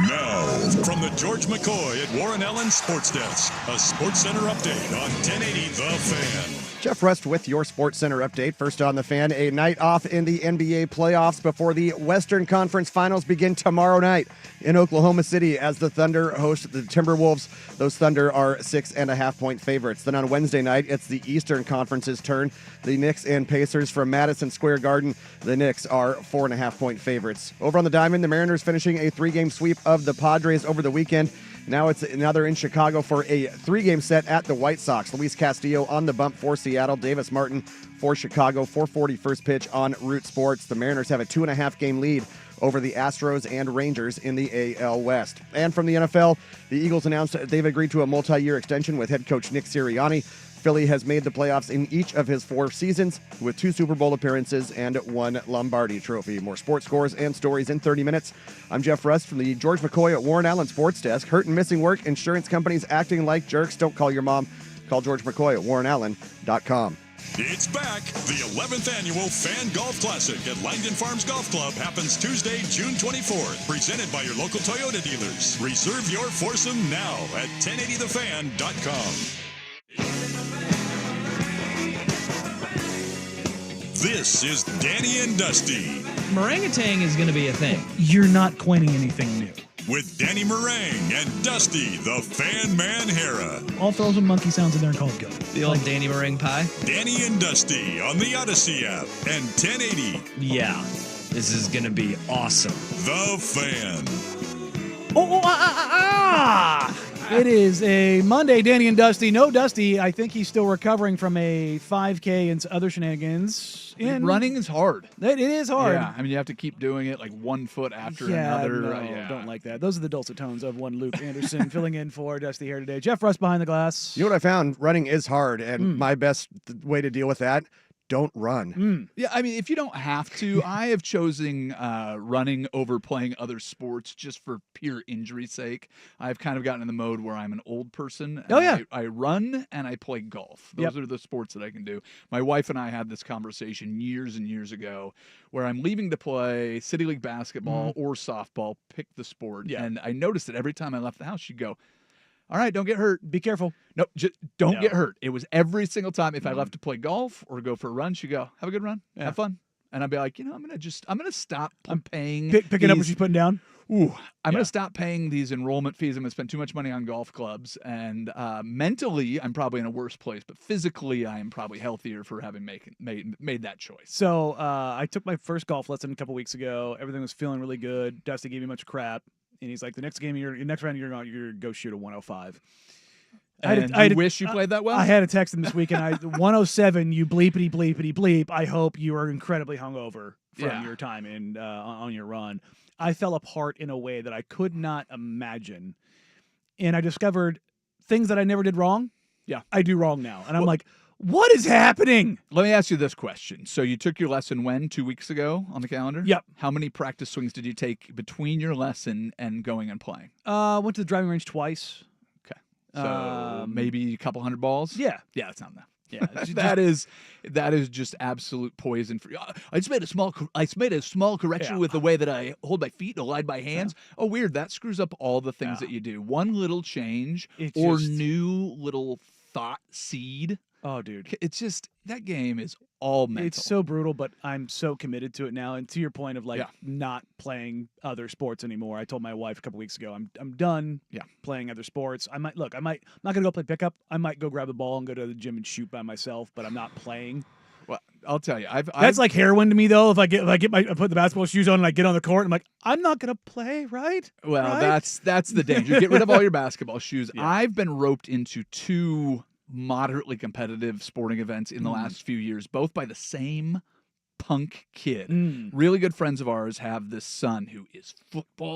Now, from the George McCoy at Warren Allen Sports Desk, a Sports Center update on 1080 The Fan. Jeff Rust with your Sports Center update. First on The Fan, a night off in the NBA playoffs before the Western Conference Finals begin tomorrow night in Oklahoma City as the Thunder host the Timberwolves. Those Thunder are 6.5-point favorites. Then on Wednesday night, it's the Eastern Conference's turn. The Knicks and Pacers from Madison Square Garden. The Knicks are 4.5-point favorites. Over on the Diamond, the Mariners finishing a 3-game sweep of the Padres over the weekend. Now they're in Chicago for a 3-game set at the White Sox. Luis Castillo on the bump for Seattle. Davis Martin for Chicago. 4:40 first pitch on Root Sports. The Mariners have a 2.5-game lead over the Astros and Rangers in the AL West. And from the NFL, the Eagles announced they've agreed to a multi-year extension with head coach Nick Sirianni. Philly has made the playoffs in each of his 4 seasons with 2 Super Bowl appearances and 1 Lombardi Trophy. More sports scores and stories in 30 minutes. I'm Jeff Rust from the George McCoy at Warren Allen Sports Desk. Hurt and missing work, insurance companies acting like jerks. Don't call your mom. Call George McCoy at warrenallen.com. It's back. The 11th annual Fan Golf Classic at Langdon Farms Golf Club happens Tuesday, June 24th. Presented by your local Toyota dealers. Reserve your foursome now at 1080thefan.com. This is Danny and Dusty. Meringatang is going to be a thing. You're not coining anything new. With Danny Meringue and Dusty, the Fan Man Hera. I'll throw some monkey sounds in there and call it good. The old Danny Meringue pie? Danny and Dusty on the Odyssey app and 1080. Yeah, this is going to be awesome. The Fan. It is a Monday, Danny and Dusty. No Dusty. I think he's still recovering from a 5K and other shenanigans. Running is hard. It is hard. Yeah, I mean, you have to keep doing it like 1 foot after another. No, don't like that. Those are the dulcet tones of one Luke Anderson filling in for Dusty here today. Jeff Rust behind the glass. You know what I found? Running is hard, and my best way to deal with that, don't run. Yeah, I mean, if you don't have to, I have chosen running over playing other sports just for pure injury's sake. I've kind of gotten in the mode where I'm an old person. And I run and I play golf. Those are the sports that I can do. My wife and I had this conversation years and years ago where I'm leaving to play City League basketball or softball, pick the sport. Yeah. And I noticed that every time I left the house, she'd go, all right, don't get hurt. Be careful. No, just don't get hurt. It was every single time. If I left to play golf or go for a run, she'd go, have a good run. Have fun. And I'd be like, I'm going to stop paying. Picking up what she's putting down? I'm going to stop paying these enrollment fees. I'm going to spend too much money on golf clubs. And mentally, I'm probably in a worse place. But physically, I am probably healthier for having made that choice. So I took my first golf lesson a couple weeks ago. Everything was feeling really good. Dusty gave me much crap. And he's like, the next round you're going to go shoot a 105. I wish you played that well? I had a text him this weekend. 107, you bleepity bleepity bleep. I hope you are incredibly hungover from your time on your run. I fell apart in a way that I could not imagine. And I discovered things that I never did wrong. Yeah, I do wrong now. And I'm like, what is happening? Let me ask you this question. So you took your lesson when? 2 weeks ago on the calendar? Yep. How many practice swings did you take between your lesson and going and playing? Went to the driving range twice. Okay. So maybe a couple hundred balls? Yeah. Yeah, that's not enough. Yeah, that is just absolute poison for you. I just made a small correction with the way that I hold my feet and align my hands. Oh, weird. That screws up all the things that you do. One little change new little thought seed. Oh, dude. It's just, that game is all mental. It's so brutal, but I'm so committed to it now. And to your point of not playing other sports anymore, I told my wife a couple weeks ago, I'm done playing other sports. I'm not going to go play pickup. I might go grab the ball and go to the gym and shoot by myself, but I'm not playing. Well, I'll tell you, that's like heroin to me though. If I put the basketball shoes on and I get on the court, I'm like, I'm not gonna play, right? Well, right? that's the danger. Get rid of all your basketball shoes. I've been roped into 2 moderately competitive sporting events in the last few years, both by the same punk kid. Really good friends of ours have this son who is football.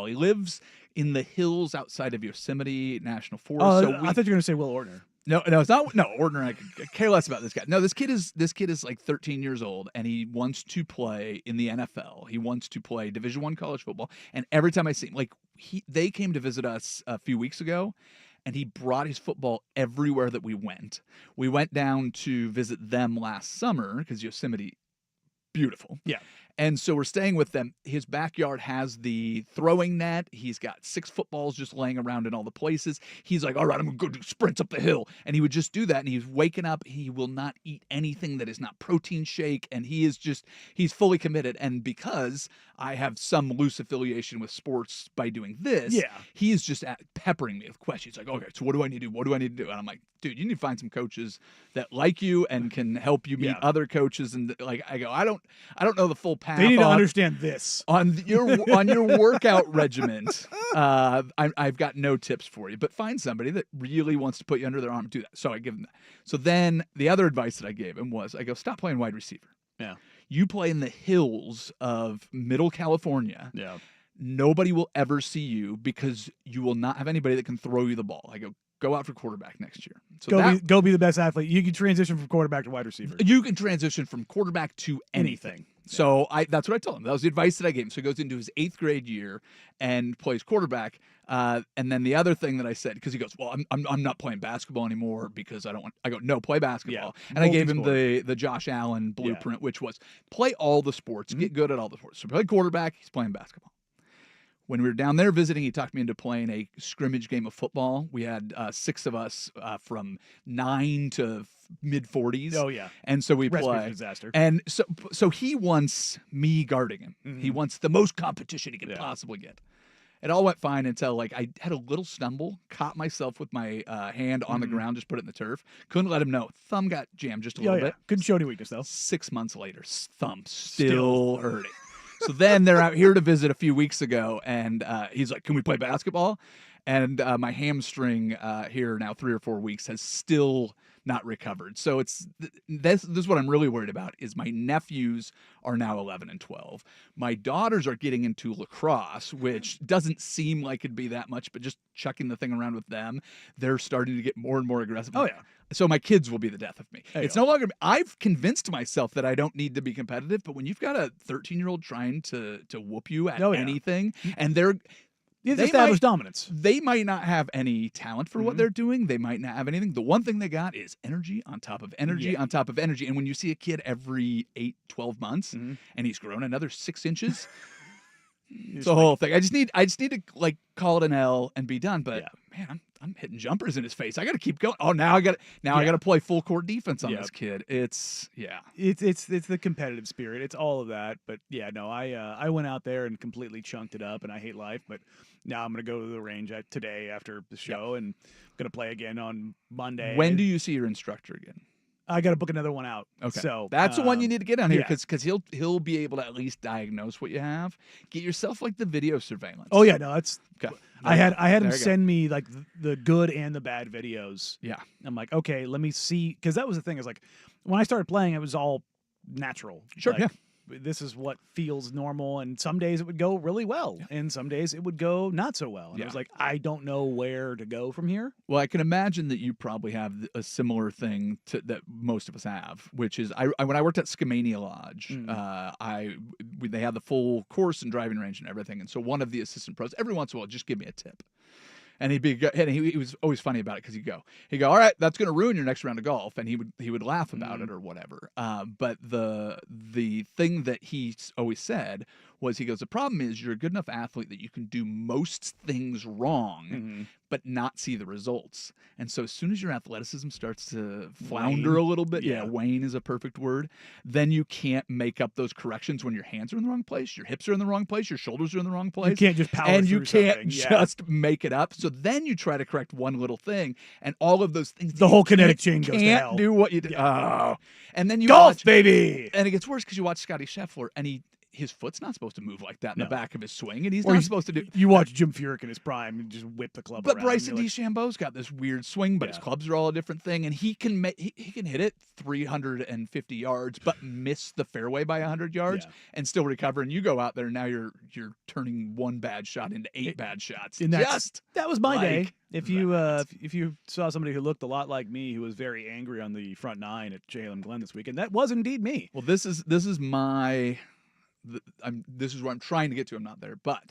He lives in the hills outside of Yosemite National Forest. I thought you were going to say Will Ortner. No, it's not. No, Ortner. I could care less about this guy. No, this kid is like 13 years old, and he wants to play in the NFL. He wants to play Division I college football. And every time I see him, they came to visit us a few weeks ago, and he brought his football everywhere that we went. We went down to visit them last summer because Yosemite beautiful. Yeah. And so we're staying with them. His backyard has the throwing net. He's got 6 footballs just laying around in all the places. He's like, all right, I'm going to go do sprints up the hill. And he would just do that. And he's waking up. He will not eat anything that is not protein shake. And he's fully committed. And because I have some loose affiliation with sports by doing this, he is just peppering me with questions. He's like, okay, so what do I need to do? What do I need to do? And I'm like, dude, you need to find some coaches that like you and can help you meet other coaches. And like, I go, I don't know the full path. They need to understand this on your workout regimen. I've got no tips for you, but find somebody that really wants to put you under their arm and do that. So I give him that. So then the other advice that I gave him was, I go, stop playing wide receiver. Yeah. You play in the hills of Middle California. Yeah. Nobody will ever see you because you will not have anybody that can throw you the ball. I go out for quarterback next year. So go be the best athlete. You can transition from quarterback to wide receiver. You can transition from quarterback to anything. So that's what I told him. That was the advice that I gave him. So he goes into his 8th grade year and plays quarterback. And then the other thing that I said, because he goes, well, I'm not playing basketball anymore because I don't want. I go, no, play basketball. And I gave him the Josh Allen blueprint, which was play all the sports, get good at all the sports. So play quarterback. He's playing basketball. When we were down there visiting, he talked me into playing a scrimmage game of football. We had 6 of us from 9 to mid-40s. Oh, yeah. And so we play. Disaster. And so he wants me guarding him. Mm-hmm. He wants the most competition he could possibly get. It all went fine until I had a little stumble, caught myself with my hand on the ground, just put it in the turf. Couldn't let him know. Thumb got jammed just a little bit. Couldn't show any weakness, though. 6 months later, thumb still hurting. So then they're out here to visit a few weeks ago, and he's like, can we play basketball? And my hamstring here now 3 or 4 weeks has still not recovered. So this is what I'm really worried about is my nephews are now 11 and 12. My daughters are getting into lacrosse, which doesn't seem like it'd be that much, but just chucking the thing around with them, they're starting to get more and more aggressive. Oh, yeah. So my kids will be the death of me. It's no longer, I've convinced myself that I don't need to be competitive, but when you've got a 13-year-old trying to whoop you at anything, and It's established dominance. They might not have any talent for what they're doing. They might not have anything. The one thing they got is energy on top of energy on top of energy. And when you see a kid every 8, 12 months and he's grown another 6 inches, it's a whole thing. I just need to call it an L and be done. But man, I'm hitting jumpers in his face. I got to keep going. Oh, now I got to play full court defense on this kid. It's the competitive spirit. It's all of that. But yeah, no, I went out there and completely chunked it up, and I hate life. But now I'm going to go to the range today after the show, and I'm going to play again on Monday. When do you see your instructor again? I got to book another one out. Okay, so that's the one you need to get on here because he'll be able to at least diagnose what you have. Get yourself the video surveillance. Oh yeah, no, that's okay. I had him send me the good and the bad videos. Yeah, I'm like, okay, let me see, because that was the thing. Is when I started playing, it was all natural. Sure, This is what feels normal, and some days it would go really well, and some days it would go not so well. And I was like, I don't know where to go from here. Well, I can imagine that you probably have a similar thing that most of us have, which is when I worked at Skamania Lodge, they had the full course and driving range and everything, and so one of the assistant pros every once in a while just give me a tip. And he was always funny about it because he'd go, all right, that's going to ruin your next round of golf, and he would laugh about it or whatever. But the thing that he always said was, he goes, the problem is you're a good enough athlete that you can do most things wrong, but not see the results. And so as soon as your athleticism starts to flounder a little bit, wane is a perfect word, then you can't make up those corrections when your hands are in the wrong place, your hips are in the wrong place, your shoulders are in the wrong place. You can't just power and through you can't something. just make it up. So then you try to correct one little thing, and all of those things, the whole kinetic chain goes to can't hell. do what you do. Oh. And then you golf, watch, baby. And it gets worse because you watch Scotty Scheffler, and his foot's not supposed to move like that in the back of his swing, and he's not supposed to do. You watch Jim Furyk in his prime and just whip the club around. But Bryson DeChambeau's got this weird swing, but his clubs are all a different thing, and he can hit it 350 yards, but miss the fairway by 100 yards and still recover. And you go out there, and now you're turning one bad shot into 8 bad shots. And that was my day. If you saw somebody who looked a lot like me, who was very angry on the front 9 at J.L.M. Glen this weekend, that was indeed me. Well, this is my. This is where I'm trying to get to. I'm not there, but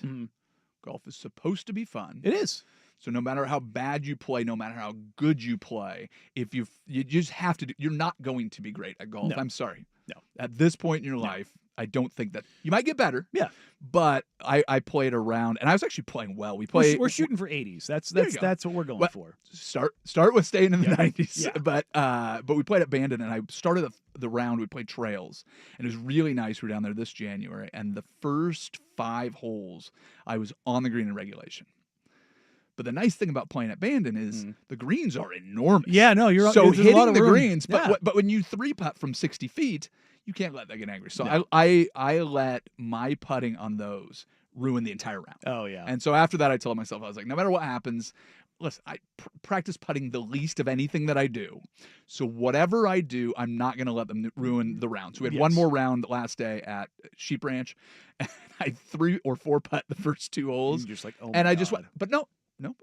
golf is supposed to be fun. It is. So no matter how bad you play, no matter how good you play, if you just have to you're not going to be great at golf. No. I'm sorry. No. At this point in your life, I don't think that you might get better. Yeah. But I played around, and I was actually playing well. We're shooting for 80s. That's what we're going for. Start with staying in the 90s. Yeah. But we played at Bandon, and I started the round. We played trails, and it was really nice. We were down there this January, and the first 5 holes, I was on the green in regulation. But the nice thing about playing at Bandon is the greens are enormous. Yeah, no, you're so there's a hitting lot of the room. greens. Yeah. But when you 3-putt from 60 feet, you can't let that get angry. So No. I let my putting on those ruin the entire round. Oh yeah. And so after that, I told myself, I was like, no matter what happens, listen, I practice putting the least of anything that I do. So whatever I do, I'm not going to let them ruin the round. So we had one more round last day at Sheep Ranch, and I 3 or 4 putt the first 2 holes. You're just like, oh my and I God. just went, but no,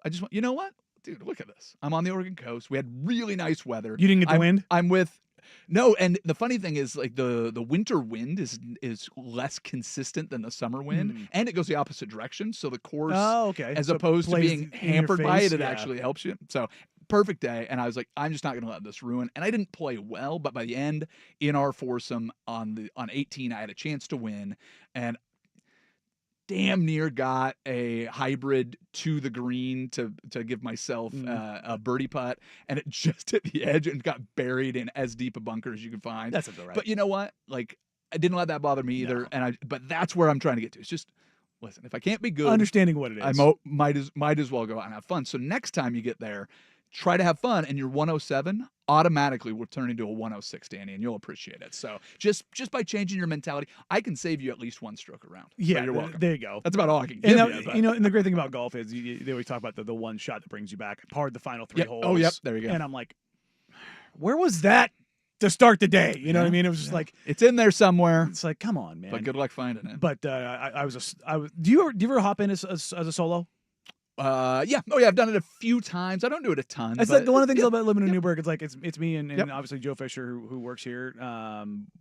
I just went, you know what? Dude, look at this. I'm on the Oregon coast. We had really nice weather. You didn't get the wind? I'm with no, and the funny thing is, like the winter wind is less consistent than the summer wind, and it goes the opposite direction. So the course, as So it opposed to plays being in your hampered by face, it, it yeah. actually helps you. So perfect day, and I was like, I'm just not going to let this ruin. And I didn't play well, but by the end, in our foursome on 18, I had a chance to win, and damn near got a hybrid to the green to give myself a birdie putt, and it just hit the edge and got buried in as deep a bunker as you could find. That's all right. But you know what? Like, I didn't let that bother me either. No. But that's where I'm trying to get to. It's just, listen, if I can't be good, Understanding what it is. I might as well go out and have fun. So next time you get there, try to have fun, and your 107 automatically will turn into a 106, Danny, and you'll appreciate it. So just by changing your mentality, I can save you at least 1 stroke around. Yeah, so you're welcome. there you go. That's about all I can give And you. and the great thing about golf is they always talk about the one shot that brings you back. Parred the final 3 holes. Oh, yep. There you go. And I'm like, where was that to start the day? You know what I mean? It was just like, it's in there somewhere. it's like, come on, man. But good luck finding it. But I was. Do you ever hop in as a solo? Yeah. Oh, yeah. I've done it a few times. I don't do it a ton. It's like one of the things about living in Newburgh. It's like it's me and Yep. obviously Joe Fisher who works here.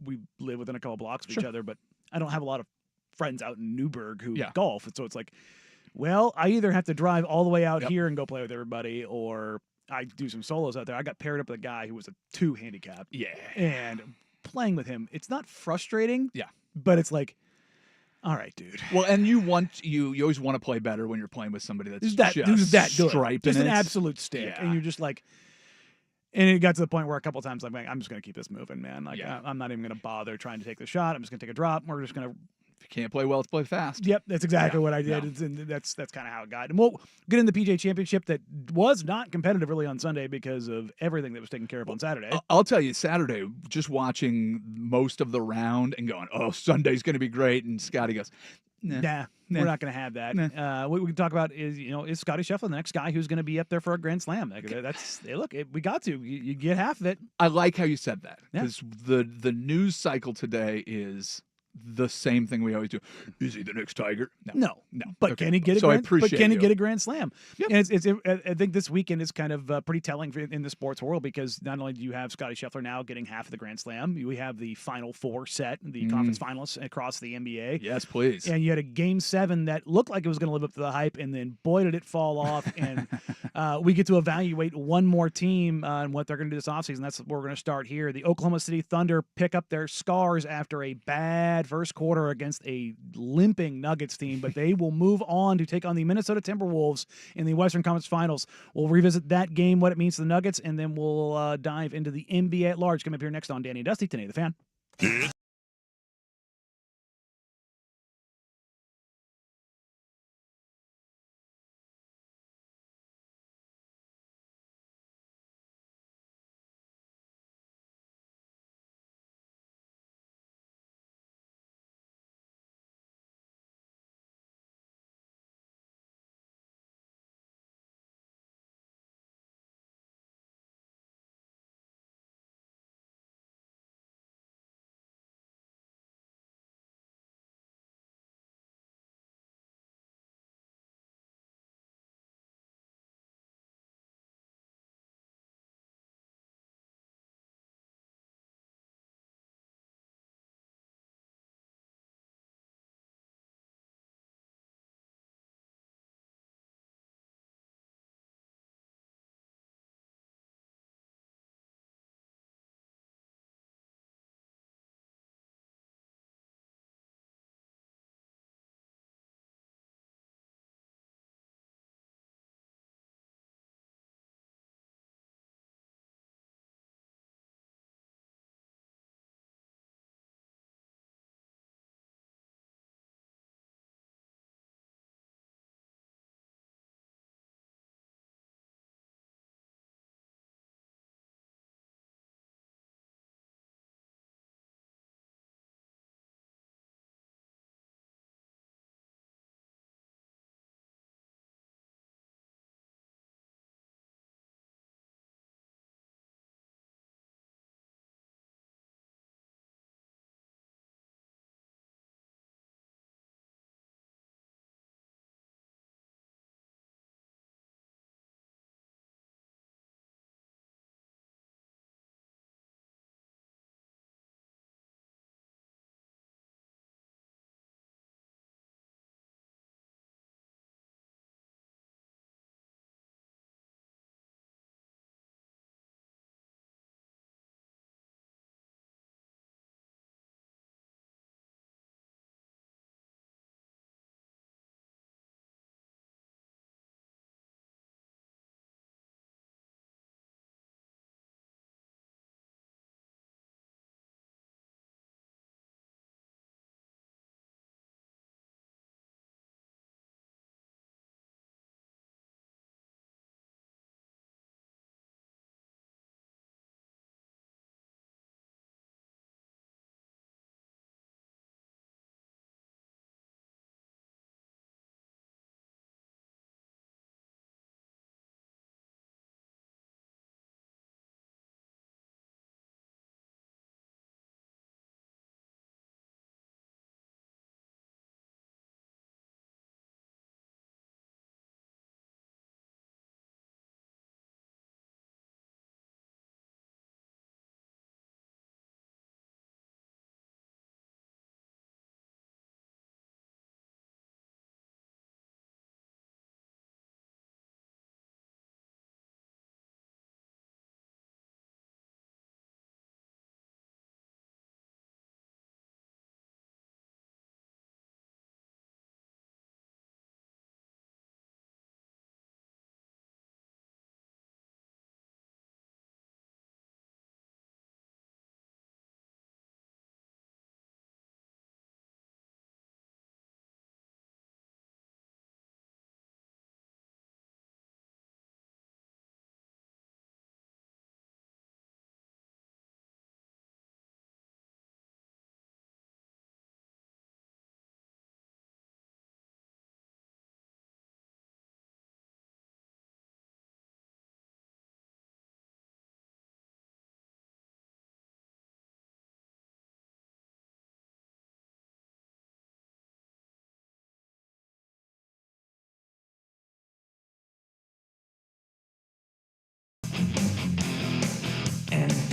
We live within a couple blocks of each other, but I don't have a lot of friends out in Newburgh who golf, and so it's like, well, I either have to drive all the way out here and go play with everybody, or I do some solos out there. I got paired up with a guy who was a 2 handicap. Yeah. And playing with him, it's not frustrating. Yeah. But it's like, all right, dude. Well, and you always want to play better when you're playing with somebody that's Who's just that good? striping Just an it. absolute stick. Yeah. And you're just like, and it got to the point where a couple times I'm like, I'm just going to keep this moving, man. Like, I'm not even going to bother trying to take the shot. I'm just going to take a drop. We're just going to. If you can't play well, let's play fast. Yep, that's exactly what I did. And that's kind of how it got. And we'll get in the PGA Championship that was not competitive really on Sunday because of everything that was taken care of on Saturday. I'll tell you, Saturday, just watching most of the round and going, oh, Sunday's going to be great. And Scotty goes, Nah, we're not going to have that. What we can talk about is Scotty Scheffler the next guy who's going to be up there for a Grand Slam? We got to. You get half of it. I like how you said that, because the news cycle today is the same thing we always do. Is he the next Tiger? No. But Okay. can he get a So I grand? But appreciate can he you. get a Grand Slam? Yep. And I think this weekend is kind of pretty telling in the sports world, because not only do you have Scotty Scheffler now getting half of the Grand Slam, we have the Final Four set, the conference finalists across the NBA. Yes, please. And you had a Game 7 that looked like it was going to live up to the hype, and then boy did it fall off. And we get to evaluate one more team and what they're going to do this offseason. That's where we're going to start here. The Oklahoma City Thunder pick up their scars after a bad first quarter against a limping Nuggets team, but they will move on to take on the Minnesota Timberwolves in the Western Conference Finals. We'll revisit that game, what it means to the Nuggets, and then we'll dive into the NBA at large. Come up here next on Danny and Dusty, Today the Fan.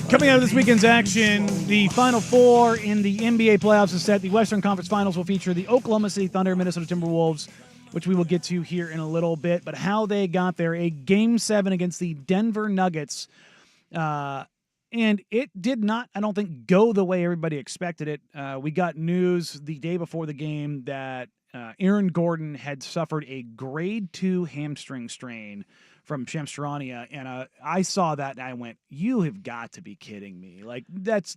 Coming out of this weekend's action, the Final Four in the NBA playoffs is set. The Western Conference Finals will feature the Oklahoma City Thunder, Minnesota Timberwolves, which we will get to here in a little bit. But how they got there, a Game 7 against the Denver Nuggets. And it did not, I don't think, go the way everybody expected it. We got news the day before the game that Aaron Gordon had suffered a grade 2 hamstring strain from Shamstrania, and I saw that and I went, "You have got to be kidding me!" Like that's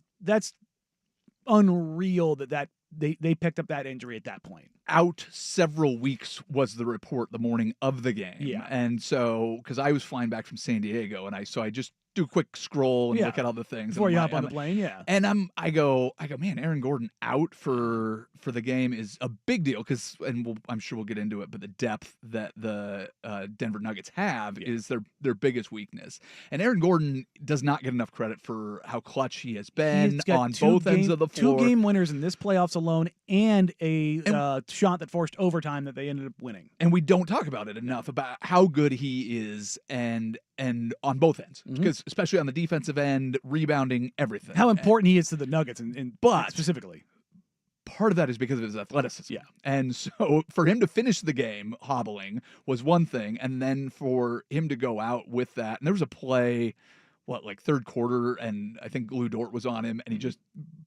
unreal that they picked up that injury at that point. Out several weeks was the report the morning of the game. Yeah. And so, because I was flying back from San Diego, and I just do a quick scroll and look at all the things before you hop on the plane. Yeah. And I go, man, Aaron Gordon out for the game is a big deal because, I'm sure we'll get into it, but the depth that the Denver Nuggets have is their biggest weakness. And Aaron Gordon does not get enough credit for how clutch he has been on both ends of the floor. 2 game winners in this playoffs alone, and a shot that forced overtime that they ended up winning. And we don't talk about it enough about how good he is and on both ends, because especially on the defensive end, rebounding, everything. How important he is to the Nuggets, but specifically. Part of that is because of his athleticism. Yeah. And so for him to finish the game hobbling was one thing, and then for him to go out with that, and there was a play, third quarter, and I think Lou Dort was on him, and he just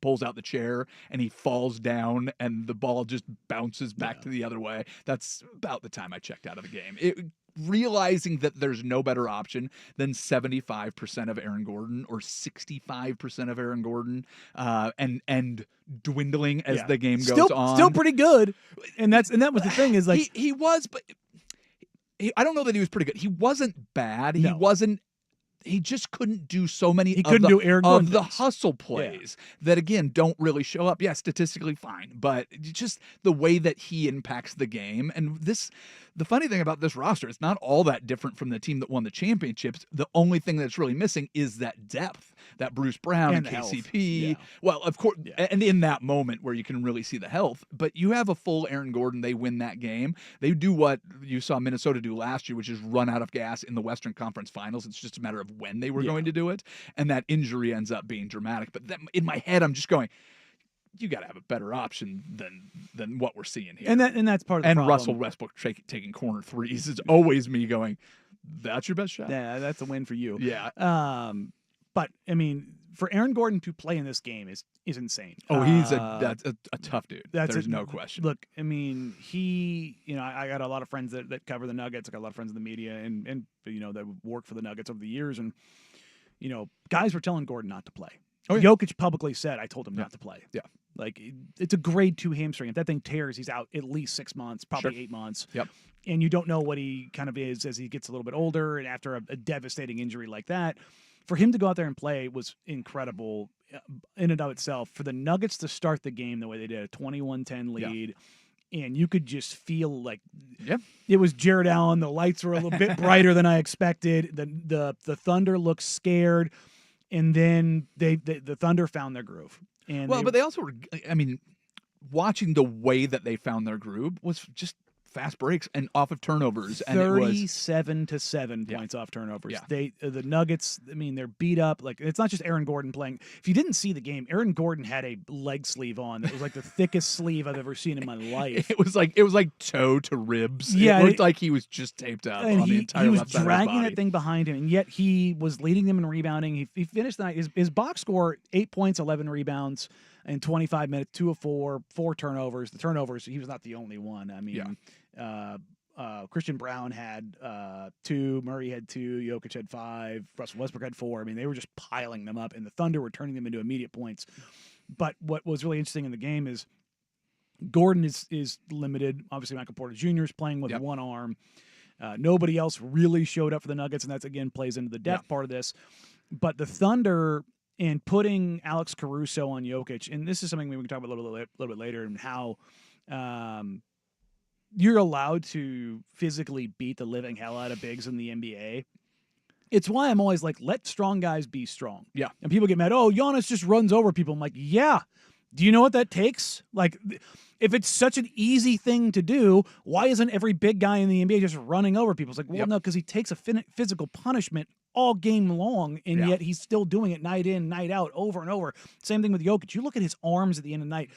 pulls out the chair, and he falls down, and the ball just bounces back to the other way. That's about the time I checked out of the game. Realizing that there's no better option than 75% of Aaron Gordon or 65% of Aaron Gordon, and dwindling as the game goes on. Still pretty good, and that was the thing is like he was, but I don't know that he was pretty good. He wasn't bad. No. He wasn't. He just couldn't do so many of the hustle plays that, again, don't really show up. Yeah, statistically fine, but just the way that he impacts the game. And the funny thing about this roster, it's not all that different from the team that won the championships. The only thing that's really missing is that depth, that Bruce Brown and KCP. Yeah. Well, of course, and in that moment where you can really see the health. But you have a full Aaron Gordon, they win that game. They do what you saw Minnesota do last year, which is run out of gas in the Western Conference Finals. It's just a matter of when they were going to do it, and that injury ends up being dramatic. But in my head, I'm just going, you got to have a better option than what we're seing here. And that's part of the problem. And Russell Westbrook taking corner threes is always me going, that's your best shot. Yeah, that's a win for you. Yeah. But I mean, for Aaron Gordon to play in this game is insane. Oh, he's a tough dude. There's no question. Look, I mean, I got a lot of friends that cover the Nuggets. I got a lot of friends in the media and that work for the Nuggets over the years, and guys were telling Gordon not to play. Oh, yeah. Jokic publicly said, "I told him not to play." Yeah. Like, it's a grade 2 hamstring. If that thing tears, he's out at least 6 months, probably 8 months. Yep. And you don't know what he kind of is as he gets a little bit older, and after a devastating injury like that. For him to go out there and play was incredible in and of itself. For the Nuggets to start the game the way they did, a 21-10 lead, and you could just feel like it was Jared Allen. The lights were a little bit brighter than I expected. The Thunder looked scared, and then the Thunder found their groove. And but they also were. I mean, watching the way that they found their groove was just fast breaks and off of turnovers. 37-7 points off turnovers. Yeah. The Nuggets, I mean, they're beat up. Like, it's not just Aaron Gordon playing. If you didn't see the game, Aaron Gordon had a leg sleeve on that was like the thickest sleeve I've ever seen in my life. It was like toe to ribs. Yeah, it looked like he was just taped up on the entire left side of his body. He was dragging that thing behind him, and yet he was leading them in rebounding. He finished the night. His box score, 8 points, 11 rebounds in 25 minutes, 2 of 4 turnovers. The turnovers, he was not the only one. I mean, Christian Brown had 2, Murray had 2, Jokic had 5, Russell Westbrook had 4. I mean, they were just piling them up, and the Thunder were turning them into immediate points. But what was really interesting in the game is Gordon is limited. Obviously, Michael Porter Jr. is playing with one arm. Nobody else really showed up for the Nuggets, and that's, again, plays into the depth part of this. But the Thunder, and putting Alex Caruso on Jokic, and this is something we can talk about a little bit later, and how you're allowed to physically beat the living hell out of bigs in the NBA. It's why I'm always like, let strong guys be strong. Yeah. And people get mad, Giannis just runs over people. I'm like, yeah. Do you know what that takes? Like, if it's such an easy thing to do, why isn't every big guy in the NBA just running over people? It's like, well, no, because he takes a physical punishment all game long, and yet he's still doing it night in, night out, over and over. Same thing with Jokic. You look at his arms at the end of the night.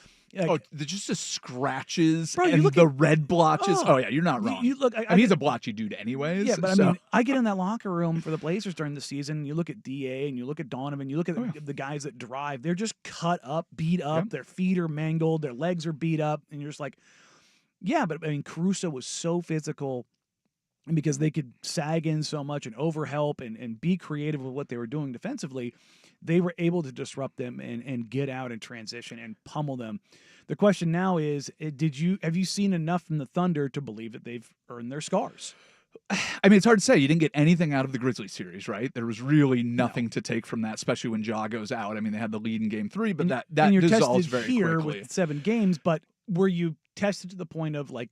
Just the scratches Bro, and the red blotches. Oh, yeah, you're not wrong. You look. I mean, he's a blotchy dude anyways. Yeah, but I mean, I get in that locker room for the Blazers during the season. You look at DA and you look at Donovan. You look at the guys that drive. They're just cut up, beat up. Yep. Their feet are mangled. Their legs are beat up. And you're just like, yeah, but I mean, Caruso was so physical. And because they could sag in so much and overhelp and be creative with what they were doing defensively, they were able to disrupt them and get out and transition and pummel them. The question now is, have you seen enough from the Thunder to believe that they've earned their scars? I mean, it's hard to say. You didn't get anything out of the Grizzlies series, right? There was really nothing to take from that, especially when Ja goes out. I mean, they had the lead in Game 3, but that dissolves very here quickly. With 7 games, but were you tested to the point of like,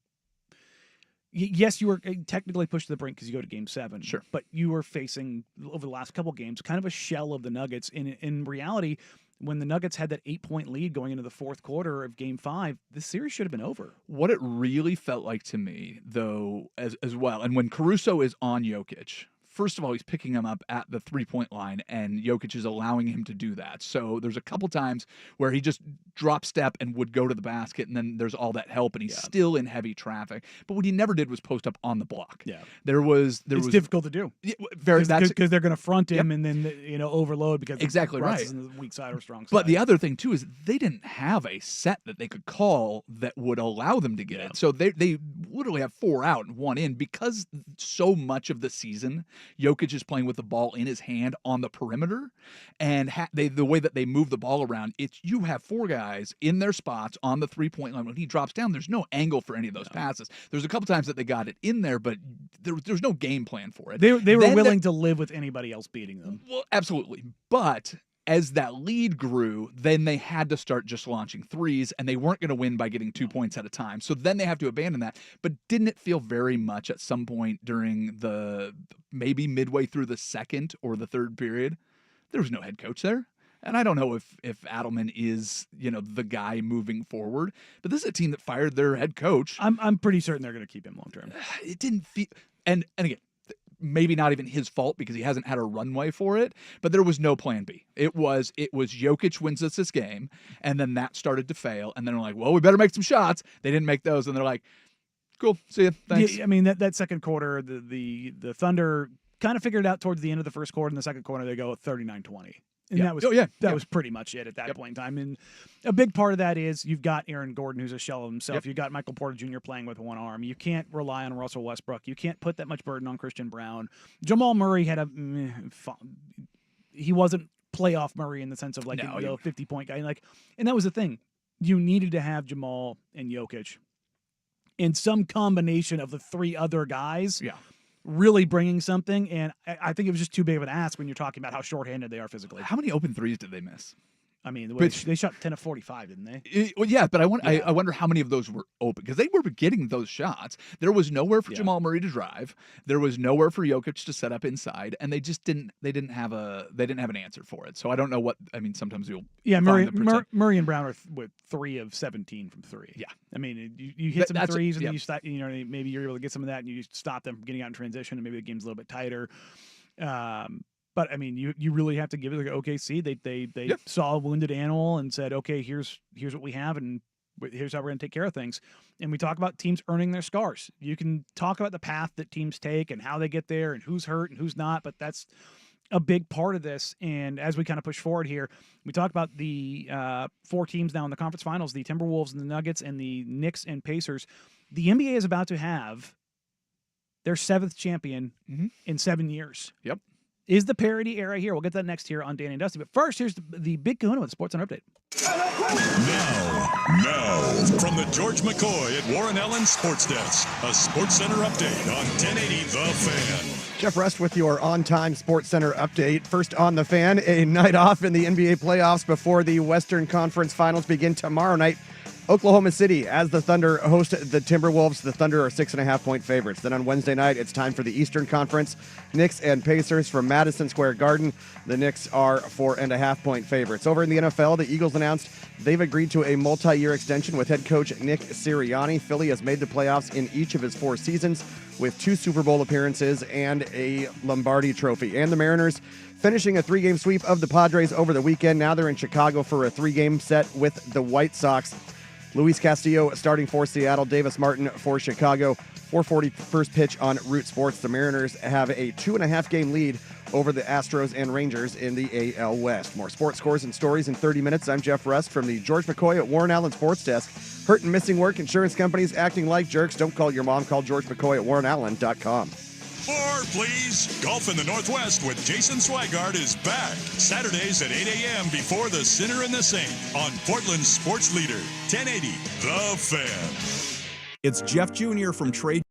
yes, you were technically pushed to the brink because you go to Game 7. Sure. But you were facing, over the last couple games, kind of a shell of the Nuggets. In reality, when the Nuggets had that 8-point lead going into the fourth quarter of Game 5, this series should have been over. What it really felt like to me, though, as well, and when Caruso is on Jokic, first of all, he's picking him up at the three-point line, and Jokic is allowing him to do that. So there's a couple times where he just drop step and would go to the basket, and then there's all that help, and he's still in heavy traffic. But what he never did was post up on the block. Yeah, it's difficult to do. Because they're going to front him and then overload because exactly Russ right. is in the weak side or strong side. But the other thing too is they didn't have a set that they could call that would allow them to get it. So they literally have 4 out and 1 in because so much of the season Jokic is playing with the ball in his hand on the perimeter, and the way that they move the ball around, you have 4 guys in their spots on the three-point line. When he drops down, there's no angle for any of those passes. There's a couple times that they got it in there, but there's no game plan for it. They were willing to live with anybody else beating them. Well, absolutely. But as that lead grew, then they had to start just launching threes, and they weren't going to win by getting 2 points at a time. So then they have to abandon that. But didn't it feel very much at some point during maybe midway through the second or the third period, there was no head coach there? And I don't know if Adelman is, the guy moving forward, but this is a team that fired their head coach. I'm pretty certain they're going to keep him long term. It didn't feel, and again, maybe not even his fault because he hasn't had a runway for it, but there was no plan B. It was Jokic wins us this game, and then that started to fail, and then they're like, well, we better make some shots. They didn't make those, and they're like, cool, see ya, thanks. Yeah, I mean, that second quarter, the Thunder kind of figured it out towards the end of the first quarter. In the second quarter, they go 39-20. And that was pretty much it at that point in time. And a big part of that is you've got Aaron Gordon, who's a shell of himself. You've got Michael Porter Jr. playing with one arm. You can't rely on Russell Westbrook. You can't put that much burden on Christian Brown. Jamal Murray he wasn't playoff Murray in the sense of 50-point guy. And that was the thing. You needed to have Jamal and Jokic in some combination of the 3 other guys. Yeah. Really bringing something, and I think it was just too big of an ask when you're talking about how shorthanded they are physically. How many open threes did they miss? I mean, they shot 10 of 45, didn't they? Well, yeah, but I wonder how many of those were open because they were getting those shots. There was nowhere for Jamal Murray to drive. There was nowhere for Jokic to set up inside, and they just didn't. They didn't have an answer for it. So I don't know what. I mean, sometimes you'll Murray and Brown are with 3 of 17 from 3. Yeah, I mean, you hit some threes, and then you stop. Maybe you're able to get some of that, and you stop them from getting out in transition, and maybe the game's a little bit tighter. But I mean, you really have to give it like OKC. They saw a wounded animal and said, okay, here's what we have, and here's how we're going to take care of things. And we talk about teams earning their scars. You can talk about the path that teams take and how they get there and who's hurt and who's not, but that's a big part of this. And as we kind of push forward here, we talk about the 4 teams now in the conference finals: the Timberwolves and the Nuggets and the Knicks and Pacers. The NBA is about to have their 7th champion in 7 years. Yep. Is the parity era here? We'll get to that next here on Danny and Dusty. But first, here's the big kahuna with the Sports Center Update. Now, from the George McCoy at Warren Allen Sports Desk, a Sports Center Update on 1080 The Fan. Jeff Rust with your on-time Sports Center update. First on The Fan, a night off in the NBA playoffs before the Western Conference Finals begin tomorrow night. Oklahoma City, as the Thunder host the Timberwolves, the Thunder are 6.5-point favorites. Then on Wednesday night, it's time for the Eastern Conference. Knicks and Pacers from Madison Square Garden. The Knicks are 4.5-point favorites. Over in the NFL, the Eagles announced they've agreed to a multi-year extension with head coach Nick Sirianni. Philly has made the playoffs in each of his 4 seasons with 2 Super Bowl appearances and a Lombardi trophy. And the Mariners finishing a 3-game sweep of the Padres over the weekend. Now they're in Chicago for a 3-game set with the White Sox. Luis Castillo starting for Seattle, Davis Martin for Chicago. 4:40 first pitch on Root Sports. The Mariners have a 2.5-game lead over the Astros and Rangers in the AL West. More sports scores and stories in 30 minutes. I'm Jeff Rust from the George McCoy at Warren Allen Sports Desk. Hurt and missing work, insurance companies acting like jerks. Don't call your mom. Call George McCoy at warrenallen.com. More, please. Golf in the Northwest with Jason Swigard is back. Saturdays at 8 a.m. before the Sinner and the Saint on Portland's sports leader, 1080 The Fan. It's Jeff Jr. from Trade.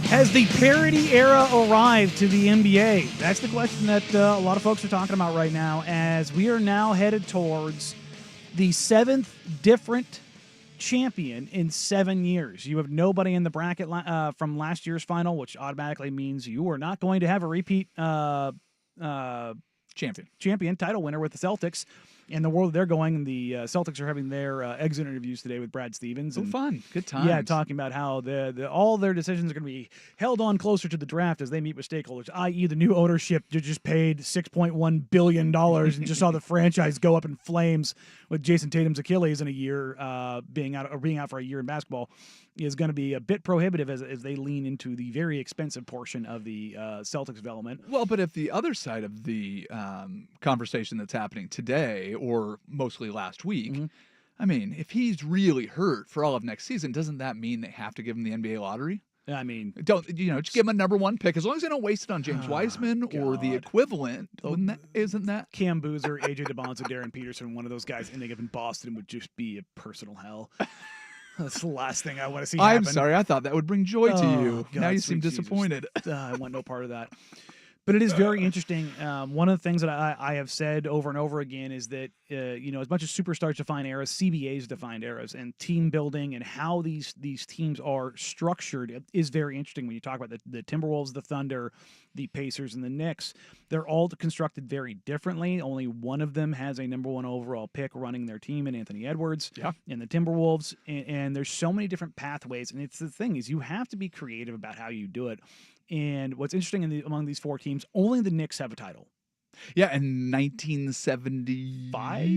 Has the parity era arrived to the NBA? That's the question that a lot of folks are talking about right now, as we are now headed towards the 7th different champion in 7 years. You have nobody in the bracket from last year's final, which automatically means you are not going to have a repeat champion title winner with the Celtics. In the world they're going, the Celtics are having their exit interviews today with Brad Stevens. And, fun. Good times. Yeah, talking about how all their decisions are going to be held on closer to the draft as they meet with stakeholders, i.e. the new ownership just paid $6.1 billion and just saw the franchise go up in flames with Jason Tatum's Achilles in a year, being out for a year in basketball, is going to be a bit prohibitive as they lean into the very expensive portion of the Celtics development. Well, but if the other side of the conversation that's happening today, or mostly last week, I mean, if he's really hurt for all of next season, doesn't that mean they have to give him the NBA lottery? I mean, just give him a number 1 pick as long as they don't waste it on James Wiseman or the equivalent. Isn't that Cam Boozer, AJ DeBonza, Darren Peterson, one of those guys ending up in Boston would just be a personal hell. That's the last thing I want to see happen. I'm sorry, I thought that would bring joy to you. God, now you seem disappointed. I want no part of that. But it is very interesting. One of the things that I have said over and over again is that, as much as superstars define eras, CBAs define eras, and team building and how these teams are structured is very interesting when you talk about the Timberwolves, the Thunder, the Pacers, and the Knicks. They're all constructed very differently. Only one of them has a number 1 overall pick running their team in Anthony Edwards and the Timberwolves. And there's so many different pathways. And it's the thing is you have to be creative about how you do it. And what's interesting among these 4 teams, only the Knicks have a title. Yeah, in 1975,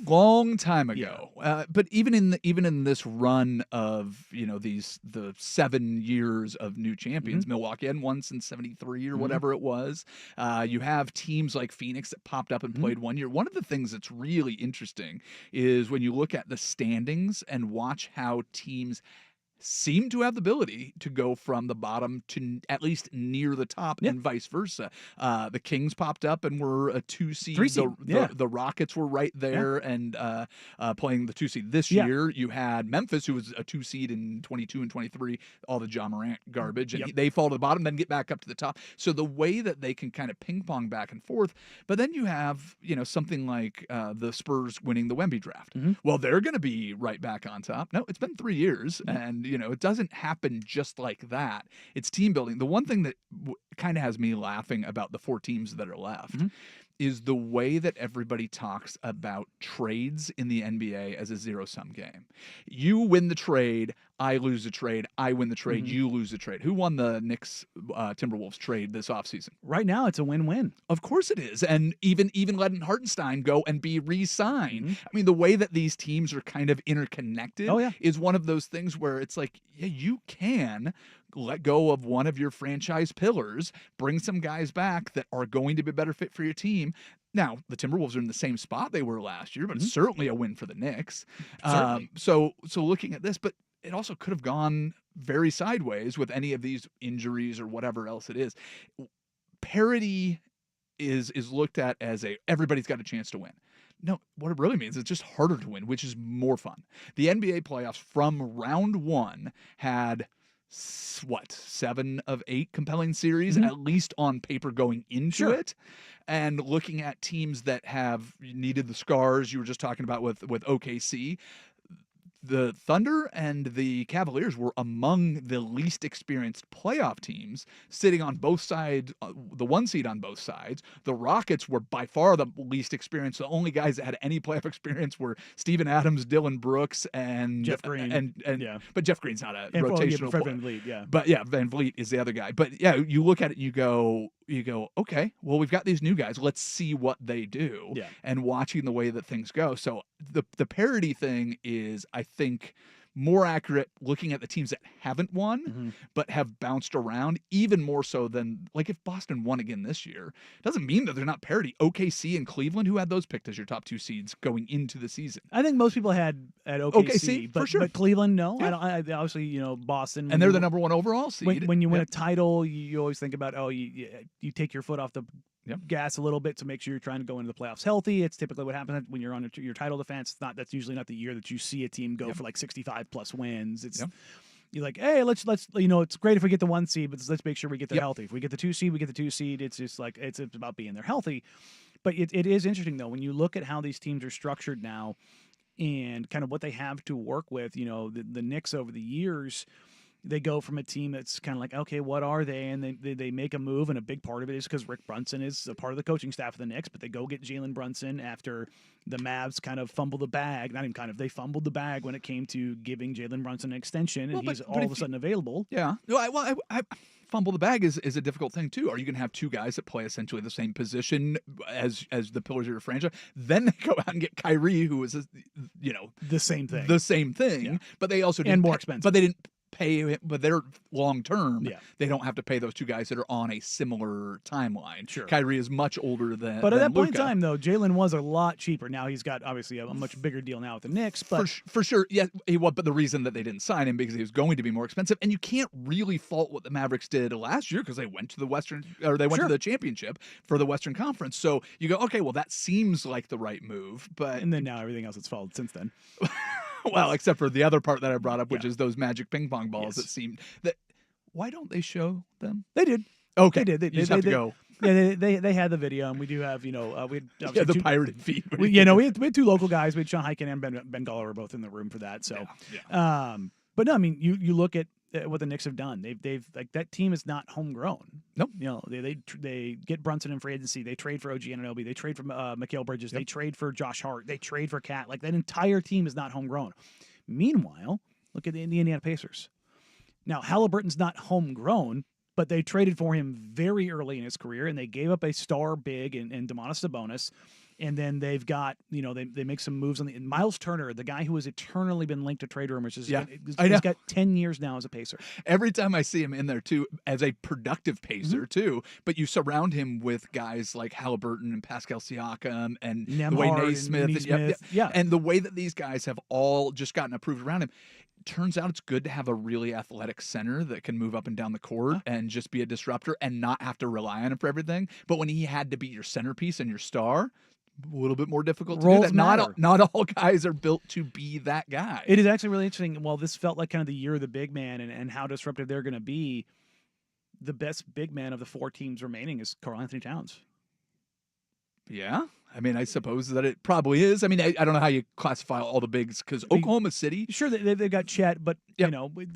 long time ago. Yeah. But even in this run of the 7 years of new champions, Milwaukee hadn't won since '73 or whatever it was. You have teams like Phoenix that popped up and played 1 year. One of the things that's really interesting is when you look at the standings and watch how teams seem to have the ability to go from the bottom to at least near the top and vice versa. The Kings popped up and were a 2 seed. 3 seed. The Rockets were right there and playing the 2 seed. This year, you had Memphis, who was a 2 seed in 22 and 23, all the Ja Morant garbage, and they fall to the bottom, then get back up to the top. So the way that they can kind of ping pong back and forth, but then you have something like the Spurs winning the Wemby draft. Well, they're going to be right back on top. No, it's been 3 years, and it doesn't happen just like that. It's team building. The one thing that kind of has me laughing about the 4 teams that are left is the way that everybody talks about trades in the NBA as a zero-sum game. You win the trade, I lose the trade, I win the trade, you lose the trade. Who won the Knicks Timberwolves trade this offseason? Right now, it's a win-win. Of course it is. And even letting Hartenstein go and be re-signed. I mean, the way that these teams are kind of interconnected is one of those things where it's like, you can let go of one of your franchise pillars, bring some guys back that are going to be a better fit for your team. Now, the Timberwolves are in the same spot they were last year, but it's certainly a win for the Knicks. So looking at this, but it also could have gone very sideways with any of these injuries or whatever else it is. Parity is looked at as everybody's got a chance to win. No, what it really means is it's just harder to win, which is more fun. The NBA playoffs from round 1 had 7 of 8 compelling series, at least on paper going into it. And looking at teams that have needed the scars you were just talking about with OKC, the Thunder and the Cavaliers were among the least experienced playoff teams, sitting on both sides, the 1 seed on both sides. The Rockets were by far the least experienced. The only guys that had any playoff experience were Steven Adams, Dylan Brooks, and Jeff Green. But Jeff Green's not a rotational player. Van Vliet, But Van Vliet is the other guy. But you look at it and you go, okay, well, we've got these new guys. Let's see what they do. Yeah. And watching the way that things go. So the parity thing is, I think, more accurate looking at the teams that haven't won but have bounced around, even more so than, like, if Boston won again this year, doesn't mean that they're not parity. OKC and Cleveland, who had those picked as your top 2 seeds going into the season? I think most people had at OKC, for sure. But Cleveland, no. Yeah. I obviously, Boston. And they're the number 1 overall seed. When you win a title, you always think about, you take your foot off the gas a little bit to make sure you're trying to go into the playoffs healthy. It's typically what happens when you're on your title defense. That's usually not the year that you see a team go for like 65 plus wins. It's you're like, hey, let's it's great if we get the 1 seed, but let's make sure we get there healthy. If we get the 2 seed, we get the 2 seed. It's just like it's about being there healthy. But it is interesting though when you look at how these teams are structured now. and kind of what they have to work with. The Knicks over the years, they go from a team that's kind of like, okay, what are they? And they make a move, and a big part of it is because Rick Brunson is a part of the coaching staff of the Knicks, but they go get Jalen Brunson after the Mavs kind of fumbled the bag. Not even kind of, they fumbled the bag when it came to giving Jalen Brunson an extension, and he's all of a sudden available. Yeah. No, I fumble the bag is a difficult thing too. Are you going to have two guys that play essentially the same position as the pillars of your franchise? Then they go out and get Kyrie, who is the same thing. Yeah. But they also and more expensive. But they didn't pay him, but they're long term. Yeah. They don't have to pay those two guys that are on a similar timeline. Sure. Kyrie is much older than But at that point Luka. in time, though, Jalen was a lot cheaper. Now he's got obviously a much bigger deal now with the Knicks. But for sure, yeah, he was. But the reason that they didn't sign him because he was going to be more expensive, and you can't really fault what the Mavericks did last year because they went to the to the championship for the Western Conference. So you go, okay, well that seems like the right move, but and then now everything else has followed since then. Well, except for the other part that I brought up, which is those magic ping pong balls that seemed that. Why don't they show them? They did. Okay, they did. You just have to go. Yeah, they had the video, and we do have we had the pirated feed. We had two local guys. We had Sean Hyken and Ben Galler were both in the room for that. So, but no, I mean you look at what the Knicks have done. They've like that team is not homegrown. Nope. They get Brunson in free agency. They trade for OG Anunoby. They trade for Mikal Bridges. Yep. They trade for Josh Hart. They trade for Cat. Like that entire team is not homegrown. Meanwhile, look at the Indiana Pacers. Now Halliburton's not homegrown, but they traded for him very early in his career, and they gave up a star big in Domantas Sabonis. And then they've got, they make some moves on Miles Turner, the guy who has eternally been linked to trade rumors. He's got 10 years now as a Pacer. Every time I see him in there, too, as a productive Pacer, too, but you surround him with guys like Halliburton and Pascal Siakam and Nembhard the way Naismith. And the way that these guys have all just gotten approved around him. Turns out it's good to have a really athletic center that can move up and down the court and just be a disruptor and not have to rely on him for everything. But when he had to be your centerpiece and your star, a little bit more difficult to do that. Not all guys are built to be that guy. It is actually really interesting. Well, this felt like kind of the year of the big man and how disruptive they're going to be. The best big man of the four teams remaining is Karl Anthony Towns. Yeah. I mean, I suppose that it probably is. I mean, I don't know how you classify all the bigs because Oklahoma City. Sure, they've got Chet, but,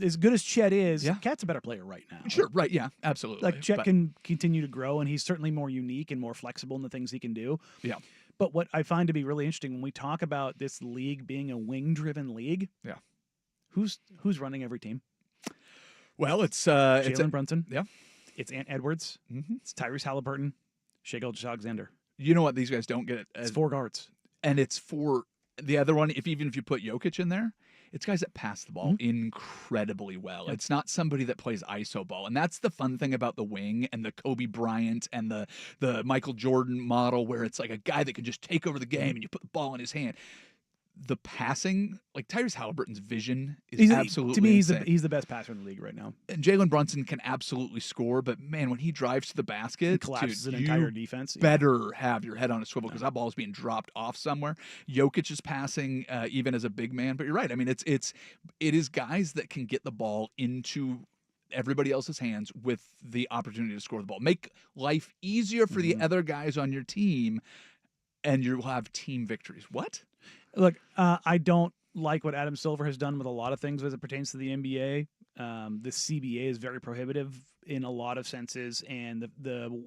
as good as Chet is, Cat's a better player right now. Sure, right, yeah, absolutely. Like, Chet can continue to grow, and he's certainly more unique and more flexible in the things he can do. Yeah. But what I find to be really interesting when we talk about this league being a wing-driven league, who's running every team? Well, it's Jalen Brunson. Yeah. It's Ant Edwards. Mm-hmm. It's Tyrese Halliburton. Shai Gilgeous-Alexander. You know what these guys don't get? It's four guards. And it's for the other one, even if you put Jokic in there, it's guys that pass the ball incredibly well. Yep. It's not somebody that plays iso ball. And that's the fun thing about the wing and the Kobe Bryant and the Michael Jordan model where it's like a guy that can just take over the game and you put the ball in his hand. The passing, like Tyrese Halliburton's vision is absolutely to me, insane. He's the best passer in the league right now. And Jalen Brunson can absolutely score, but man, when he drives to the basket, he collapses an entire defense. Better have your head on a swivel because that ball is being dropped off somewhere. Jokic is passing even as a big man, but you're right. I mean, it is guys that can get the ball into everybody else's hands with the opportunity to score the ball, make life easier for the other guys on your team, and you'll have team victories. What? Look, I don't like what Adam Silver has done with a lot of things as it pertains to the NBA. The CBA is very prohibitive in a lot of senses, and the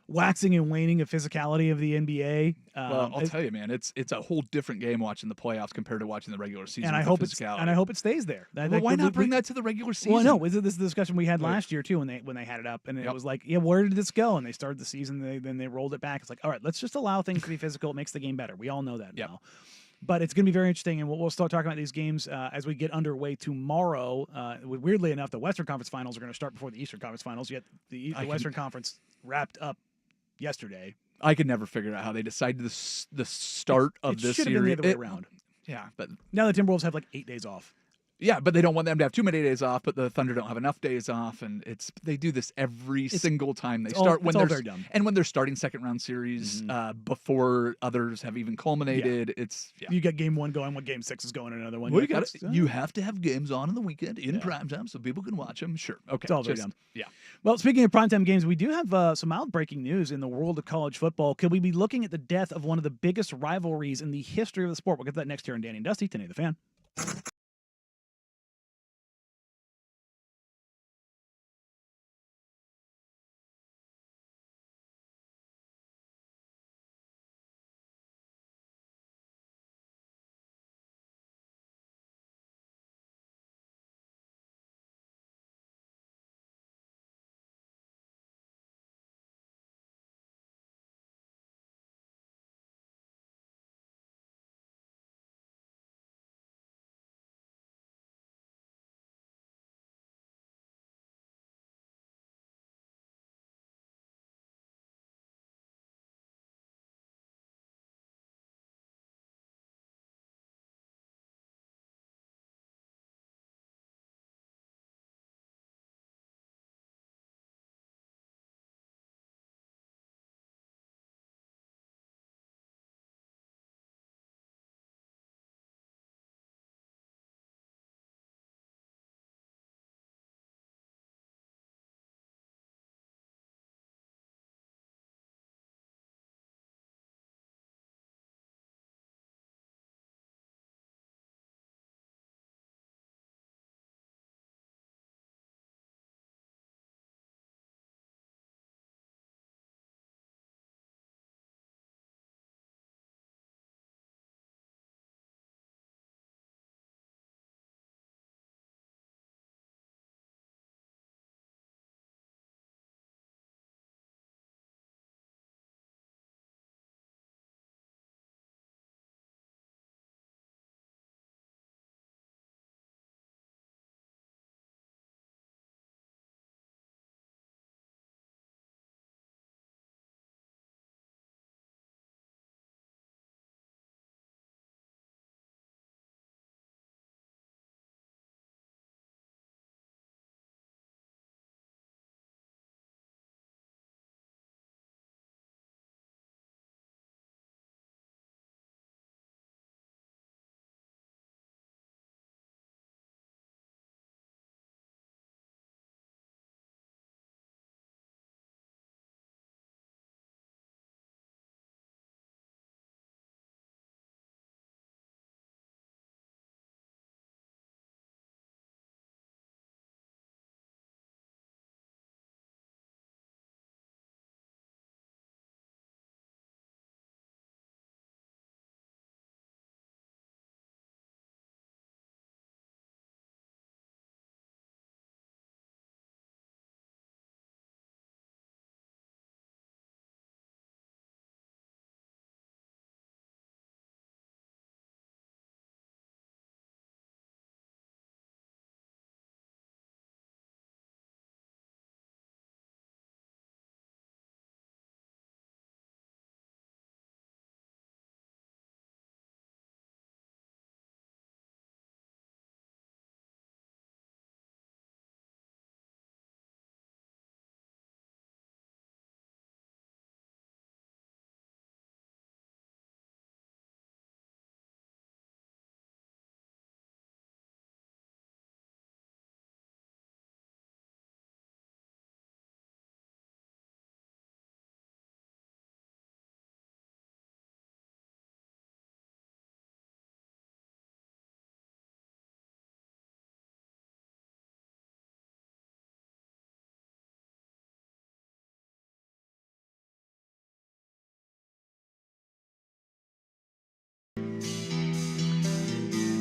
waxing and waning of physicality of the NBA. Well, I'll tell you, man, it's a whole different game watching the playoffs compared to watching the regular season. And I hope it stays there. Well, why not bring that to the regular season? Well, no, this is the discussion we had last year too when they had it up, and it was like, where did this go? And they started the season, then they rolled it back. It's like, all right, let's just allow things to be physical. It makes the game better. We all know that now. But it's going to be very interesting, and we'll start talking about these games as we get underway tomorrow. Weirdly enough, the Western Conference Finals are going to start before the Eastern Conference Finals, yet the Western Conference wrapped up yesterday. I could never figure out how they decided the start of this series. It should have been the other way around. Yeah, but now the Timberwolves have like 8 days off. Yeah, but they don't want them to have too many days off, but the Thunder don't have enough days off, and they do this every single time they start. It's all very dumb. And when they're starting second-round series before others have even culminated, You got game 1 going when game 6 is going, another one. Well, you have to have games on the weekend in prime time so people can watch them. Sure. Okay. It's all very dumb. Yeah. Well, speaking of primetime games, we do have some mild breaking news in the world of college football. Could we be looking at the death of one of the biggest rivalries in the history of the sport? We'll get to that next here on Danny and Dusty, Today the Fan.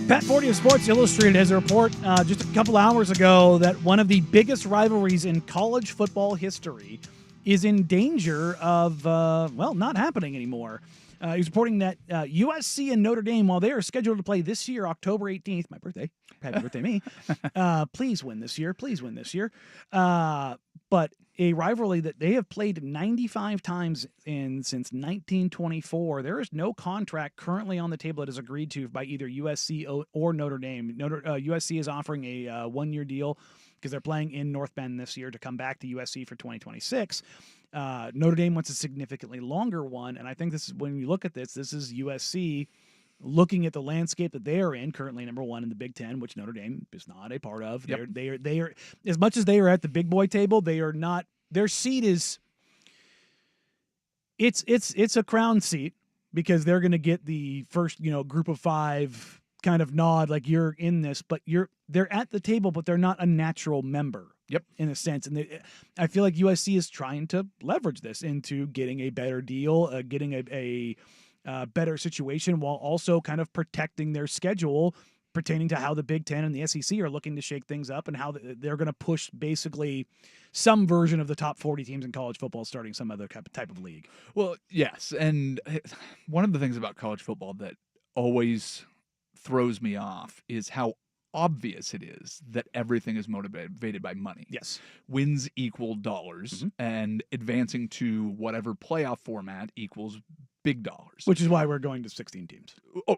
Pat Forty of Sports Illustrated has a report just a couple hours ago that one of the biggest rivalries in college football history is in danger of, not happening anymore. He's reporting that USC and Notre Dame, while they are scheduled to play this year, October 18th, my birthday, happy birthday me, please win this year, but a rivalry that they have played 95 times since 1924. There is no contract currently on the table that is agreed to by either USC or Notre Dame. USC is offering a one-year deal because they're playing in North Bend this year to come back to USC for 2026. Notre Dame wants a significantly longer one, and I think this is, when you look at this is USC looking at the landscape that they are in, currently number one in the Big Ten, which Notre Dame is not a part of. Yep. They are as much as they are at the big boy table, they are not. Their seat is it's a crown seat because they're going to get the first group of five kind of nod, like you're in this, but they're at the table, but they're not a natural member. Yep. In a sense, and I feel like USC is trying to leverage this into getting a better deal, getting a better situation, while also kind of protecting their schedule pertaining to how the Big Ten and the SEC are looking to shake things up and how they're going to push basically some version of the top 40 teams in college football starting some other type of league. Well, yes. And one of the things about college football that always throws me off is how obvious it is that everything is motivated by money. Yes. Wins equal dollars, and advancing to whatever playoff format equals big dollars. Which is why we're going to 16 teams. Oh,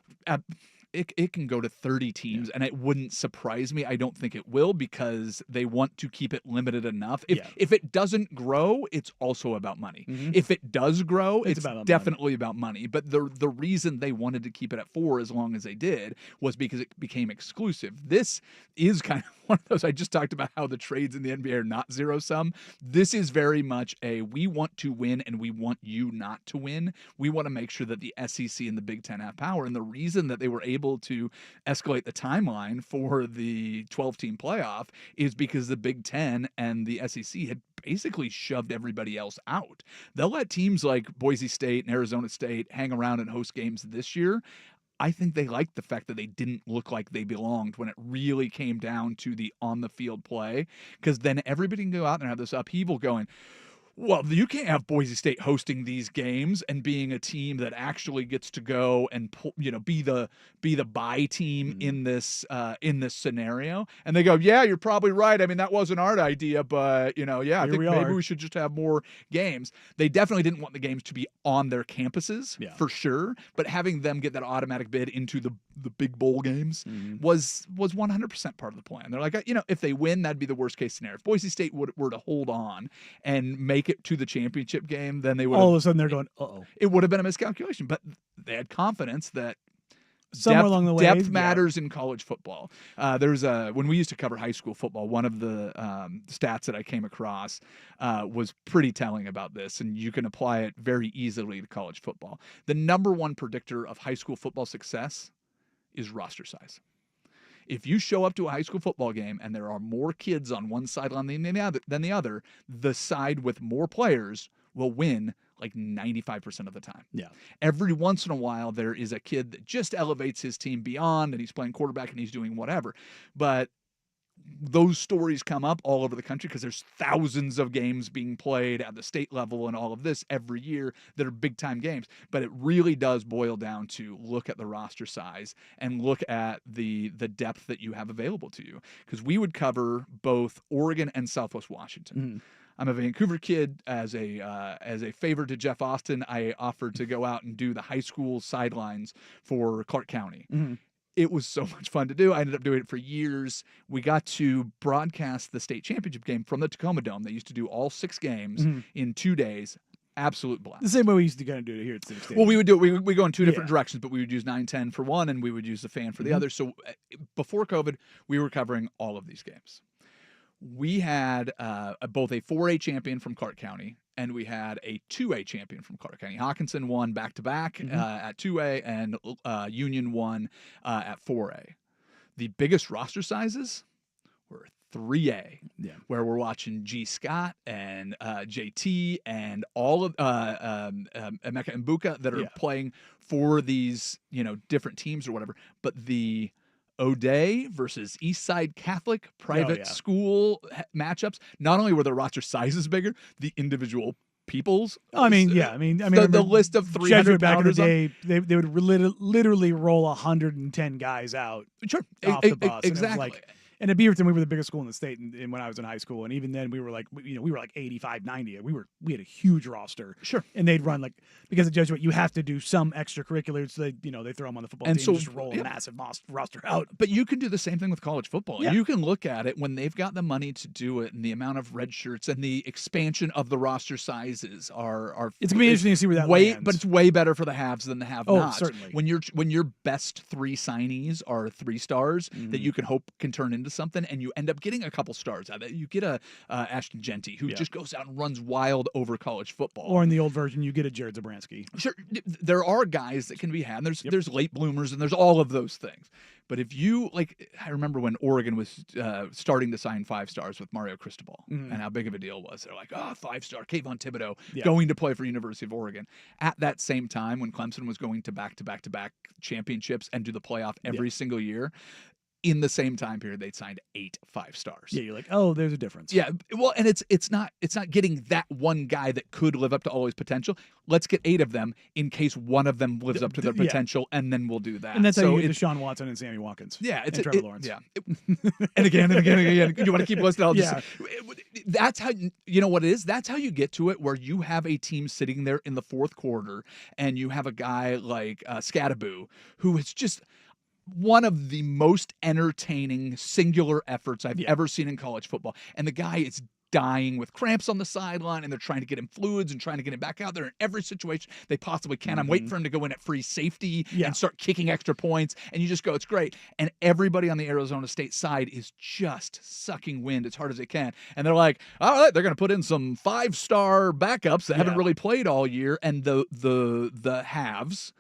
it can go to 30 teams, and it wouldn't surprise me. I don't think it will, because they want to keep it limited enough. If it doesn't grow, it's also about money. If it does grow, it's definitely about money. But the reason they wanted to keep it at 4 as long as they did was because it became exclusive. This is kind of one of those, I just talked about how the trades in the NBA are not zero sum. This is very much we want to win and we want you not to win. We want to make sure that the SEC and the Big Ten have power. And the reason that they were able to escalate the timeline for the 12-team playoff is because the Big Ten and the SEC had basically shoved everybody else out. They'll let teams like Boise State and Arizona State hang around and host games this year. I think they liked the fact that they didn't look like they belonged when it really came down to the on-the-field play, because then everybody can go out and have this upheaval going, well, you can't have Boise State hosting these games and being a team that actually gets to go and be the bye team in this scenario. And they go, yeah, you're probably right. I mean, that wasn't our idea, but I think maybe we should just have more games. They definitely didn't want the games to be on their campuses for sure, but having them get that automatic bid into the big bowl games was 100% part of the plan. They're like, if they win, that'd be the worst case scenario. If Boise State were to hold on and make it to the championship game, then they would all of a sudden they're going, uh-oh. It would have been a miscalculation, but they had confidence that somewhere along the way, depth matters in college football. When we used to cover high school football, one of the stats that I came across was pretty telling about this, and you can apply it very easily to college football. The number one predictor of high school football success is roster size. If you show up to a high school football game and there are more kids on one sideline than the other, the side with more players will win like 95% of the time. Yeah. Every once in a while, there is a kid that just elevates his team beyond, and he's playing quarterback and he's doing whatever. But those stories come up all over the country because there's thousands of games being played at the state level and all of this every year that are big time games. But it really does boil down to look at the roster size and look at the depth that you have available to you. Because we would cover both Oregon and Southwest Washington. I'm a Vancouver kid. As a favor to Jeff Austin, I offered to go out and do the high school sidelines for Clark County. It was so much fun to do. I ended up doing it for years. We got to broadcast the state championship game from the Tacoma Dome. They used to do all 6 games in 2 days. Absolute blast. The same way we used to kind of do it here at 6 days. Well, we would do it. We go in 2 different directions, but we would use 9-10 for one, and we would use the fan for the other. So before COVID, we were covering all of these games. We had both a 4A champion from Clark County, and we had a 2A champion from Clark County. Hawkinson won back-to-back at 2A, and Union won at 4A. The biggest roster sizes were 3A, where we're watching G. Scott and JT and all of Emeka and Buka that are playing for these different teams or whatever. But the O'Day versus Eastside Catholic private school matchups, not only were the roster sizes bigger, the individual peoples. The list of 300 back in the day, they would literally roll 110 guys out. Sure, off the bus. Exactly. And at Beaverton, we were the biggest school in the state, and when I was in high school, and even then we were like 85, 90. We had a huge roster. Sure. And they'd run because of Jesuit, you have to do some extracurriculars. So they throw them on the football team and just roll a massive roster out. But you can do the same thing with college football. Yeah. You can look at it when they've got the money to do it, and the amount of red shirts and the expansion of the roster sizes are. It's gonna be interesting to see where that lands. But it's way better for the haves than the have-nots. Oh, certainly. When your best 3 signees are 3 stars that you can hope can turn into something, and you end up getting a couple stars out of it. You get a Ashton Genty who just goes out and runs wild over college football. Or in the old version, you get a Jared Zabransky. Sure, there are guys that can be had. There's late bloomers and there's all of those things. But if you I remember when Oregon was starting to sign 5 stars with Mario Cristobal and how big of a deal it was. They're like, 5-star Kayvon Thibodeau going to play for University of Oregon. At that same time, when Clemson was going to back championships and do the playoff every single year, in the same time period, they'd signed 8 5-stars. Yeah, you're like, oh, there's a difference. Yeah, well, and it's not getting that one guy that could live up to all his potential. Let's get 8 of them in case one of them lives up to their potential, and then we'll do that. And that's how you get Deshaun Watson and Sammy Watkins. Yeah, and Trevor Lawrence. Yeah, and again. You want to keep listing all this? That's how you know what it is. That's how you get to it, where you have a team sitting there in the fourth quarter, and you have a guy like Scadaboo who is just one of the most entertaining singular efforts I've ever seen in college football. And the guy is dying with cramps on the sideline, and they're trying to get him fluids and trying to get him back out there in every situation they possibly can. I'm waiting for him to go in at free safety and start kicking extra points, and you just go, it's great. And everybody on the Arizona State side is just sucking wind as hard as they can. And they're like, all right, they're going to put in some 5-star backups that haven't really played all year, and the halves,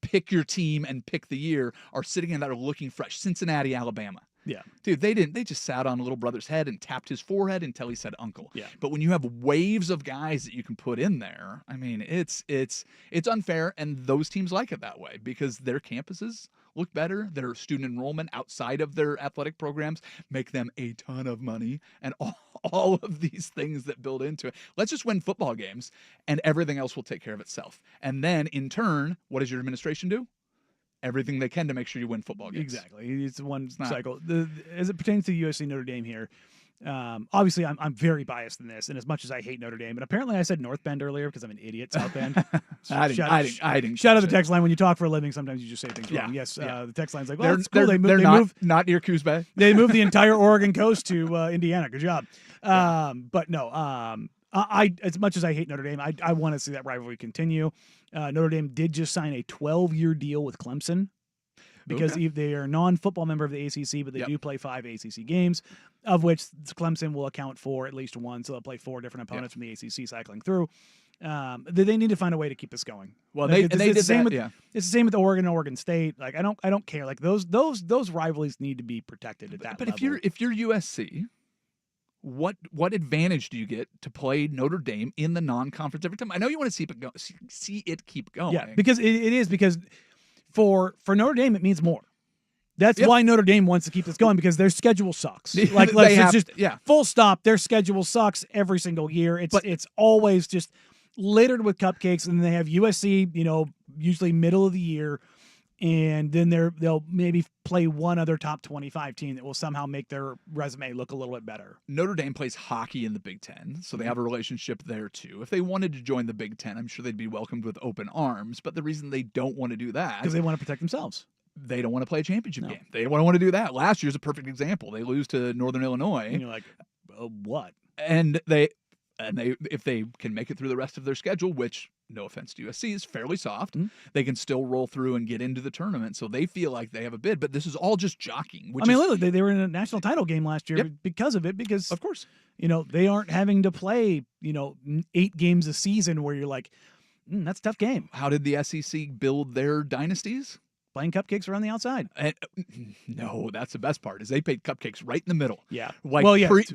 pick your team and pick the year, are sitting in that are looking fresh. Cincinnati, Alabama. Yeah. Dude, they just sat on little brother's head and tapped his forehead until he said uncle. Yeah. But when you have waves of guys that you can put in there, I mean, it's unfair, and those teams like it that way because their campuses look better. Their student enrollment outside of their athletic programs make them a ton of money, and all of these things that build into it. Let's just win football games, and everything else will take care of itself. And then, in turn, what does your administration do? Everything they can to make sure you win football games. Exactly. It's one cycle. As it pertains to USC Notre Dame here, obviously I'm very biased in this, and as much as I hate Notre Dame, and apparently I said North Bend earlier because I'm an idiot, South Bend. I didn't. Shout out the text line. When you talk for a living, sometimes you just say things wrong. Yes, the text line's like, well, they're, that's cool. they're not near Coos Bay. They moved the entire Oregon coast to Indiana. Good job. But no, I as much as I hate Notre Dame, I want to see that rivalry continue. Notre Dame did just sign a 12-year deal with Clemson because they are a non-football member of the ACC, but they do play 5 ACC games, of which Clemson will account for at least one. So they'll play 4 different opponents from the ACC cycling through. They need to find a way to keep this going. Well, it's the same with Oregon and Oregon State. Like I don't care. Like those rivalries need to be protected at that but level. if you're USC, what advantage do you get to play Notre Dame in the non-conference every time? I know you want to see it keep going. Yeah, because it is because for Notre Dame it means more. That's why Notre Dame wants to keep this going, because their schedule sucks. Like full stop. Their schedule sucks every single year. It's always just littered with cupcakes, and they have USC, usually middle of the year. And then they'll maybe play one other top 25 team that will somehow make their resume look a little bit better. Notre Dame plays hockey in the Big Ten, so they have a relationship there too. If they wanted to join the Big Ten, I'm sure they'd be welcomed with open arms. But the reason they don't want to do that, because they want to protect themselves. They don't want to play a championship game. They don't want to do that. Last year's a perfect example. They lose to Northern Illinois. And you're like, what? And if they can make it through the rest of their schedule, which, no offense to USC, is fairly soft, they can still roll through and get into the tournament. So they feel like they have a bid, but this is all just jockeying. Look, they were in a national title game last year because of it, because of course, they aren't having to play, 8 games a season where you're like, that's a tough game. How did the SEC build their dynasties? Playing cupcakes around the outside. No, that's the best part, is they played cupcakes right in the middle. Yeah.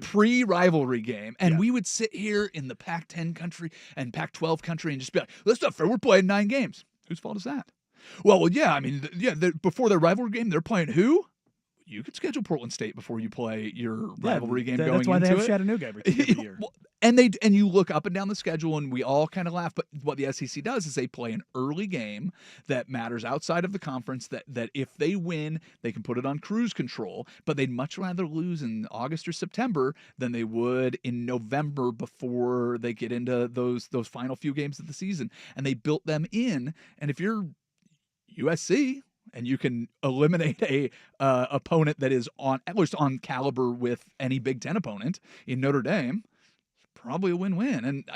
Pre-rivalry game. And we would sit here in the Pac-10 country and Pac-12 country and just be like, that's not fair. We're playing 9 games. Whose fault is that? Well, yeah. I mean, before their rivalry game, they're playing who? you could schedule Portland State before you play your rivalry game going That's why into they have it. Chattanooga every year. Well, and you look up and down the schedule, and we all kind of laugh. But what the SEC does is they play an early game that matters outside of the conference. That if they win, they can put it on cruise control. But they'd much rather lose in August or September than they would in November before they get into those final few games of the season. And they built them in. And if you're USC, and you can eliminate a opponent that is at least on caliber with any Big Ten opponent in Notre Dame, it's probably a win-win. And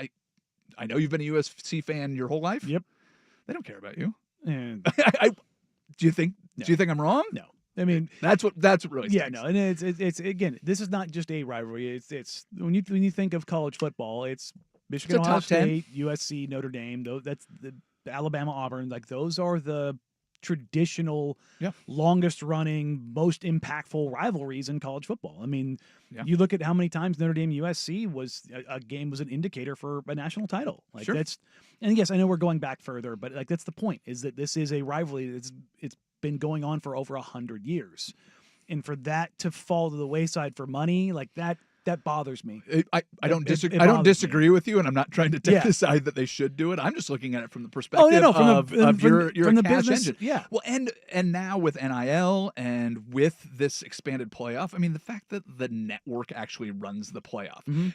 I know you've been a USC fan your whole life. Yep. They don't care about you. And Do you think I'm wrong? no. I mean, that's what really yeah, stinks. no, and it's again, this is not just a rivalry. It's when you think of college football, it's Michigan, It's a Ohio top 10. State, USC, Notre Dame. That's the Alabama, Auburn. Like those are the traditional, longest running, most impactful rivalries in college football. I mean, you look at how many times Notre Dame USC was a game was an indicator for a national title. Like that's, and yes, I know we're going back further, but like that's the point, is that this is a rivalry that's it's been going on for over 100 years, and for that to fall to the wayside for money, like that bothers me. I don't disagree. I don't disagree with you, and I'm not trying to take the side that they should do it. I'm just looking at it from the perspective of your from the cash business engine. Yeah. Well, and now with NIL and with this expanded playoff, I mean, the fact that the network actually runs the playoff. Mm-hmm.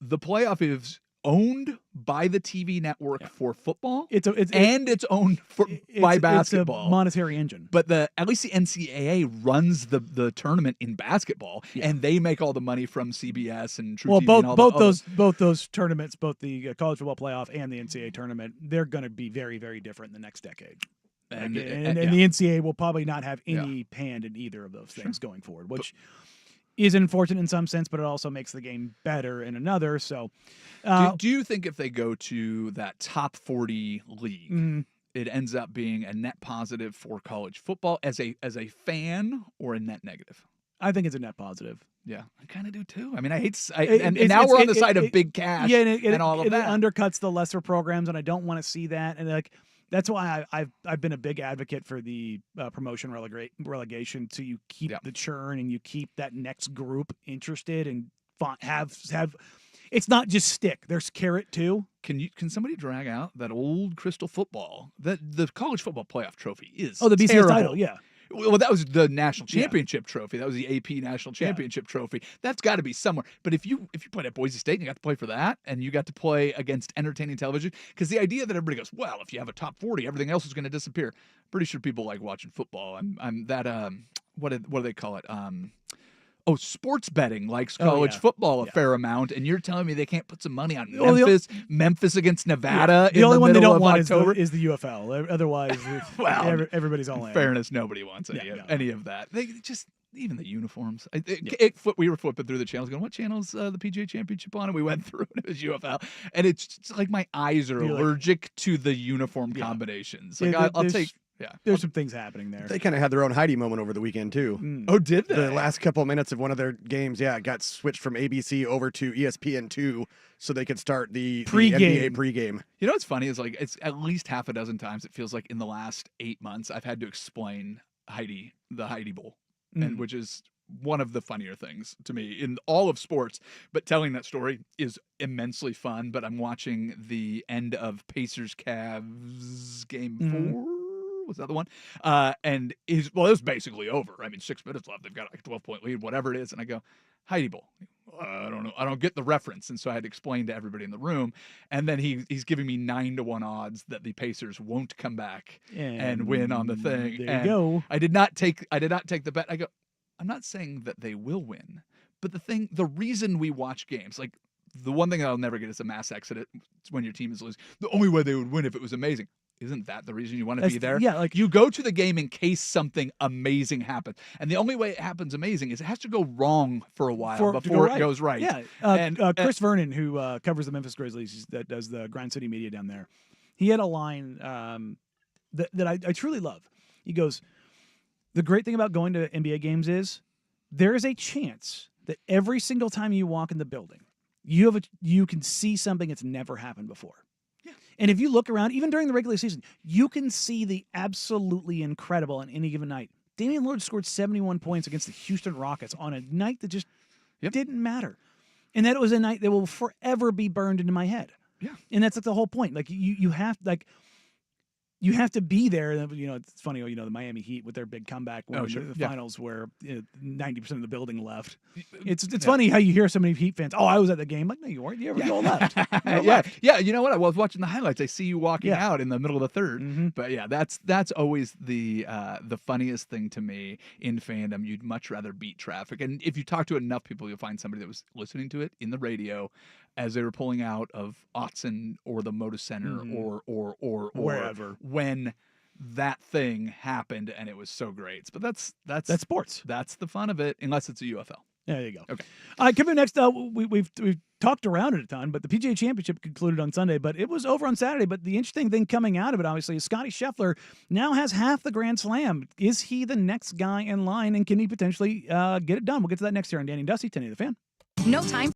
The playoff is owned by the TV network for football. It's owned by basketball. It's a monetary engine. But at least the NCAA runs the tournament in basketball, and they make all the money from CBS and True TV. Well, and both those tournaments, both the college football playoff and the NCAA tournament, they're going to be very, very different in the next decade. And the NCAA will probably not have any hand in either of those things going forward, which is unfortunate in some sense, but it also makes the game better in another. So, do you think if they go to that top 40 league, it ends up being a net positive for college football as a fan, or a net negative? I think it's a net positive. Yeah, I kind of do too. I mean, and now we're on the side of big cash and all of that. It undercuts the lesser programs, and I don't want to see that. And that's why I've been a big advocate for the promotion relegation, so you keep the churn and you keep that next group interested and have. It's not just stick. There's carrot too. Can somebody drag out that old crystal football? The college football playoff trophy is the BCS terrible. title. Yeah. Well, that was the national championship trophy. That was the AP national championship trophy. That's got to be somewhere. But if you played at Boise State and you got to play for that, and you got to play against entertaining television, because the idea that everybody goes, well, if you have a top 40, everything else is going to disappear. Pretty sure people like watching football. I'm that what do they call it? Sports betting likes college football a fair amount, and you're telling me they can't put some money on Memphis against Nevada in the only one they don't want October? is the UFL. Otherwise, everybody's all in. Fairness, nobody wants any of that. They just, even the uniforms. We were flipping through the channels going, what channel's the PGA Championship on? And we went through, and it was UFL. And it's like my eyes are allergic to the uniform combinations. Like I'll take... Yeah, there's some things happening there. They kind of had their own Heidi moment over the weekend too. Oh, did they? The last couple of minutes of one of their games, it got switched from ABC over to ESPN2 so they could start the NBA pregame. You know what's funny is like it's at least half a dozen times it feels like in the last 8 months I've had to explain the Heidi Bowl, and which is one of the funnier things to me in all of sports. But telling that story is immensely fun. But I'm watching the end of Pacers-Cavs game 4. Was that the one? And it was basically over. I mean, 6 minutes left. They've got like a 12-point lead, whatever it is. And I go, Heidi Bowl. I don't know. I don't get the reference. And so I had to explain to everybody in the room. And then he's giving me 9-1 odds that the Pacers won't come back and win on the thing. There you go. I did not take the bet. I go, I'm not saying that they will win, but the reason we watch games, like the one thing I'll never get is a mass exit when your team is losing. The only way they would win if it was amazing. Isn't that the reason you want to be there? Yeah, like you go to the game in case something amazing happens, and the only way it happens amazing is it has to go wrong for a while before it goes right. Yeah, Chris Vernon, who covers the Memphis Grizzlies, that does the Grind City media down there, he had a line that I truly love. He goes, "The great thing about going to NBA games is there is a chance that every single time you walk in the building, you can see something that's never happened before." And if you look around, even during the regular season, you can see the absolutely incredible on any given night Damian Lillard scored 71 points against the Houston Rockets on a night that just didn't matter. And that it was a night that will forever be burned into my head. Yeah. And that's like the whole point. Like you have to be there. It's funny, the Miami Heat with their big comeback when the finals where 90% of the building left. It's funny how you hear so many Heat fans, I was at the game. Like, no, you weren't. You all left. Yeah. You know what? I was watching the highlights. I see you walking out in the middle of the third. Mm-hmm. But yeah, that's always the funniest thing to me in fandom. You'd much rather beat traffic. And if you talk to enough people, you'll find somebody that was listening to it in the radio as they were pulling out of Autzen or the Moda Center or wherever when that thing happened, and it was so great. But that's sports. That's the fun of it, unless it's a UFL. There you go. Okay. All right, coming next, we've talked around it a ton, but the PGA Championship concluded on Sunday, but it was over on Saturday. But the interesting thing coming out of it, obviously, is Scottie Scheffler now has half the Grand Slam. Is he the next guy in line, and can he potentially get it done? We'll get to that next year on Danny and Dusty, 1080 The Fan. No time.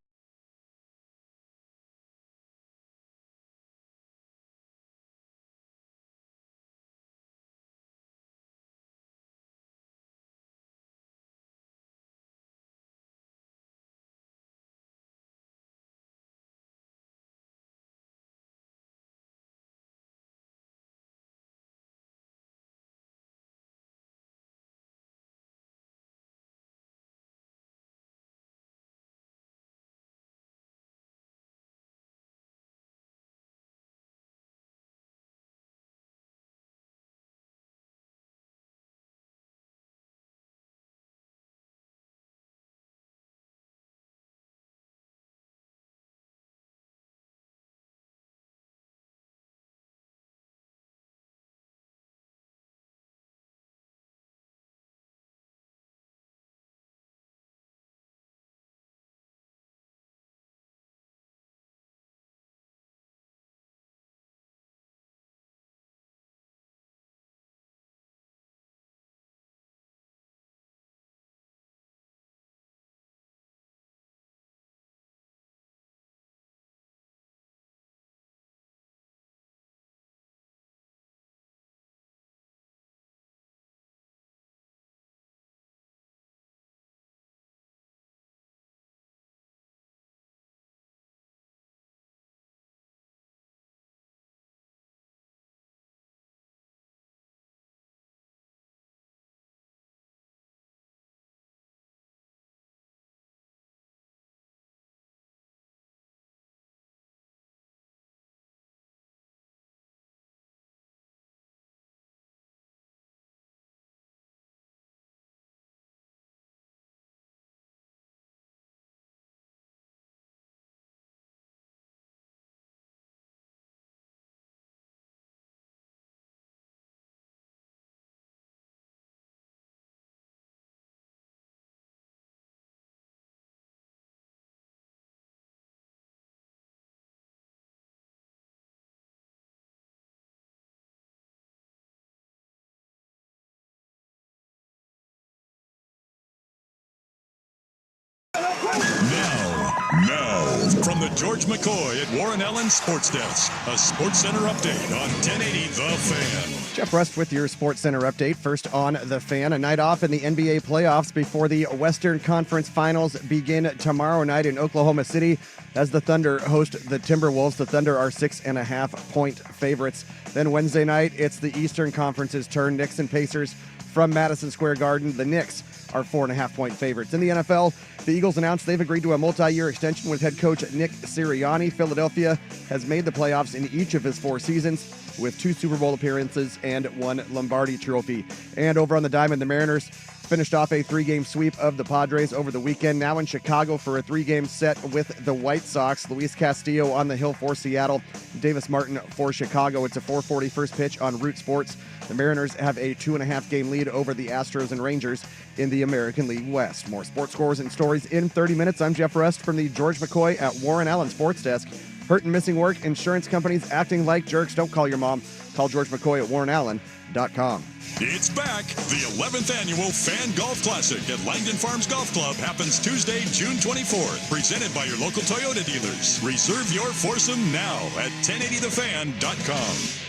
Now, from the George McCoy at Warren Allen Sports Desk, a Sports Center update on 1080 The Fan. Jeff Rust with your Sports Center update. First on The Fan, a night off in the NBA playoffs before the Western Conference Finals begin tomorrow night in Oklahoma City as the Thunder host the Timberwolves. The Thunder are 6.5-point favorites. Then Wednesday night, it's the Eastern Conference's turn. Knicks and Pacers from Madison Square Garden. The Knicks are 4.5-point favorites. In the NFL, the Eagles announced they've agreed to a multi-year extension with head coach Nick Sirianni. Philadelphia has made the playoffs in each of his 4 seasons with 2 Super Bowl appearances and 1 Lombardi trophy. And over on the diamond, the Mariners finished off a 3-game sweep of the Padres over the weekend. Now in Chicago for a 3-game set with the White Sox. Luis Castillo on the hill for Seattle. Davis Martin for Chicago. It's a 4:40 first pitch on Root Sports. The Mariners have a 2.5-game lead over the Astros and Rangers in the American League West. More sports scores and stories in 30 minutes. I'm Jeff Rust from the George McCoy at Warren Allen Sports Desk. Hurt and missing work, insurance companies acting like jerks. Don't call your mom. Call George McCoy at warrenallen.com. It's back. The 11th annual Fan Golf Classic at Langdon Farms Golf Club happens Tuesday, June 24th. Presented by your local Toyota dealers. Reserve your foursome now at 1080thefan.com.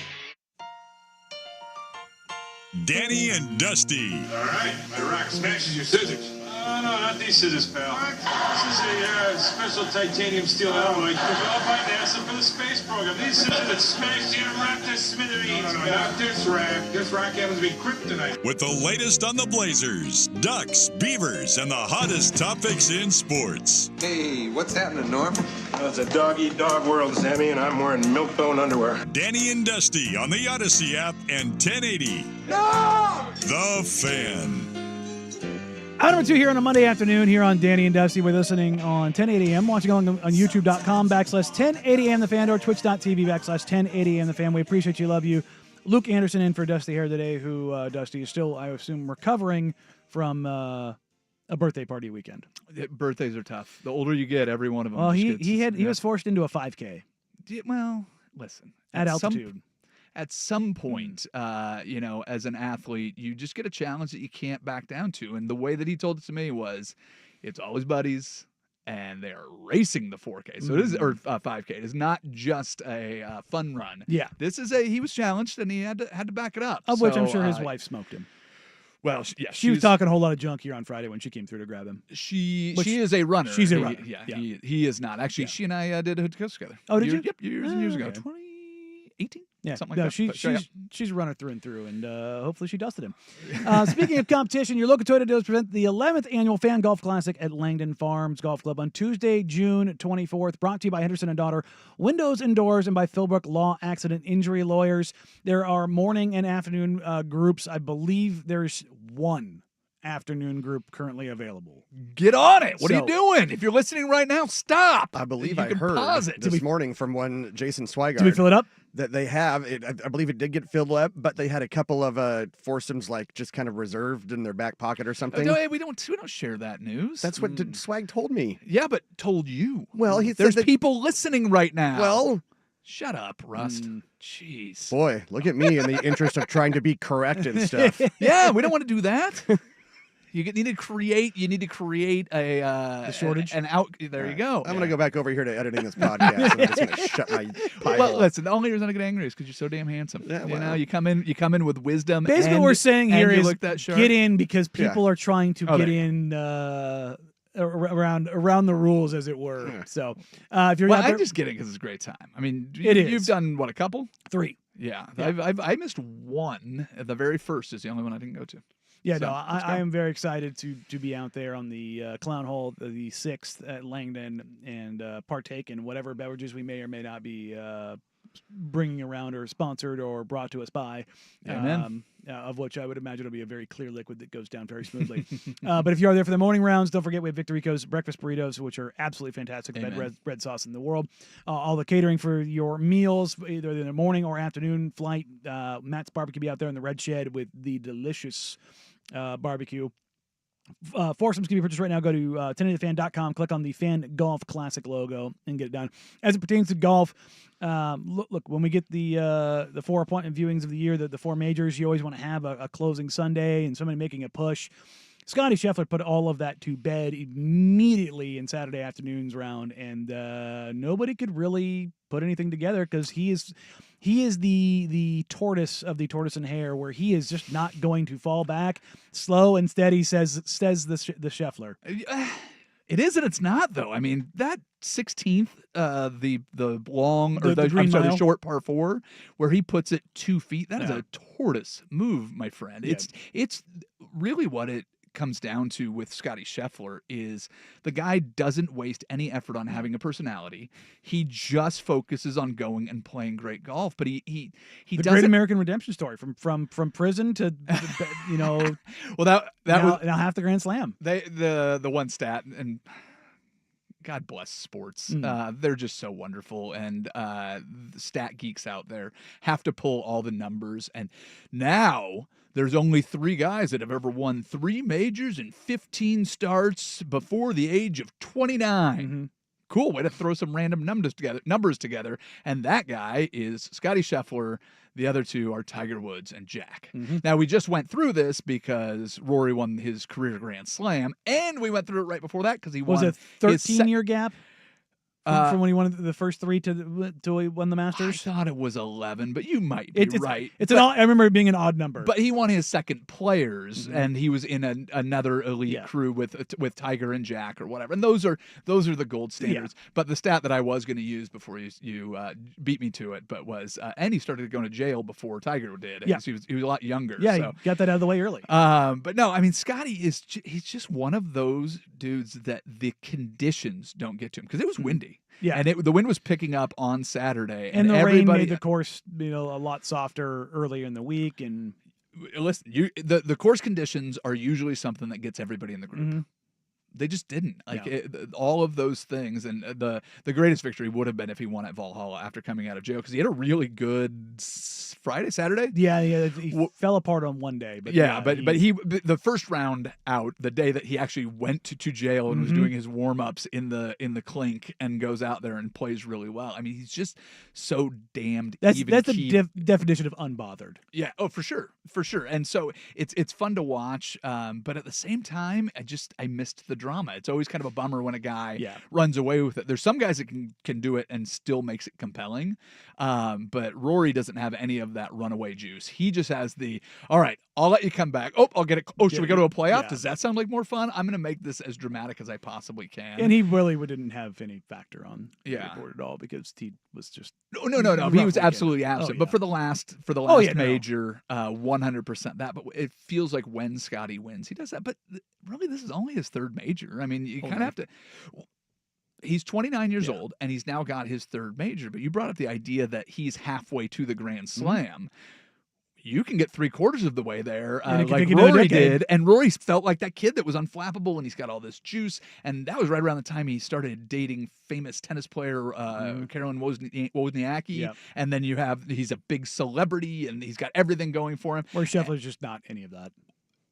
Danny and Dusty. All right, my rock smashes your scissors. Oh, no, not these scissors, pal. This is a special titanium steel alloy developed by NASA for the space program. These scissors that smashed you and wrapped to smithereens. No, not this rack. This rack happens to be kryptonite. With the latest on the Blazers, Ducks, Beavers, and the hottest topics in sports. Hey, what's happening, Norm? It's a dog-eat-dog world, Sammy, and I'm wearing milk-bone underwear. Danny and Dusty on the Odyssey app and 1080. No! The Fan. Hour number 2 here on a Monday afternoon here on Danny and Dusty. We're listening on 1080 AM, watching on youtube.com/1080am the fan or twitch.tv/1080am the fan. We appreciate you, love you. Luke Anderson in for Dusty here today, who Dusty is still, I assume, recovering from a birthday party weekend. Birthdays are tough. The older you get, every one of them. Well, he was forced into a 5K. Well, listen. At altitude. At some point, as an athlete, you just get a challenge that you can't back down to. And the way that he told it to me was, it's always buddies, and they are racing the 4K. So it is, or 5K. It is not just a fun run. Yeah. He was challenged, and he had to back it up. Of which I'm sure his wife smoked him. Well, she was talking a whole lot of junk here on Friday when she came through to grab him. She is a runner. She's a runner. He is not. Actually, she and I did a hood coast together. Oh, did you? Yep, years and years ago. Okay. 2018? Yeah, something like that. She's a runner through and through, and hopefully she dusted him. Speaking of competition, your local Toyota dealers present the 11th Annual Fan Golf Classic at Langdon Farms Golf Club on Tuesday, June 24th, brought to you by Henderson & Daughter Windows and Doors and by Philbrook Law Accident Injury Lawyers. There are morning and afternoon groups. I believe there's one afternoon group currently available. Get on it. What are you doing? If you're listening right now, stop. I believe you I can heard pause it. this morning from one Jason Swigard. Did we fill it up? That they have. I believe it did get filled up, but they had a couple of foursomes just kind of reserved in their back pocket or something. No, we don't share that news. That's what Swag told me. Yeah, but told you. Well, there's people listening right now. Well, shut up, Rust. Jeez. Boy, look at me in the interest of trying to be correct and stuff. Yeah, we don't want to do that. You need to create a shortage. There you go. I'm going to go back over here to editing this podcast. And I'm just going to shut my pie hole. Listen, the only reason I get angry is because you're so damn handsome. Yeah, you come in with wisdom. Basically, and, what we're saying here is get in because people are trying to get in around the rules, as it were. Yeah. So if you're I'm just kidding because it's a great time. I mean, you've done what, a couple? 3. Yeah. I missed one. The very first is the only one I didn't go to. Yeah, so, I am very excited to be out there on the Clown Hall, the 6th at Langdon, and partake in whatever beverages we may or may not be bringing around or sponsored or brought to us by. Amen. Of which I would imagine will be a very clear liquid that goes down very smoothly. But if you are there for the morning rounds, don't forget we have Victorico's breakfast burritos, which are absolutely fantastic. The best red sauce in the world. All the catering for your meals, either in the morning or afternoon flight. Matt's Barbecue will be out there in the Red Shed with the delicious barbecue. Foursomes can be purchased right now. Go to 1080thefan.com, click on the Fan Golf Classic logo, and get it done. As it pertains to golf, look, when we get the 4 appointment viewings of the year, the 4 majors, you always want to have a closing Sunday and somebody making a push. Scotty Scheffler put all of that to bed immediately in Saturday afternoon's round, and nobody could really put anything together because he is the tortoise of the tortoise and hare, where he is just not going to fall back. Slow and steady, says the Scheffler. It is and it's not, though. I mean, that 16th, the long or the short par 4, where he puts it 2 feet. That is a tortoise move, my friend. Yeah. It's really what it comes down to with Scotty Scheffler is the guy doesn't waste any effort on having a personality. He just focuses on going and playing great golf. But he the great American redemption story from prison to well that was now half the Grand Slam. The one stat, and God bless sports. They're just so wonderful, and stat geeks out there have to pull all the numbers. And now there's only 3 guys that have ever won 3 majors and 15 starts before the age of 29. Mm-hmm. Cool way to throw some random numbers together. And that guy is Scotty Scheffler. The other 2 are Tiger Woods and Jack. Mm-hmm. Now, we just went through this because Rory won his career Grand Slam, and we went through it right before that because he won. Was it a 13-year gap? From when he won the first 3 to he won the I Masters? thought it was 11, but you might be right. I remember it being an odd number. But he won his second Players, and he was in another elite crew with Tiger and Jack or whatever. And those are the gold standards. Yeah. But the stat that I was going to use before you beat me to it, but was and he started going to jail before Tiger did. Yeah. He was a lot younger. Yeah, so. he got that out of the way early. But no, I mean Scotty he's just one of those dudes that the conditions don't get to him because it was windy. Yeah, and the wind was picking up on Saturday, and the rain made the course, a lot softer earlier in the week. And listen, the course conditions are usually something that gets everybody in the group. Mm-hmm. They just didn't all of those things, and the greatest victory would have been if he won at Valhalla after coming out of jail because he had a really good Friday, Saturday. Yeah, he fell apart on one day, but but the first round out, the day that he actually went to jail and was doing his warm ups in the clink and goes out there and plays really well. I mean, he's just so damned. That's the definition of unbothered. Yeah, for sure, and so it's fun to watch, but at the same time, I missed the drama. It's always kind of a bummer when a guy runs away with it. There's some guys that can do it and still makes it compelling, but Rory doesn't have any of that runaway juice. He just has all right, I'll let you come back. Oh, I'll get it. Oh, should we go to a playoff? Yeah. Does that sound like more fun? I'm going to make this as dramatic as I possibly can. And he really didn't have any factor on the board at all because he was just no. He was absolutely absent. But for the last major, 100% that. But it feels like when Scotty wins, he does that. But really, this is only his third major. I mean, you kind of have to. He's 29 years old, and he's now got his third major. But you brought up the idea that he's halfway to the Grand Slam. Mm-hmm. You can get 3/4 of the way there, like Rory did. And Rory felt like that kid that was unflappable, and he's got all this juice. And that was right around the time he started dating famous tennis player Caroline Wozniacki. Yep. And then he's a big celebrity, and he's got everything going for him. Where Scheffler's just not any of that.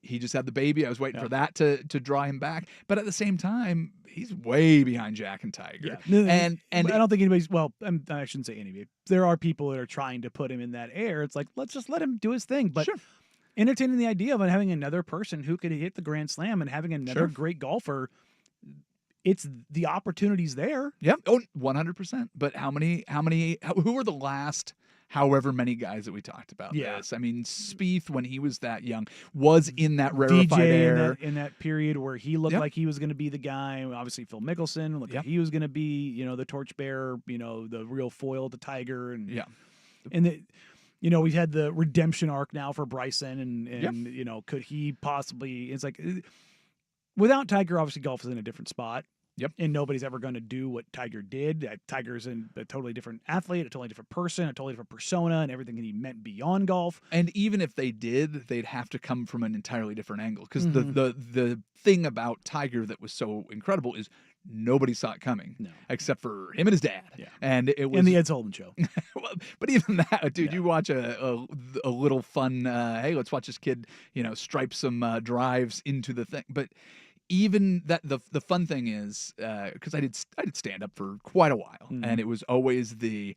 He just had the baby. I was waiting for that to draw him back. But at the same time, he's way behind Jack and Tiger. Yeah. And I don't think anybody's, I shouldn't say anybody. There are people that are trying to put him in that air. It's like, let's just let him do his thing. But entertaining the idea of having another person who could hit the Grand Slam and having another great golfer, it's the opportunity's there. Yep. Oh, 100%. But who were the last however many guys that we talked about this? I mean, Spieth, when he was that young, was in that rarefied air. In that period where he looked like he was going to be the guy. Obviously, Phil Mickelson looked like he was going to be, the torchbearer, the real foil to Tiger. And and we've had the redemption arc now for Bryson. And could he possibly – it's like without Tiger, obviously golf is in a different spot. Yep. And nobody's ever going to do what Tiger did. Tiger's a totally different athlete, a totally different person, a totally different persona, and everything that he meant beyond golf. And even if they did, they'd have to come from an entirely different angle. Because the thing about Tiger that was so incredible is nobody saw it coming, except for him and his dad. Yeah. And it was in the Ed Sullivan Show. But even that, dude, you watch a little fun. Hey, let's watch this kid, stripe some drives into the thing, but. Even that the fun thing is because I did stand up for quite a while, and it was always these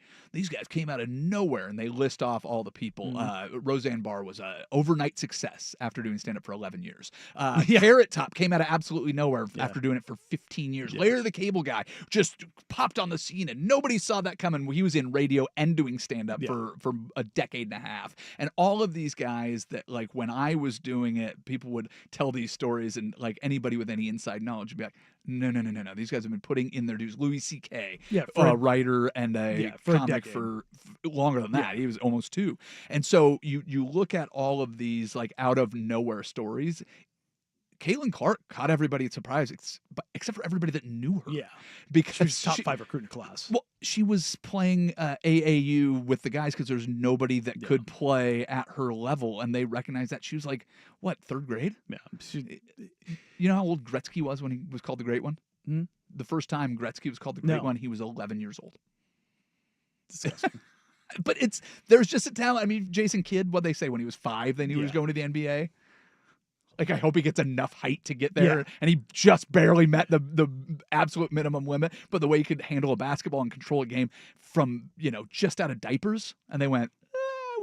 guys came out of nowhere and they list off all the people. Roseanne Barr was a overnight success after doing stand up for 11 years. Carrot Top came out of absolutely nowhere after doing it for 15 years. Larry the Cable Guy just popped on the scene and nobody saw that coming. He was in radio and doing stand up for a decade and a half, and all of these guys that like when I was doing it, people would tell these stories and like anybody with any inside knowledge would be like, no. These guys have been putting in their dues. Louis C.K., a writer and a comic for longer than that. He was almost 2. And so you look at all of these like out of nowhere stories. Caitlin Clark caught everybody surprised, except for everybody that knew her. Yeah, because she was top 5 recruiting class. Well, she was playing AAU with the guys because there's nobody that could play at her level, and they recognized that. She was like, what, 3rd grade? Yeah. You know how old Gretzky was when he was called the Great One? Mm-hmm. The first time Gretzky was called the Great One, he was 11 years old. Disgusting. But there's just a talent. I mean, Jason Kidd, what'd they say when he was 5? They knew he was going to the NBA. Like, I hope he gets enough height to get there. And he just barely met the absolute minimum limit. But the way he could handle a basketball and control a game from, just out of diapers. And they went,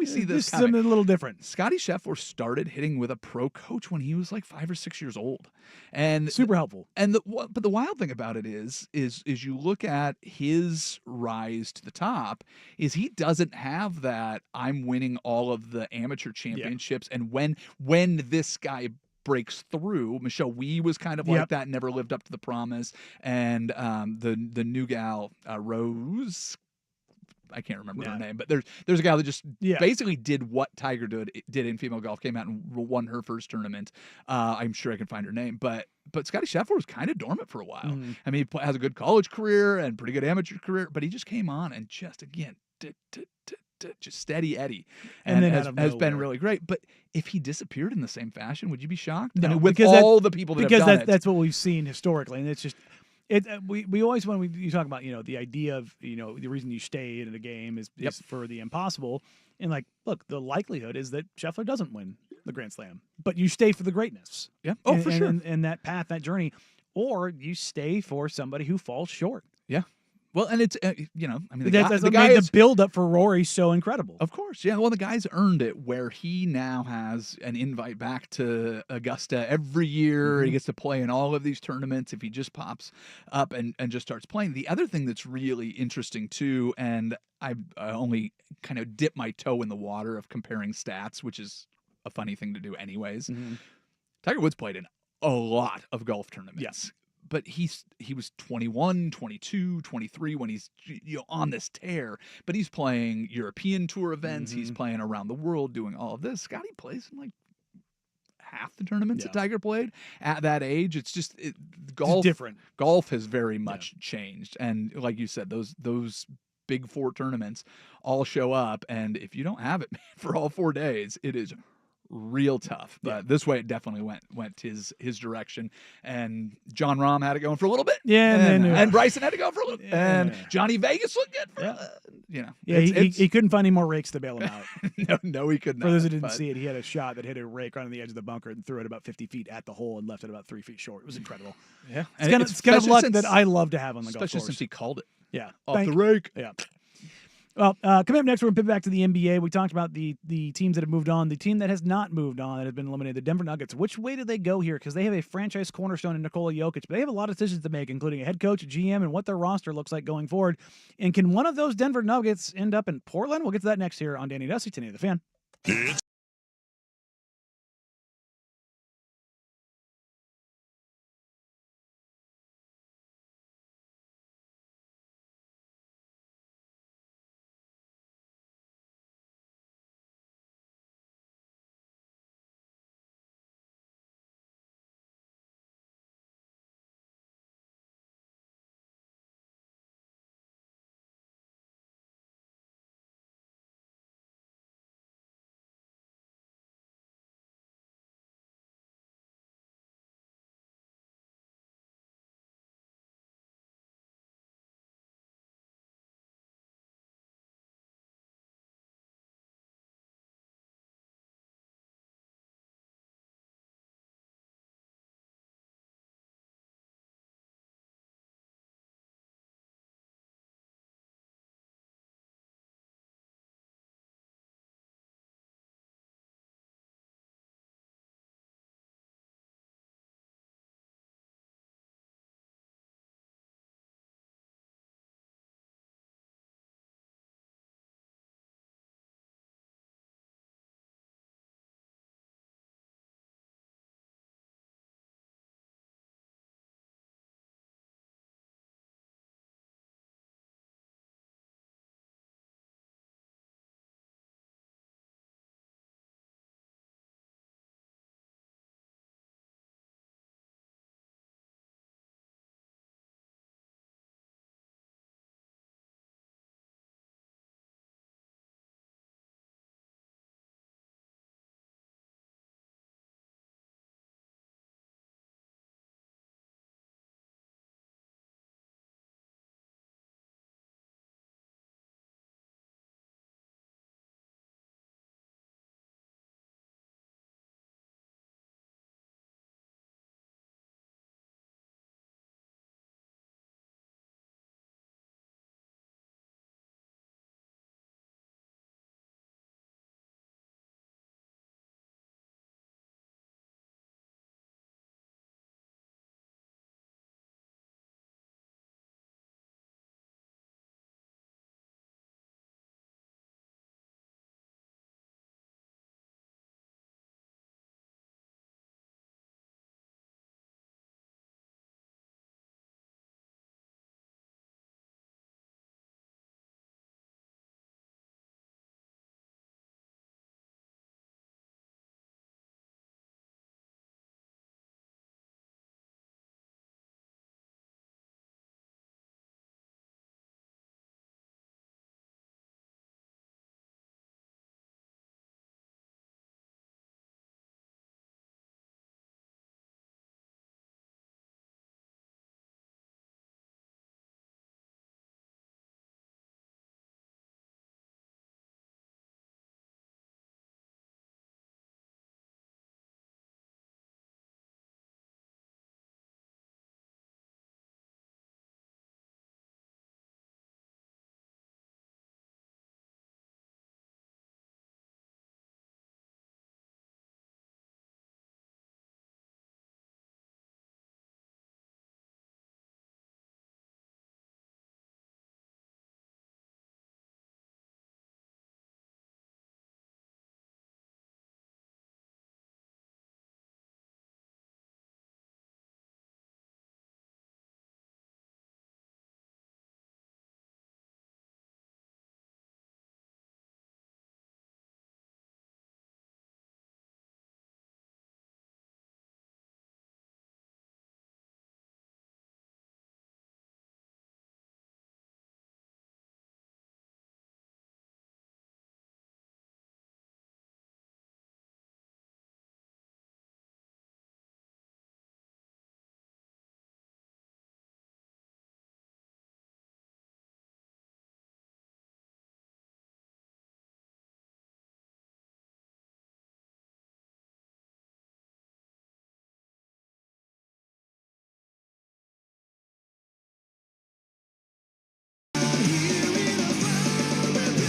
we see this is something a little different. Scotty Scheffler started hitting with a pro coach when he was like 5 or 6 years old, and super helpful. And but the wild thing about it is you look at his rise to the top, is he doesn't have that I'm winning all of the amateur championships, and when this guy breaks through, Michelle Wee was kind of like that, never lived up to the promise, and the new gal Rose. I can't remember her name, but there's a gal that just basically did what Tiger did in female golf, came out and won her first tournament. I'm sure I can find her name, but Scotty Scheffler was kind of dormant for a while. I mean, he has a good college career and pretty good amateur career, but he just came on and just again just steady Eddie, and has been really great. But if he disappeared in the same fashion, would you be shocked? No, I mean, with all the people that have done it, that's what we've seen historically, and it's just. We always, when you talk about the idea of the reason you stay in a game is for the impossible, and like look, the likelihood is that Scheffler doesn't win the Grand Slam, but you stay for the greatness, for sure, and that path, that journey, or you stay for somebody who falls short. Well, and it's I mean, that's what made the build up for Rory so incredible. Of course, yeah. Well, the guy's earned it, where he now has an invite back to Augusta every year. He gets to play in all of these tournaments if he just pops up and just starts playing. The other thing that's really interesting too, and I only kind of dip my toe in the water of comparing stats, which is a funny thing to do anyways. Tiger Woods played in a lot of golf tournaments. Yes. But he was 21, 22, 23 when he's on this tear. But he's playing European Tour events. He's playing around the world doing all of this. Scotty plays in like half the tournaments that Tiger played at that age. It's just golf. It's different. Golf has very much changed. And like you said, those big 4 tournaments all show up. And if you don't have it for all 4 days, it is real tough. But this way it definitely went his direction, and John Rahm had it going for a little bit, and Bryson had to go for a little bit, and Johnny Vegas looked good for he couldn't find any more rakes to bail him out. no he couldn't. For those who didn't see it, he had a shot that hit a rake right on the edge of the bunker and threw it about 50 feet at the hole and left it about 3 feet short. It was incredible. It's kind of luck that I love to have on the golf course, especially since he called it off the rake. Well, coming up next, we're going to pivot back to the NBA. We talked about the teams that have moved on. The team that has not moved on, that has been eliminated, the Denver Nuggets. Which way do they go here? Because they have a franchise cornerstone in Nikola Jokic, but they have a lot of decisions to make, including a head coach, a GM, and what their roster looks like going forward. And can one of those Denver Nuggets end up in Portland? We'll get to that next here on Danny Dusty, 1080 The Fan. It's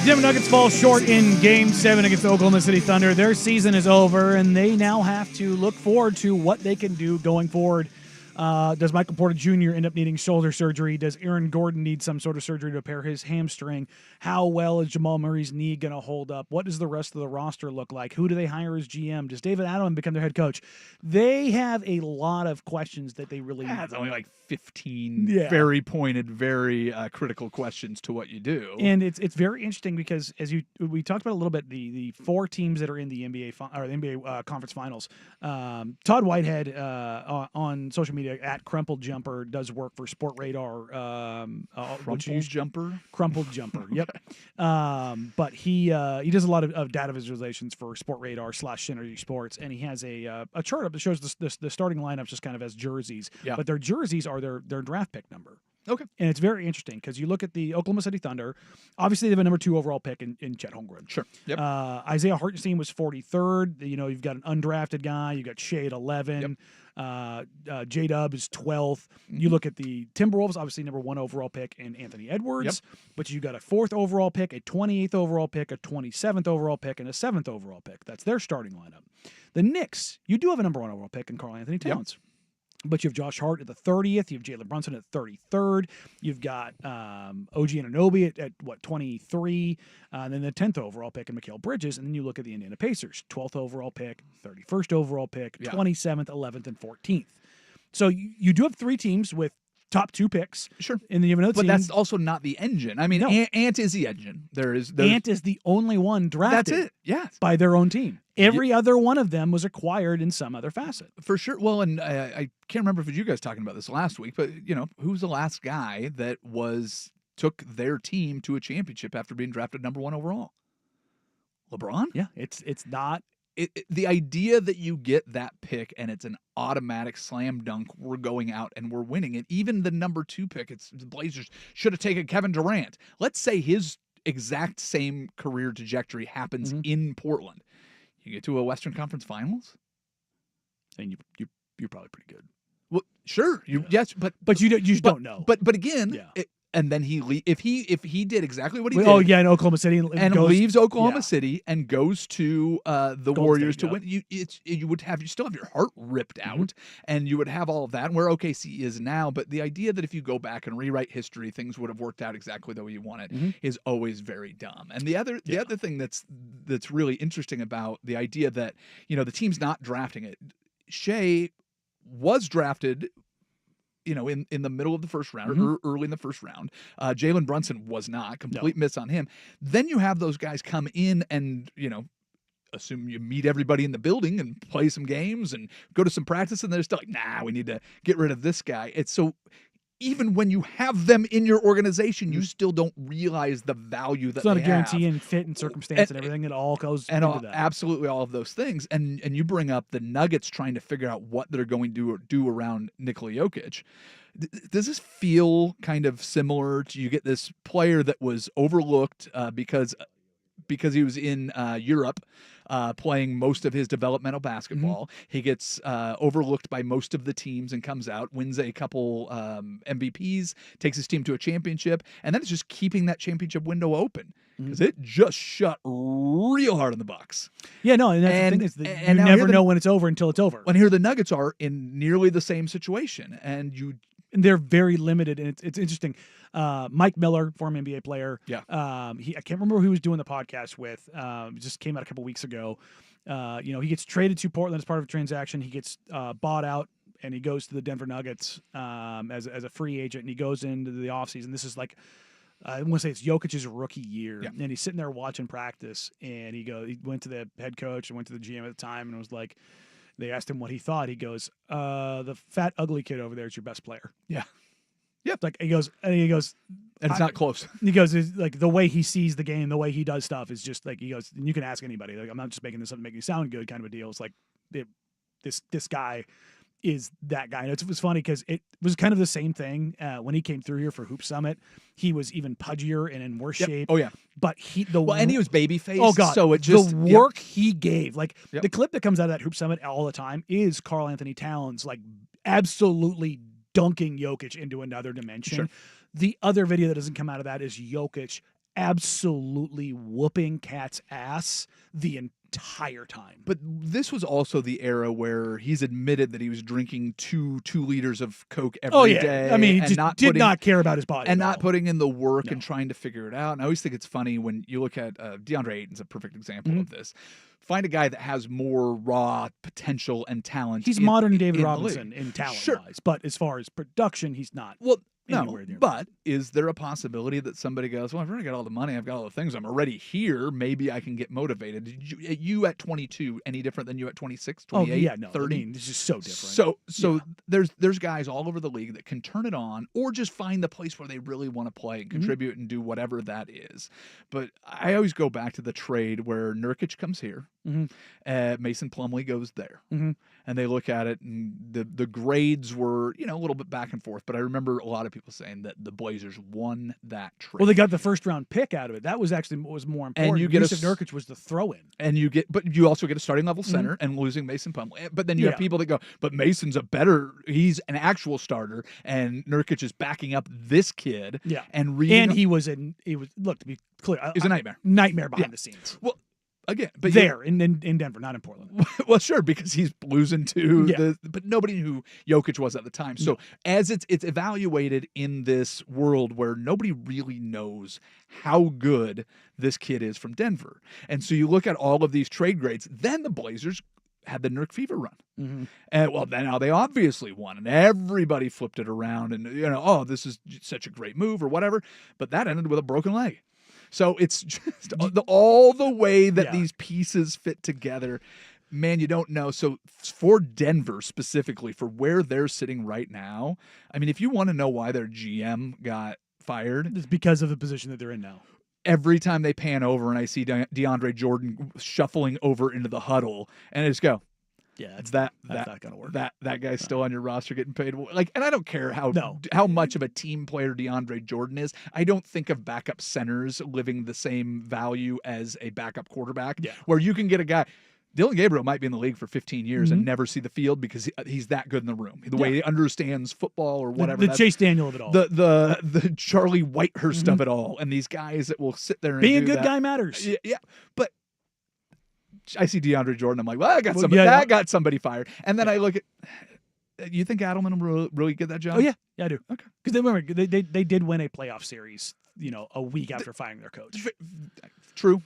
Denver Nuggets fall short in Game 7 against the Oklahoma City Thunder. Their season is over, and they now have to look forward to what they can do going forward. Does Michael Porter Jr. end up needing shoulder surgery? Does Aaron Gordon need some sort of surgery to repair his hamstring? How well is Jamal Murray's knee going to hold up? What does the rest of the roster look like? Who do they hire as GM? Does David Adelman become their head coach? They have a lot of questions that they really It's only like 15 very pointed, very critical questions to what you do. And it's very interesting because we talked about a little bit the four teams that are in the NBA conference finals. Todd Whitehead on social media at Crumpled Jumper does work for Sport Radar. Crumpled Jumper. Yep. But he does a lot of data visualizations for Sport Radar / Synergy Sports, and he has a chart up that shows the starting lineups just kind of as jerseys. Yeah. But their jerseys are their draft pick number. Okay. And it's very interesting because you look at the Oklahoma City Thunder. Obviously, they have a number 2 overall pick in Chet Holmgren. Sure. Yep. Isaiah Hartenstein was 43rd. You've got an undrafted guy. You've got Shea at 11. Yep. J-Dub is 12th. Mm-hmm. You look at the Timberwolves, obviously number 1 overall pick in Anthony Edwards. Yep. But you got a 4th overall pick, a 28th overall pick, a 27th overall pick, and a 7th overall pick. That's their starting lineup. The Knicks, you do have a number 1 overall pick in Karl Anthony Towns. Yep. But you have Josh Hart at the 30th. You have Jalen Brunson at 33rd. You've got OG Anunoby at 23. And then the 10th overall pick in Mikal Bridges. And then you look at the Indiana Pacers, 12th overall pick, 31st overall pick, 27th, 11th, and 14th. So you do have 3 teams with top 2 picks. Sure. And then you have another team. But that's also not the engine. I mean, no. Ant is the engine. Ant is the only one drafted. That's it. Yeah. By their own team. Every other one of them was acquired in some other facet. For sure. Well, and I can't remember if it was you guys talking about this last week, but, who's the last guy that took their team to a championship after being drafted number 1 overall? LeBron? Yeah, it's not. The idea that you get that pick and it's an automatic slam dunk, we're going out and we're winning it. Even the number 2 pick, the Blazers should have taken Kevin Durant. Let's say his exact same career trajectory happens in Portland. You get to a Western Conference Finals, and you're probably pretty good. Well, sure, yes, but you just don't know. But again, and then if he did exactly what he did. Oh yeah, in Oklahoma City, and leaves Oklahoma City and goes to the Golden Warriors State, to win. You still have your heart ripped out, and you would have all of that. And where OKC is now, but the idea that if you go back and rewrite history, things would have worked out exactly the way you want it is always very dumb. And the other thing that's really interesting about the idea that the team's not drafting it. Shea was drafted. In the middle of the first round, or early in the first round. Jalen Brunson was not. Complete miss on him. Then you have those guys come in and, assume you meet everybody in the building and play some games and go to some practice, and they're still like, nah, we need to get rid of this guy. It's so... Even when you have them in your organization, you still don't realize the value that it's not a guarantee in fit and circumstance and everything. It all goes into that. Absolutely, all of those things. And you bring up the Nuggets trying to figure out what they're going to do around Nikola Jokic. Does this feel kind of similar to you get this player that was overlooked because he was in Europe playing most of his developmental basketball. He gets overlooked by most of the teams and comes out, wins a couple MVPs, takes his team to a championship, and then it's just keeping that championship window open because it just shut real hard on the Bucks. Yeah, no, and that's the thing is that you never know when it's over until it's over. And here the Nuggets are in nearly the same situation, and they're very limited, and it's interesting. Mike Miller, former NBA player. Yeah. I can't remember who he was doing the podcast with. Just came out a couple weeks ago. He gets traded to Portland as part of a transaction. He gets bought out, and he goes to the Denver Nuggets as a free agent, and he goes into the offseason. This is like, I want to say it's Jokic's rookie year, and he's sitting there watching practice, and he went to the head coach and went to the GM at the time, and was like, they asked him what he thought. He goes, the fat, ugly kid over there is your best player. Yeah. Yep. Like he goes, and it's not close. He goes, it's like the way he sees the game, the way he does stuff is just like, he goes, and you can ask anybody. Like, I'm not just making this up to make you sound good, kind of a deal. It's like this guy is that guy. And it was funny because it was kind of the same thing when he came through here for Hoop Summit. He was even pudgier and in worse shape. Oh yeah. But and he was baby-faced. Oh god. So it just the work he gave, like the clip that comes out of that Hoop Summit all the time is Karl Anthony Towns, like absolutely dunking Jokic into another dimension. Sure. The other video that doesn't come out of that is Jokic absolutely whooping Cat's ass the entire time. But this was also the era where he's admitted that he was drinking 2 liters of Coke every day. I mean, he and just did not care about his body and at not all. putting in the work and trying to figure it out. And I always think it's funny when you look at DeAndre Ayton's a perfect example of this. Find a guy that has more raw potential and talent. He's modern David Robinson in talent-wise, but as far as production, he's not. Well, anywhere near. But is there a possibility that somebody goes, well, I've already got all the money, I've got all the things, I'm already here, maybe I can get motivated? Did you at 22 any different than you at 26, 28, oh, yeah, no, 30? I mean, this is so different. So there's guys all over the league that can turn it on or just find the place where they really want to play and contribute and do whatever that is. But I always go back to the trade where Nurkic comes here, Mason Plumlee goes there, and they look at it, and the grades were a little bit back and forth. But I remember a lot of people saying that the Blazers won that trade. Well, they got the first round pick out of it. That was actually what was more important. And you get Nurkic was the throw-in, and but you also get a starting level center and losing Mason Plumlee. But then you have people that go, but Mason's he's an actual starter, and Nurkic is backing up this kid. Yeah, and he was look, to be clear, he's a nightmare behind the scenes. Well. Again, but in Denver, not in Portland. Well, sure, because he's losing to but nobody knew who Jokic was at the time. So as it's evaluated in this world where nobody really knows how good this kid is from Denver, and so you look at all of these trade grades, then the Blazers had the Nurk fever run, and then now they obviously won, and everybody flipped it around, and this is such a great move or whatever, but that ended with a broken leg. So it's just all the way that these pieces fit together. Man, you don't know. So for Denver specifically, for where they're sitting right now, I mean, if you want to know why their GM got fired, it's because of the position that they're in now. Every time they pan over and I see DeAndre Jordan shuffling over into the huddle, and I just go, yeah, that's not gonna work. That guy's still on your roster getting paid. And I don't care how much of a team player DeAndre Jordan is. I don't think of backup centers living the same value as a backup quarterback. Yeah. Where you can get a guy. Dylan Gabriel might be in the league for 15 years and never see the field because he's that good in the room. The way he understands football or whatever. The Chase Daniel of it all. The Charlie Whitehurst of it all. And these guys that will sit there and being do a good guy matters. Yeah. But I see DeAndre Jordan. I'm like, well, that got somebody fired. And then I look at, you think Adelman will really get that job? Oh, yeah. Yeah, I do. Okay. Because remember, they did win a playoff series, a week after firing their coach. True.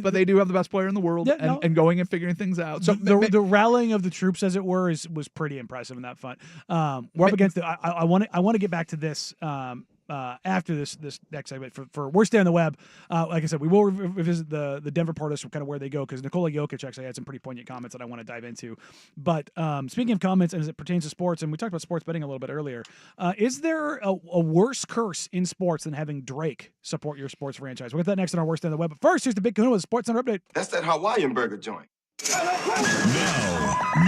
But they do have the best player in the world and going and figuring things out. So the rallying of the troops, as it were, was pretty impressive in that front. We're up against I want to get back to this. After this next segment for Worst Day on the Web, like I said, we will revisit the Denver part of this, kind of where they go, because Nikola Jokic actually had some pretty poignant comments that I want to dive into. But speaking of comments, and as it pertains to sports, and we talked about sports betting a little bit earlier, is there a worse curse in sports than having Drake support your sports franchise? We'll get that next on our Worst Day on the Web. But first, here's the Big Kahuna with a Sports Center update. That's that Hawaiian burger joint.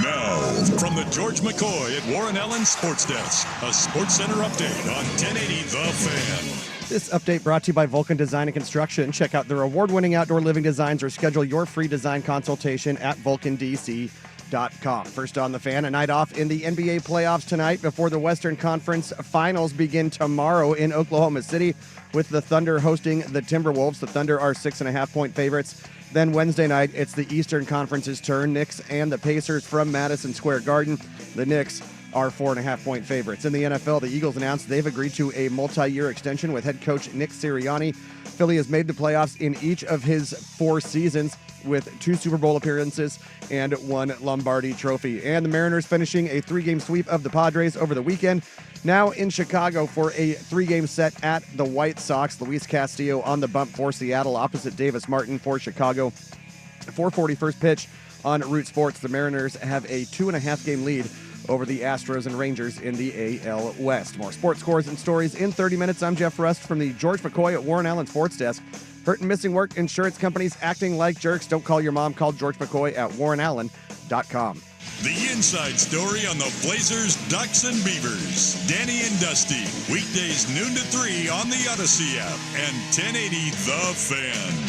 Now, from the George McCoy at Warren Allen Sports Desk, a Sports Center update on 1080 The Fan. This update brought to you by Vulcan Design and Construction. Check out their award-winning outdoor living designs or schedule your free design consultation at vulcandc.com. First on The Fan, a night off in the NBA playoffs tonight before the Western Conference Finals begin tomorrow in Oklahoma City with the Thunder hosting the Timberwolves. The Thunder are 6.5-point favorites. Then Wednesday night, it's the Eastern Conference's turn. Knicks and the Pacers from Madison Square Garden. The Knicks are 4.5-point favorites. In the NFL, the Eagles announced they've agreed to a multi-year extension with head coach Nick Sirianni. Philly has made the playoffs in each of his 4 seasons with 2 Super Bowl appearances and 1 Lombardi trophy. And the Mariners finishing a 3-game sweep of the Padres over the weekend. Now in Chicago for a 3-game set at the White Sox. Luis Castillo on the bump for Seattle opposite Davis Martin for Chicago. 4:41 pitch on Root Sports. The Mariners have a 2.5-game lead over the Astros and Rangers in the AL West. More sports scores and stories in 30 minutes. I'm Jeff Rust from the George McCoy at Warren Allen Sports Desk. Hurt and missing work, insurance companies acting like jerks. Don't call your mom. Call George McCoy at warrenallen.com. The inside story on the Blazers, Ducks, and Beavers. Danny and Dusty. Weekdays noon to 3 on the Odyssey app and 1080 The Fan.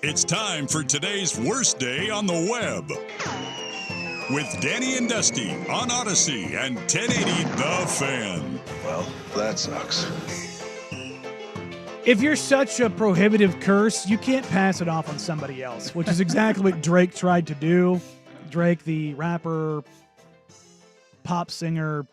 It's time for today's worst day on the web. With Danny and Dusty on Odyssey and 1080 The Fan. Well, that sucks. If you're such a prohibitive curse, you can't pass it off on somebody else, which is exactly what Drake tried to do. Drake, the rapper, pop singer,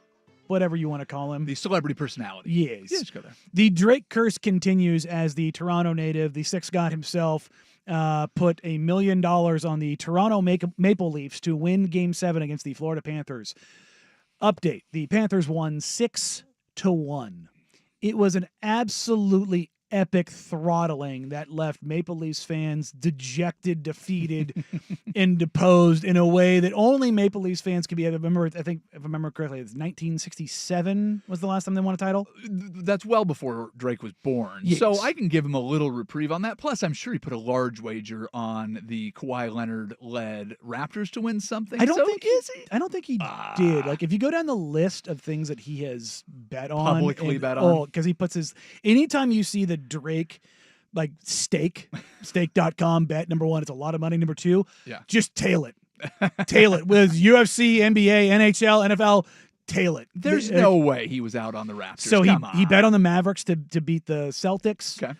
whatever you want to call him. The celebrity personality. Yes. Yeah, just go there. The Drake curse continues as the Toronto native, the Six God himself, put $1 million on the Toronto Maple Leafs to win Game 7 against the Florida Panthers. Update. The Panthers won 6-1. It was an absolutely epic throttling that left Maple Leafs fans dejected, defeated, and deposed in a way that only Maple Leafs fans could be. I think, if I remember correctly, it's 1967 was the last time they won a title. That's well before Drake was born. Yes. So I can give him a little reprieve on that. Plus, I'm sure he put a large wager on the Kawhi Leonard-led Raptors to win something. I don't think he did. Like, if you go down the list of things that he has bet on. Publicly bet on. Because he puts his... Anytime you see the Drake, like, stake.com bet, number one, it's a lot of money. Number two, just tail it. Tail it. With UFC, NBA, NHL, NFL, tail it. There's no way he was out on the Raptors. So he bet on the Mavericks to beat the Celtics. Okay.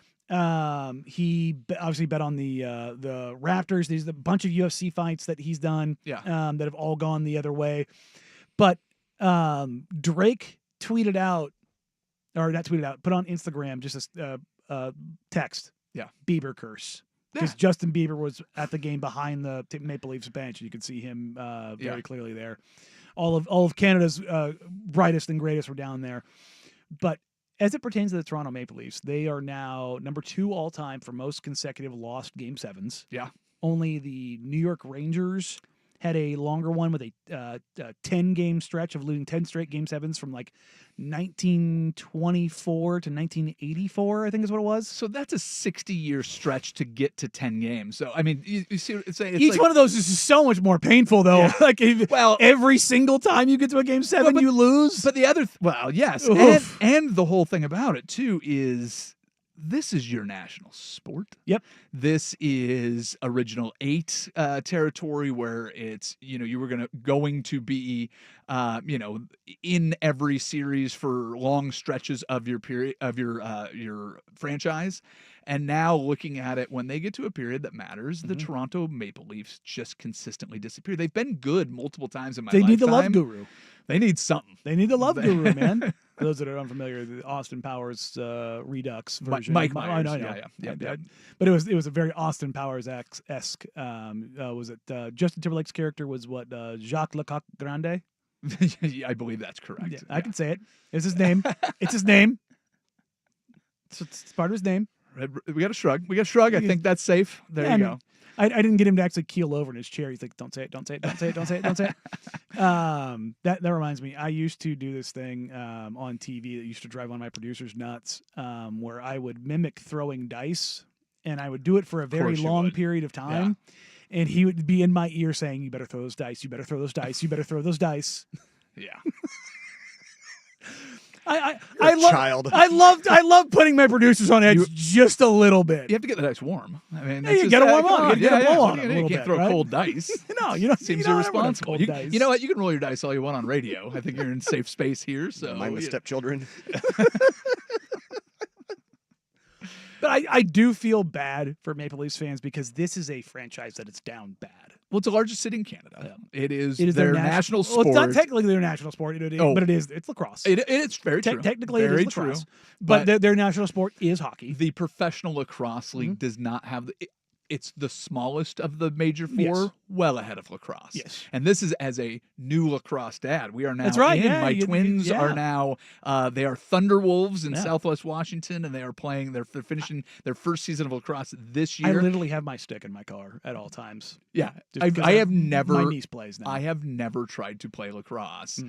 He obviously bet on the Raptors. There's a bunch of UFC fights that he's done that have all gone the other way. But Drake tweeted out, or not tweeted out, put on Instagram just a text. Yeah. Bieber curse. Because Justin Bieber was at the game behind the Maple Leafs bench. You could see him very clearly there. All of Canada's brightest and greatest were down there. But as it pertains to the Toronto Maple Leafs, they are now number 2 all time for most consecutive lost Game 7s. Yeah. only The New York Rangers had a longer one with a 10-game stretch of losing 10 straight Game 7s from like 1924 to 1984, I think is what it was. So that's a 60-year stretch to get to 10 games. So, I mean, you see, it's each like, one of those is so much more painful, though. Yeah. Like, every single time you get to a Game 7, you lose. But the other, yes. And the whole thing about it, too, is this is your national sport. Yep. This is Original 8 territory where it's, you were going to be, in every series for long stretches of your period of your franchise. And now looking at it, when they get to a period that matters, the Toronto Maple Leafs just consistently disappear. They've been good multiple times in my lifetime. They need the love guru. They need something. They need the love guru, man. For those that are unfamiliar, the Austin Powers Redux version. Mike Myers. I know. Yeah. But it was a very Austin Powers-esque. Was it Justin Timberlake's character was what, Jacques Lecoq Grande? I believe that's correct. Yeah, I can say it. It's his name. It's his name. It's part of his name. We got to shrug. I think that's safe. There you go. I didn't get him to actually keel over in his chair. He's like, don't say it, don't say it, don't say it, don't say it, don't say it. That reminds me, I used to do this thing on TV that used to drive one of my producers nuts, where I would mimic throwing dice, and I would do it for a very long period of time. Yeah. And he would be in my ear saying, you better throw those dice, you better throw those dice, you better throw those dice. Yeah. I love putting my producers on edge just a little bit. You have to get the dice warm. I mean, you got to warm up. You got to blow on them. You can't throw cold dice. No, you don't. Seems irresponsible. You know what? You can roll your dice all you want on radio. I think you're in safe space here. So mindless stepchildren. But I do feel bad for Maple Leafs fans because this is a franchise that is down bad. Well, it's the largest city in Canada. Yeah. It is their national sport. Well, it's not technically their national sport, but it's lacrosse. It's very true. Technically, very it is lacrosse. True. But their national sport is hockey. The Professional Lacrosse League does not have it's the smallest of the major four, well ahead of lacrosse. Yes. And this is as a new lacrosse dad. We are now That's right. in. Yeah, my twins are now, they are Thunderwolves in Southwest Washington, and they are playing, they're finishing their first season of lacrosse this year. I literally have my stick in my car at all times. Yeah. I have never, my niece plays now. I have never tried to play lacrosse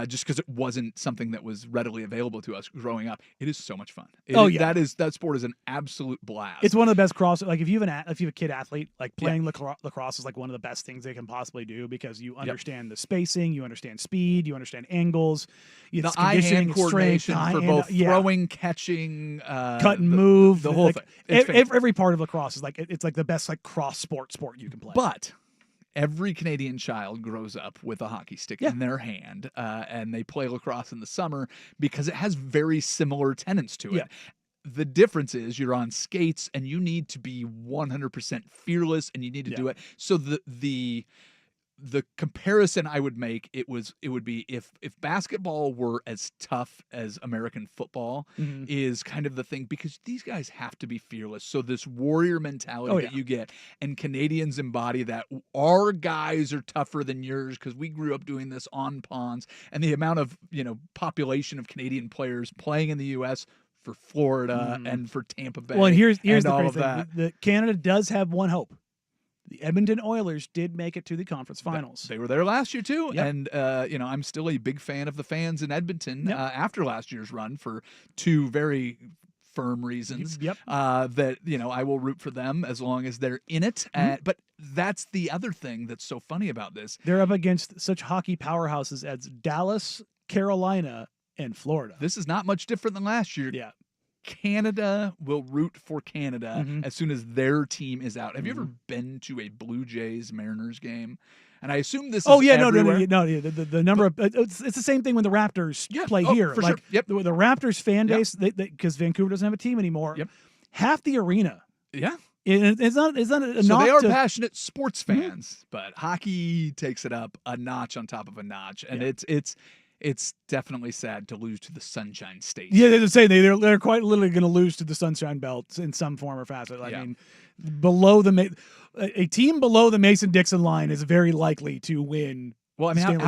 just because it wasn't something that was readily available to us growing up. It is so much fun. That sport is an absolute blast. It's one of the best cross. Like if you have a kid athlete, like playing lacrosse is like one of the best things they can possibly do because you understand the spacing, you understand speed, you understand angles, the eye-hand coordination for both throwing, catching, cut and move, the whole thing. Every part of lacrosse is it's like the best like cross sport you can play. But every Canadian child grows up with a hockey stick in their hand, and they play lacrosse in the summer because it has very similar tenets to it. The difference is you're on skates and you need to be 100% fearless and you need to do it. So the comparison I would make it would be if basketball were as tough as American football is kind of the thing, because these guys have to be fearless. So this warrior mentality that you get, and Canadians embody that. Our guys are tougher than yours because we grew up doing this on ponds, and the amount of population of Canadian players playing in the U.S. for Florida and for Tampa Bay. Well, and here's and the all crazy of thing: that. Canada does have one hope. The Edmonton Oilers did make it to the conference finals. They were there last year too, and I'm still a big fan of the fans in Edmonton after last year's run for two very firm reasons. That I will root for them as long as they're in it. But that's the other thing that's so funny about this. They're up against such hockey powerhouses as Dallas, Carolina, and Florida. This is not much different than last year. Yeah. Canada will root for Canada as soon as their team is out. Have you ever been to a Blue Jays Mariners game? And I assume this is everywhere. No. The number of it's the same thing when the Raptors play here. For like sure. the Raptors fan base, because Vancouver doesn't have a team anymore. Half the arena. It's not so they are passionate sports fans, but hockey takes it up a notch on top of a notch, and it's definitely sad to lose to the Sunshine State. Yeah, they're saying they're quite literally going to lose to the Sunshine Belt in some form or fashion. I mean, a team below the Mason-Dixon line is very likely to win. Well, I mean,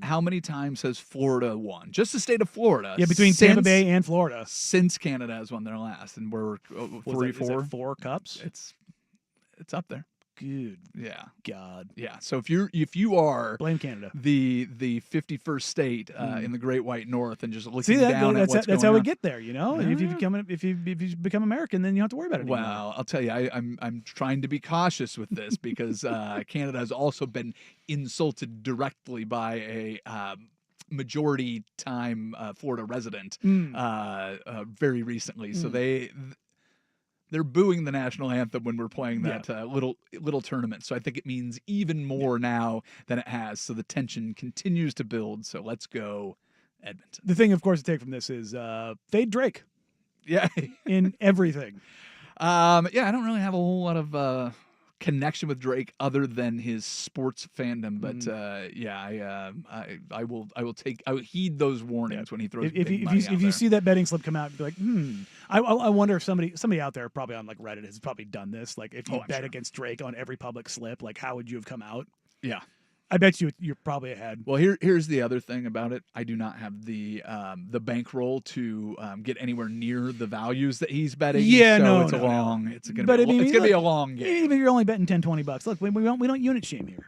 how many times has Florida won? Just the state of Florida. Yeah, between Tampa Bay and Florida. Since Canada has won their last, and we're 4. 4 cups. It's up there. Good. Yeah. God. Yeah. So if you are blame Canada, the 51st state in the Great White North, and just looking down at what's going on. That's how we get there, If you become American, then you don't have to worry about it anymore. Well, I'll tell you, I'm trying to be cautious with this because Canada has also been insulted directly by a majority time Florida resident very recently. So they're booing the national anthem when we're playing that little tournament. So I think it means even more now than it has. So the tension continues to build. So let's go, Edmonton. The thing, of course, to take from this is fade Drake. Yeah. In everything. I don't really have a whole lot of connection with Drake other than his sports fandom, but I will heed those warnings when he throws. If you see that betting slip come out, be like, I wonder if somebody out there probably on like Reddit has probably done this. Like if you bet against Drake on every public slip, like how would you have come out? Yeah. I bet you're probably ahead. Well, here's the other thing about it. I do not have the bankroll to get anywhere near the values that he's betting. Yeah, so it's going to be a long game. Even if you're only betting $10-$20, look, we don't unit shame here.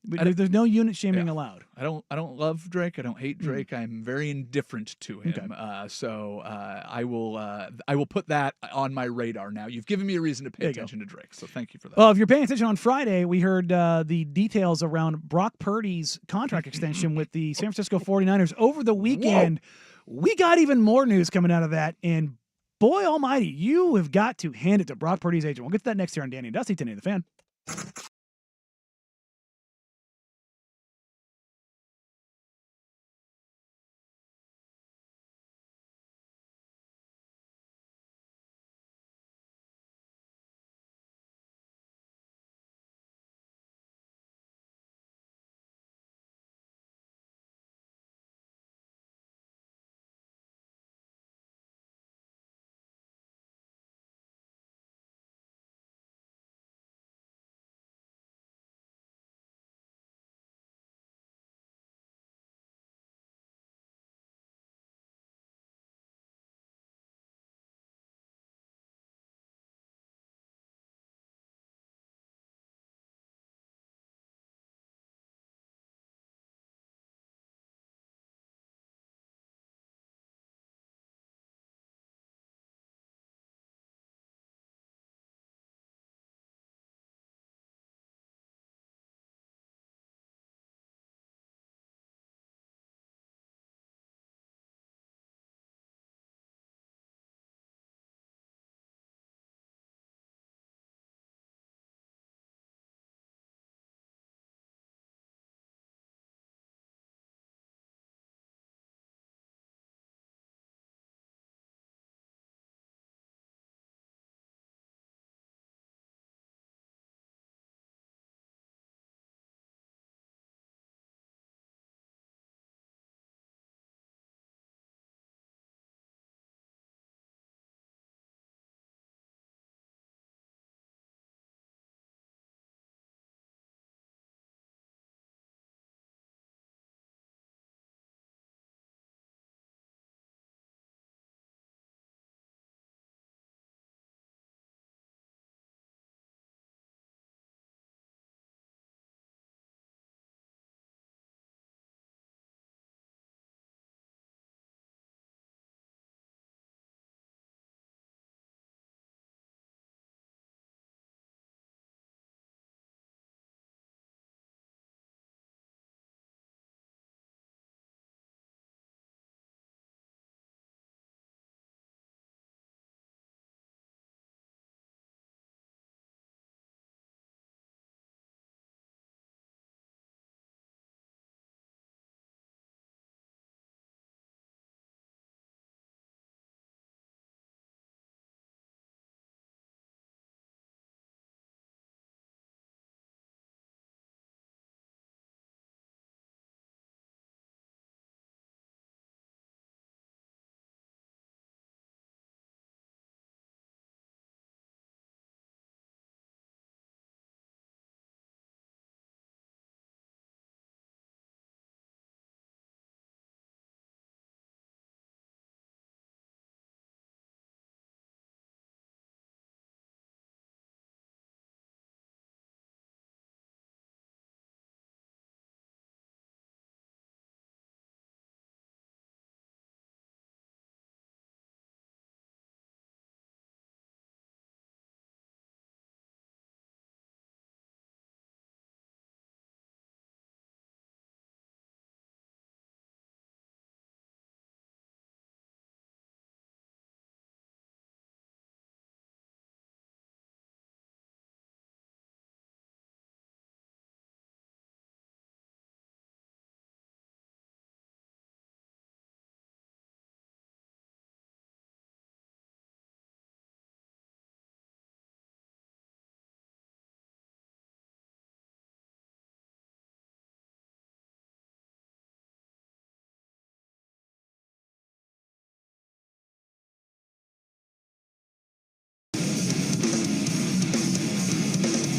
There's no unit shaming allowed. I don't love Drake. I don't hate Drake. I'm very indifferent to him. Okay. So I will put that on my radar now. You've given me a reason to pay attention to Drake. So thank you for that. Well, if you're paying attention on Friday, we heard the details around Brock Purdy's contract extension with the San Francisco 49ers over the weekend. Whoa. We got even more news coming out of that, and boy almighty, you have got to hand it to Brock Purdy's agent. We'll get to that next here on Danny and Dusty, 1080 The Fan.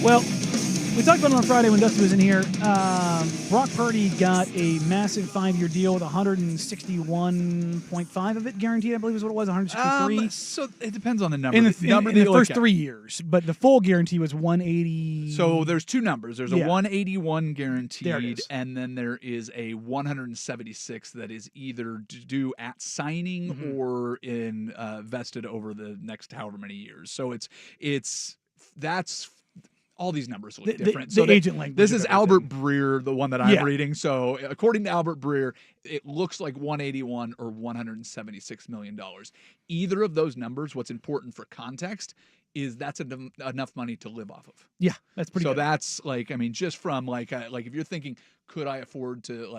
Well, we talked about it on Friday when Dusty was in here. Brock Purdy got a massive 5-year deal with 161.5 of it guaranteed, I believe is what it was, 163. So it depends on the number. In the first at. 3 years, but the full guarantee was 180. So there's two numbers. There's a 181 guaranteed, there it is. and then there is a 176 that is either due at signing or in vested over the next however many years. So that's all these numbers look different. The agent language. This is Albert Breer, the one that I'm reading. So according to Albert Breer, it looks like 181 or 176 million dollars. Either of those numbers, what's important for context, is that's enough money to live off of. Yeah, that's pretty. So good. that's just from like if you're thinking, could I afford to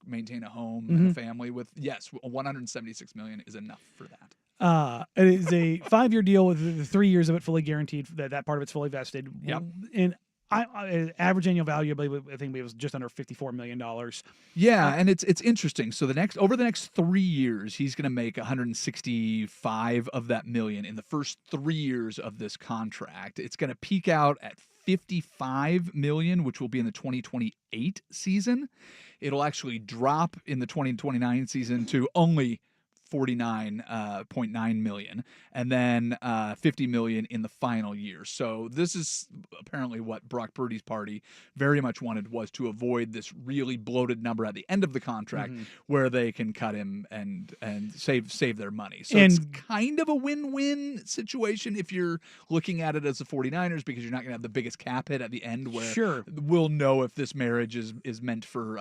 maintain a home and a family with? Yes, 176 million is enough for that. It is a 5-year deal with the 3 years of it fully guaranteed. That part of it's fully vested. Yep. And average annual value, I think it was just under $54 million. Yeah, and it's interesting. So over the next 3 years, he's going to make 165 of that million in the first 3 years of this contract. It's going to peak out at 55 million, which will be in the 2028 season. It'll actually drop in the 2029 season to only 49.9 million, and then 50 million in the final year. So this is apparently what Brock Purdy's party very much wanted, was to avoid this really bloated number at the end of the contract where they can cut him and save their money. So it's kind of a win-win situation if you're looking at it as the 49ers, because you're not going to have the biggest cap hit at the end where we'll know if this marriage is meant for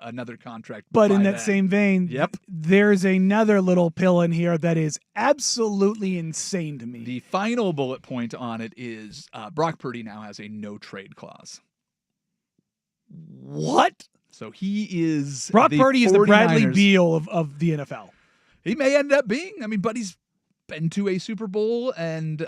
another contract. But in that same vein, there's another little pill in here that is absolutely insane to me. The final bullet point on it is Brock Purdy now has a no-trade clause. What? So he is Brock Purdy is the Bradley 49ers. Beal of the NFL. He may end up being. But he's been to a Super Bowl, and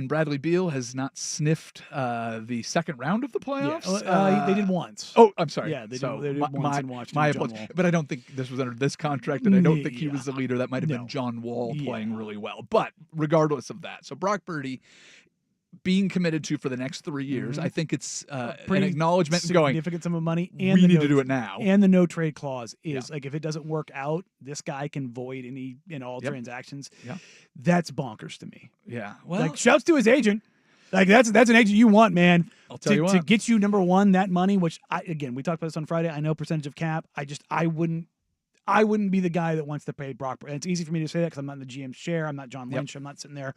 Bradley Beal has not sniffed the second round of the playoffs. Yeah, they did once. Oh, I'm sorry. Yeah, they did once in Washington. My apologies. But I don't think this was under this contract, and I don't think he was the leader. That might have been John Wall playing really well. But regardless of that, so Brock Purdy being committed to for the next 3 years, I think it's an acknowledgement going, significant sum of money, and we need to do it now. And the no trade clause is like, if it doesn't work out, this guy can void all transactions. Yeah, that's bonkers to me. Yeah, well, like, shouts to his agent. Like, that's an agent you want, man. I'll tell you what, to get you number one, that money. Which we talked about this on Friday. I know percentage of cap. I wouldn't be the guy that wants to pay Brock. And it's easy for me to say that because I'm not in the GM's chair. I'm not John Lynch. I'm not sitting there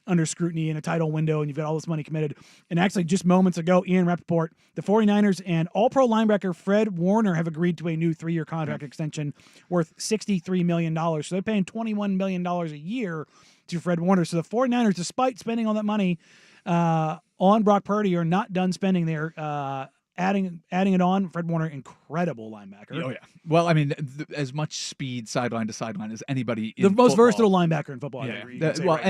under scrutiny in a title window, and you've got all this money committed. And actually, just moments ago, Ian Rappaport, the 49ers and all-pro linebacker Fred Warner have agreed to a new 3-year contract extension worth $63 million. So they're paying $21 million a year to Fred Warner. So the 49ers, despite spending all that money on Brock Purdy, are not done spending there. Adding it on, Fred Warner, incredible linebacker. Oh, yeah. Well, as much speed sideline to sideline as anybody in the most football. versatile linebacker in football. Yeah.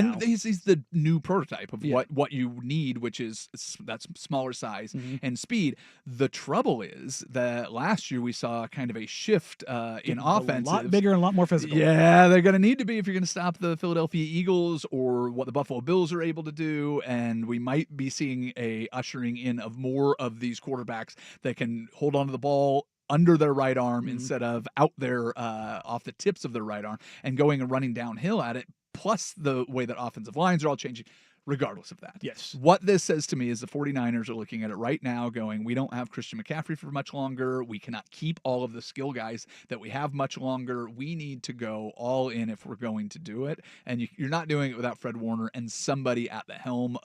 Now. He's the new prototype of what you need, which is that's smaller size and speed. The trouble is that last year we saw kind of a shift in offense. A lot bigger and a lot more physical. Yeah, they're going to need to be if you're going to stop the Philadelphia Eagles or what the Buffalo Bills are able to do, and we might be seeing a ushering in of more of these quarterbacks that can hold on to the ball under their right arm instead of out there off the tips of their right arm and going and running downhill at it, plus the way that offensive lines are all changing. Regardless of that. Yes. What this says to me is the 49ers are looking at it right now going, we don't have Christian McCaffrey for much longer. We cannot keep all of the skill guys that we have much longer. We need to go all in if we're going to do it. And you're not doing it without Fred Warner and somebody at the helm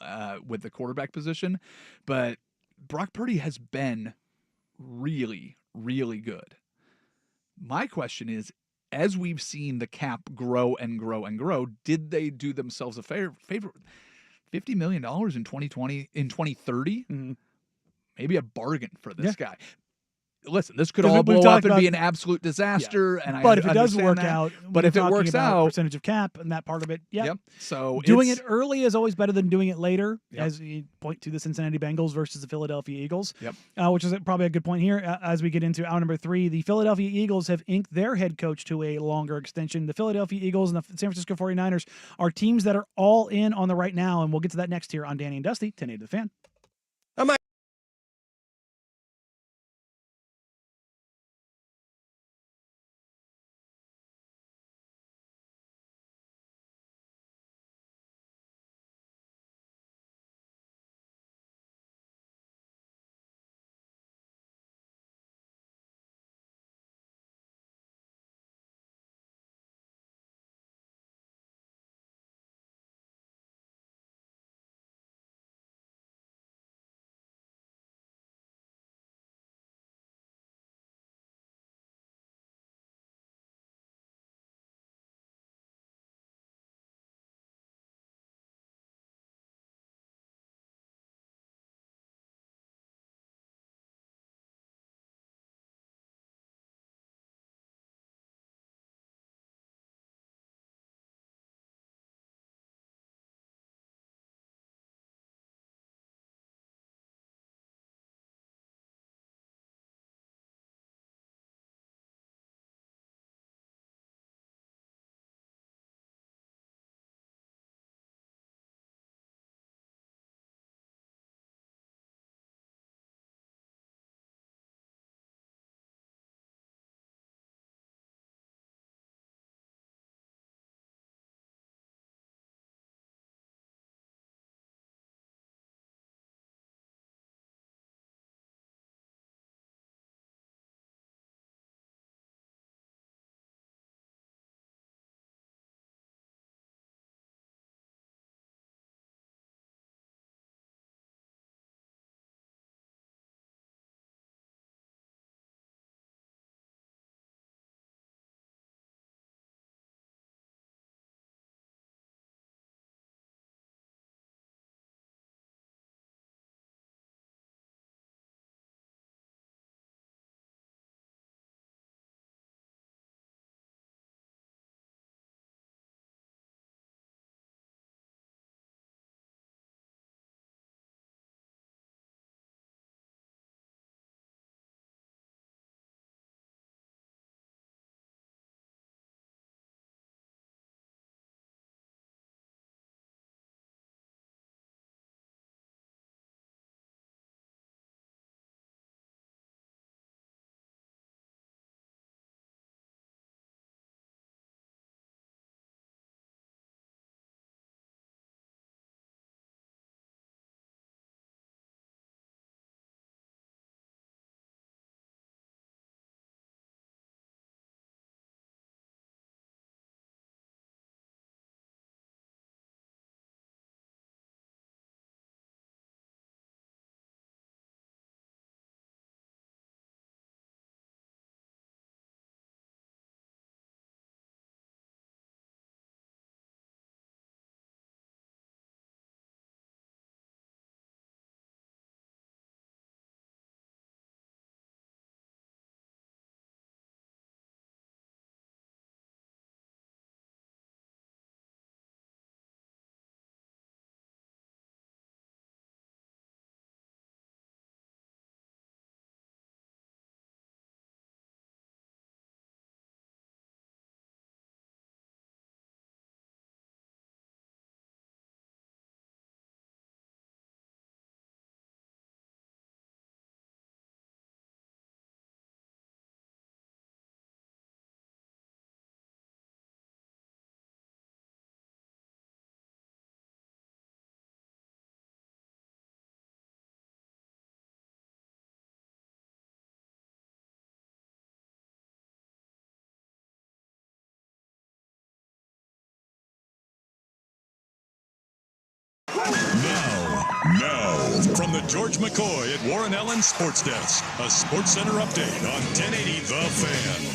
with the quarterback position. But Brock Purdy has been really, really good. My question is, as we've seen the cap grow and grow and grow, did they do themselves a favor? $50 million in 2030? Maybe a bargain for this guy. Listen, this could all blow up and be an absolute disaster. Yeah. But if it does work out, but if it works out, percentage of cap and that part of it, So doing it early is always better than doing it later. As you point to the Cincinnati Bengals versus the Philadelphia Eagles, which is probably a good point here. As we get into hour number 3, the Philadelphia Eagles have inked their head coach to a longer extension. The Philadelphia Eagles and the San Francisco 49ers are teams that are all in on the right now, and we'll get to that next here on Danny and Dusty, 1080 The Fan. Now, from the George McCoy at Warren Allen Sports Desk, a Sports Center update on 1080 The Fan.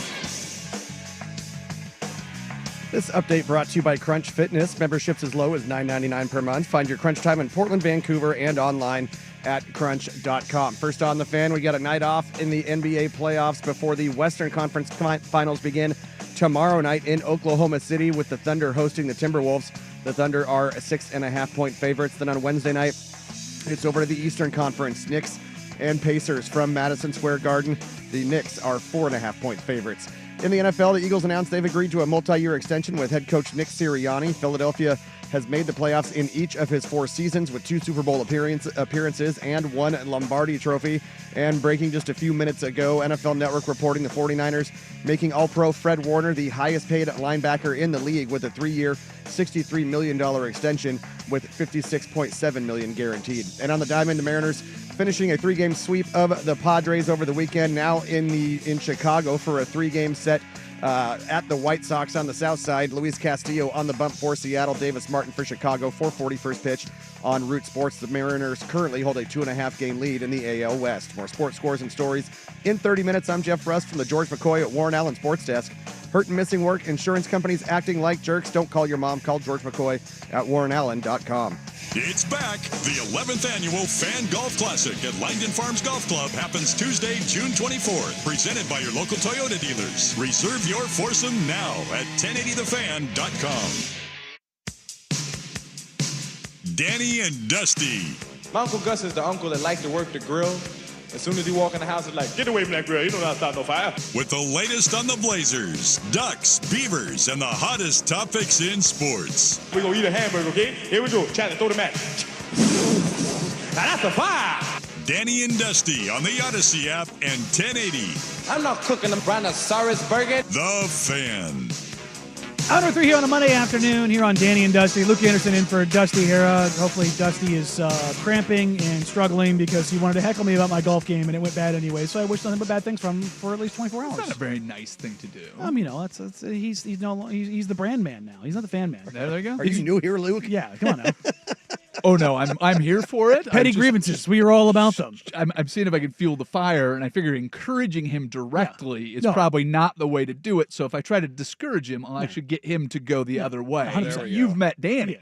This update brought to you by Crunch Fitness. Memberships as low as $9.99 per month. Find your Crunch time in Portland, Vancouver, and online at crunch.com. First on The Fan, we got a night off in the NBA playoffs before the Western Conference Finals begin tomorrow night in Oklahoma City with the Thunder hosting the Timberwolves. The Thunder are 6.5-point favorites. Then on Wednesday night, it's over to the Eastern Conference. Knicks and Pacers from Madison Square Garden. The Knicks are 4.5-point favorites. In the NFL, the Eagles announced they've agreed to a multi-year extension with head coach Nick Sirianni. Philadelphia has made the playoffs in each of his 4 seasons with 2 Super Bowl appearances and 1 Lombardi trophy. And breaking just a few minutes ago, NFL Network reporting the 49ers making All-Pro Fred Warner the highest-paid linebacker in the league with a 3-year, $63 million extension with $56.7 million guaranteed. And on the diamond, the Mariners finishing a 3-game sweep of the Padres over the weekend, now in Chicago for a 3-game set at the White Sox on the south side. Luis Castillo on the bump for Seattle. Davis Martin for Chicago. 4:40 first pitch on Root Sports. The Mariners currently hold a 2.5-game lead in the AL West. More sports scores and stories in 30 minutes. I'm Jeff Rust from the George McCoy at Warren Allen Sports Desk. Hurt and missing work, insurance companies acting like jerks. Don't call your mom. Call George McCoy at warrenallen.com. It's back. The 11th annual Fan Golf Classic at Langdon Farms Golf Club happens Tuesday, June 24th. Presented by your local Toyota dealers. Reserve your foursome now at 1080thefan.com. Danny and Dusty. My Uncle Gus is the uncle that likes to work the grill. As soon as he walk in the house, he's like, get away from that grill. You don't know how to start no fire. With the latest on the Blazers, Ducks, Beavers, and the hottest topics in sports. We're going to eat a hamburger, okay? Here we go. Chat, throw the match. Now that's a fire. Danny and Dusty on the Odyssey app and 1080. I'm not cooking a brontosaurus burger. The Fan. Hour number 3 here on a Monday afternoon here on Danny and Dusty. Luke Anderson in for Dusty Hera. Hopefully Dusty is cramping and struggling because he wanted to heckle me about my golf game and it went bad anyway. So I wish nothing but bad things from him for at least 24 hours. It's not a very nice thing to do. He's the brand man now. He's not the fan man. There you go. Are you new here, Luke? Yeah, come on now. Oh no, I'm here for it. Petty grievances. We are all about them. I'm seeing if I can fuel the fire, and I figure encouraging him directly is probably not the way to do it. So if I try to discourage him, I'll actually get him to go the other way. You've met Danny.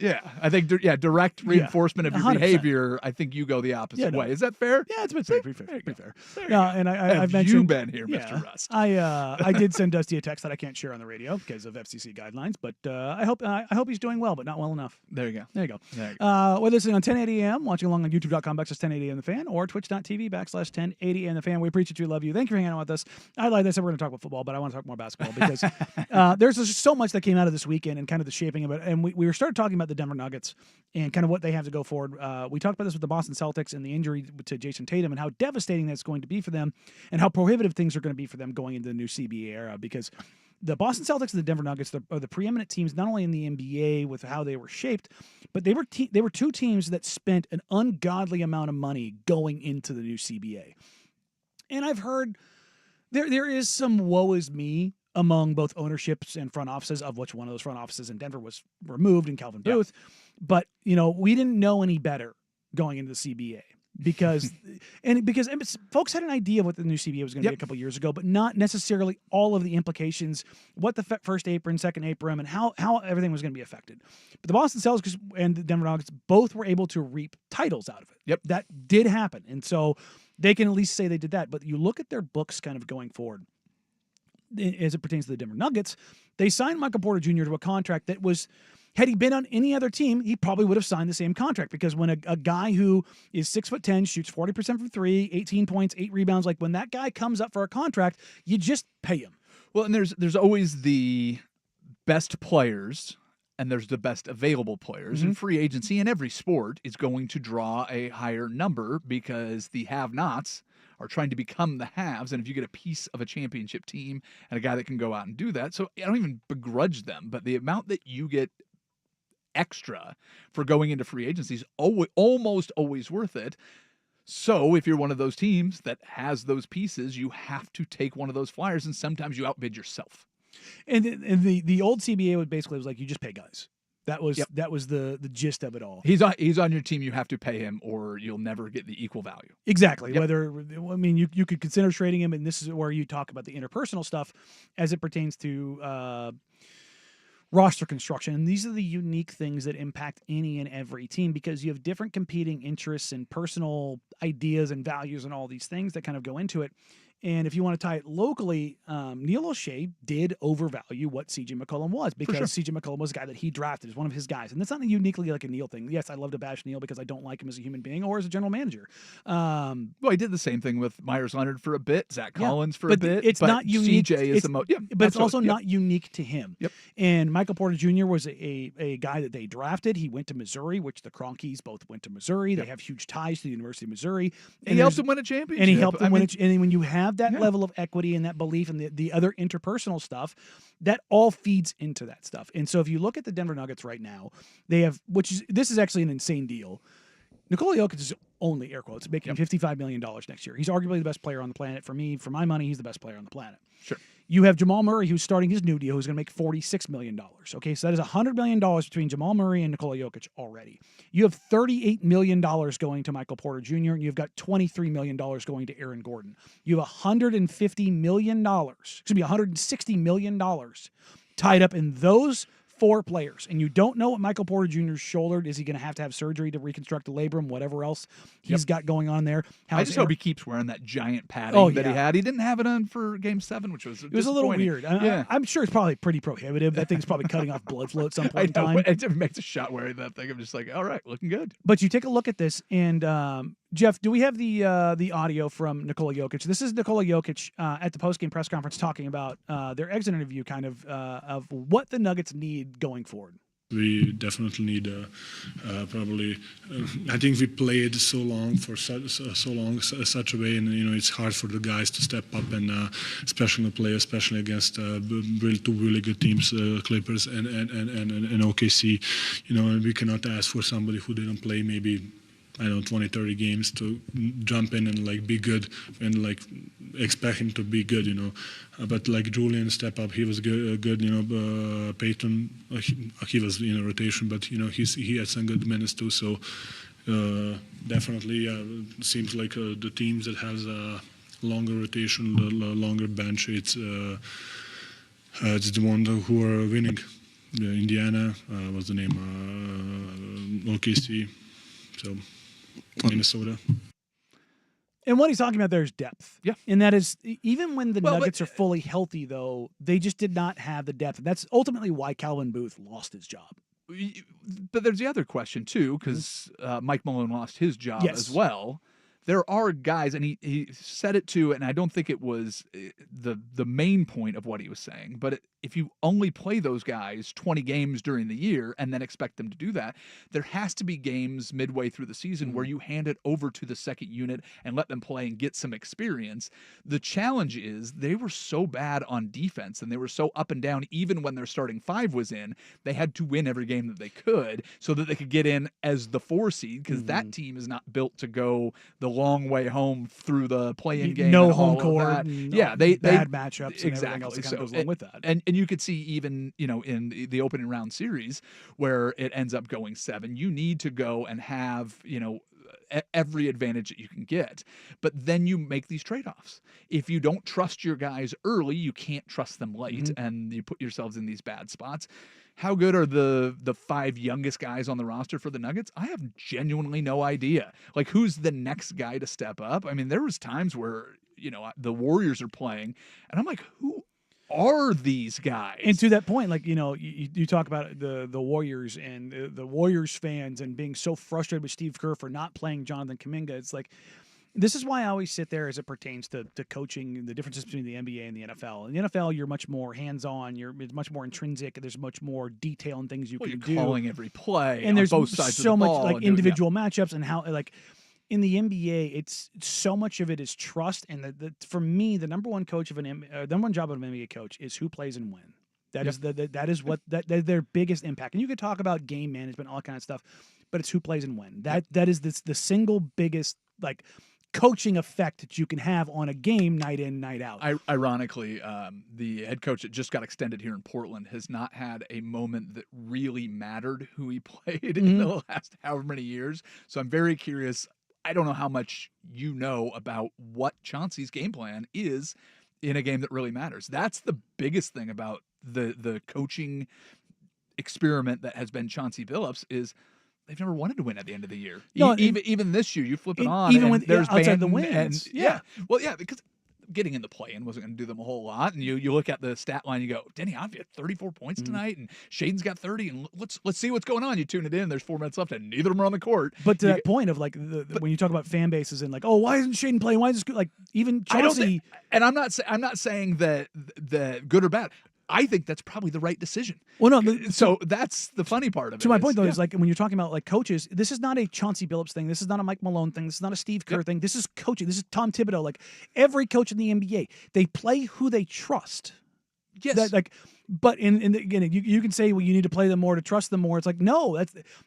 Yeah, I think direct reinforcement of your 100%. behavior. I think you go the opposite way. Is that fair? Yeah, it's pretty fair. Yeah, and I've mentioned you been here, Mr. Rust. I did send Dusty a text that I can't share on the radio because of FCC guidelines, but I hope he's doing well, but not well enough. There you go. There you go. Whether listening on 1080 AM, watching along on youtube.com/1080 AM The Fan, or twitch.tv/1080 AM The Fan. We appreciate you, love you. Thank you for hanging out with us. Like I said, we're going to talk about football, but I want to talk more basketball because there's just so much that came out of this weekend and kind of the shaping of it. And we were started talking about the Denver Nuggets and kind of what they have to go forward. We talked about this with the Boston Celtics and the injury to Jason Tatum and how devastating that's going to be for them and how prohibitive things are going to be for them going into the new CBA era because the Boston Celtics and the Denver Nuggets are the preeminent teams, not only in the NBA with how they were shaped, but they were 2 teams that spent an ungodly amount of money going into the new CBA. And I've heard there is some woe is me among both ownerships and front offices, of which one of those front offices in Denver was removed in Calvin Booth. But, we didn't know any better going into the CBA. Because folks had an idea of what the new CBA was going to be a couple years ago, but not necessarily all of the implications, what the first apron, second apron, and how everything was going to be affected. But the Boston Celtics and the Denver Nuggets both were able to reap titles out of it. Yep, that did happen, and so they can at least say they did that. But you look at their books, kind of going forward, as it pertains to the Denver Nuggets, they signed Michael Porter Jr. to a contract that was. Had he been on any other team, he probably would have signed the same contract because when a guy who is 6'10", shoots 40% from 3, 18 points, 8 rebounds, like when that guy comes up for a contract, you just pay him. Well, and there's always the best players and there's the best available players. And free agency in every sport is going to draw a higher number because the have-nots are trying to become the haves. And if you get a piece of a championship team and a guy that can go out and do that, so I don't even begrudge them, but the amount that you get extra for going into free agency is almost always worth it. So if you're one of those teams that has those pieces, you have to take one of those flyers, and sometimes you outbid yourself. And the old CBA was like you just pay guys. That was the gist of it all. He's on your team. You have to pay him, or you'll never get the equal value. Exactly. Yep. You could consider trading him, and this is where you talk about the interpersonal stuff as it pertains to roster construction. And these are the unique things that impact any and every team, because you have different competing interests and personal ideas and values and all these things that kind of go into it. And if you want to tie it locally, Neil O'Shea did overvalue what C.J. McCollum was, because C.J. McCollum was a guy that he drafted as one of his guys. And that's not uniquely like a Neil thing. Yes, I love to bash Neil because I don't like him as a human being or as a general manager. Well, he did the same thing with Myers Leonard for a bit, Zach Collins for a bit. It's not unique. C.J. is the most. Yeah, but it's also not unique to him. Yep. And Michael Porter Jr. was a guy that they drafted. He went to Missouri, which the Cronkies both went to Missouri. They have huge ties to the University of Missouri. And he helped them win a championship. And he helped them win it. And when you have that level of equity and that belief and the other interpersonal stuff, that all feeds into that stuff. And so if you look at the Denver Nuggets right now, they have, this is actually an insane deal. Nikola Jokic is only, air quotes, making $55 million next year. He's arguably the best player on the planet. For me, for my money, he's the best player on the planet. Sure. You have Jamal Murray, who's starting his new deal, who's going to make $46 million. Okay, so that is $100 million between Jamal Murray and Nikola Jokic already. You have $38 million going to Michael Porter Jr., and you've got $23 million going to Aaron Gordon. You have $160 million tied up in those 4 players, and you don't know what Michael Porter Jr.'s shouldered. Is he going to have surgery to reconstruct the labrum, whatever else he's got going on there? I just hope he keeps wearing that giant padding that he had. He didn't have it on for Game 7, which was it was a little weird. I'm sure it's probably pretty prohibitive. That thing's probably cutting off blood flow at some point in time. It makes a shot wearing that thing. I'm just like, all right, looking good. But you take a look at this, and Jeff, do we have the audio from Nikola Jokic? This is Nikola Jokic at the postgame press conference talking about their exit interview, kind of what the Nuggets need going forward. We definitely need probably. I think we played so long for such a way, and it's hard for the guys to step up and especially play, especially against two really good teams, Clippers and OKC. We cannot ask for somebody who didn't play maybe 20, 30 games to jump in and be good and expect him to be good, But Julian step up, he was good. Peyton, he was in a rotation, but he had some good minutes too. So definitely seems like the teams that has a longer rotation, the longer bench, it's the one who are winning. Indiana was the name, OKC, so. Minnesota. And what he's talking about there is depth. Yeah. And that is, even when the Nuggets are fully healthy, though, they just did not have the depth. That's ultimately why Calvin Booth lost his job. But there's the other question, too, because Mike Malone lost his job as well. There are guys, and he said it too, and I don't think it was the main point of what he was saying, but if you only play those guys 20 games during the year and then expect them to do that, there has to be games midway through the season where you hand it over to the second unit and let them play and get some experience. The challenge is they were so bad on defense and they were so up and down even when their starting 5 was in. They had to win every game that they could so that they could get in as the 4 seed, because that team is not built to go the long way home through the play-in game. No and home all court. they bad matchups. Exactly. And everything else that kind of goes along with that. And you could see even, in the opening round series where it ends up going 7, you need to go and have, every advantage that you can get. But then you make these trade-offs. If you don't trust your guys early, you can't trust them late, and you put yourselves in these bad spots. How good are the 5 youngest guys on the roster for the Nuggets? I have genuinely no idea. Who's the next guy to step up? I mean, there was times where, the Warriors are playing, and I'm like, who are these guys? And to that point, you talk about the Warriors and the Warriors fans and being so frustrated with Steve Kerr for not playing Jonathan Kuminga. It's this is why I always sit there as it pertains to coaching, the differences between the NBA and the NFL. In the NFL, you're much more hands-on. It's much more intrinsic. There's much more detail and things you can do. You're calling every play, and there's both sides so of the much ball individual matchups and how in the NBA, it's so much of it is trust. And for me, the number one job of an NBA coach is who plays and when. That is their biggest impact. And you could talk about game management, all that kind of stuff, but it's who plays and when. That is the single biggest coaching effect that you can have on a game night in, night out. Ironically, the head coach that just got extended here in Portland has not had a moment that really mattered who he played in the last however many years. So I'm very curious. I don't know how much you know about what Chauncey's game plan is in a game that really matters. That's the biggest thing about the coaching experiment that has been Chauncey Billups is they've never wanted to win at the end of the year. No, even this year, you flip it on, even and with there's outside Banton the wins. and well, yeah, because getting in the play-in wasn't going to do them a whole lot. And you look at the stat line, you go, Denny Hobbs had 34 points tonight, and Shaden's got 30, and let's see what's going on. You tune it in, there's 4 minutes left, and neither of them are on the court. But to that point of like when you talk about fan bases and like, oh, why isn't Shaden playing? Why is this like even Chauncey? And I'm not saying that good or bad. I think that's probably the right decision. Well, no. So that's the funny part of it. To my point, though, is like when you're talking about like coaches, this is not a Chauncey Billups thing. This is not a Mike Malone thing. This is not a Steve Kerr thing. This is coaching. This is Tom Thibodeau. Like every coach in the NBA, they play who they trust. Yes. But again, you can say, well, you need to play them more to trust them more. It's like, no,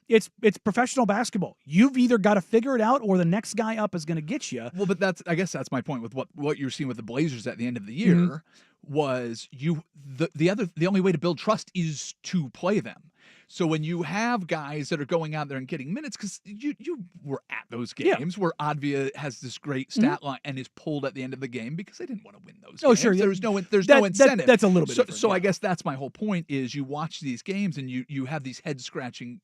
it's professional basketball. You've either got to figure it out or the next guy up is going to get you. Well, but I guess that's my point with what you're seeing with the Blazers at the end of the year was the only way to build trust is to play them. So when you have guys that are going out there and getting minutes, because you were at those games where Advia has this great stat line and is pulled at the end of the game because they didn't want to win those games. Oh, sure. There's no incentive. That's a little bit different. So I guess that's my whole point is you watch these games and you have these head-scratching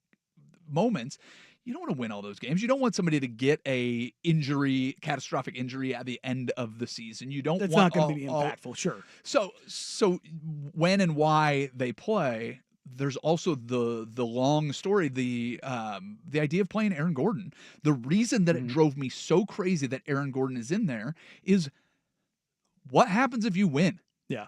moments. You don't want to win all those games. You don't want somebody to get a catastrophic injury at the end of the season. You don't. That's want not going to be impactful. Sure. So when and why they play. There's also the long story, the idea of playing Aaron Gordon. The reason that it drove me so crazy that Aaron Gordon is in there is what happens if you win? Yeah.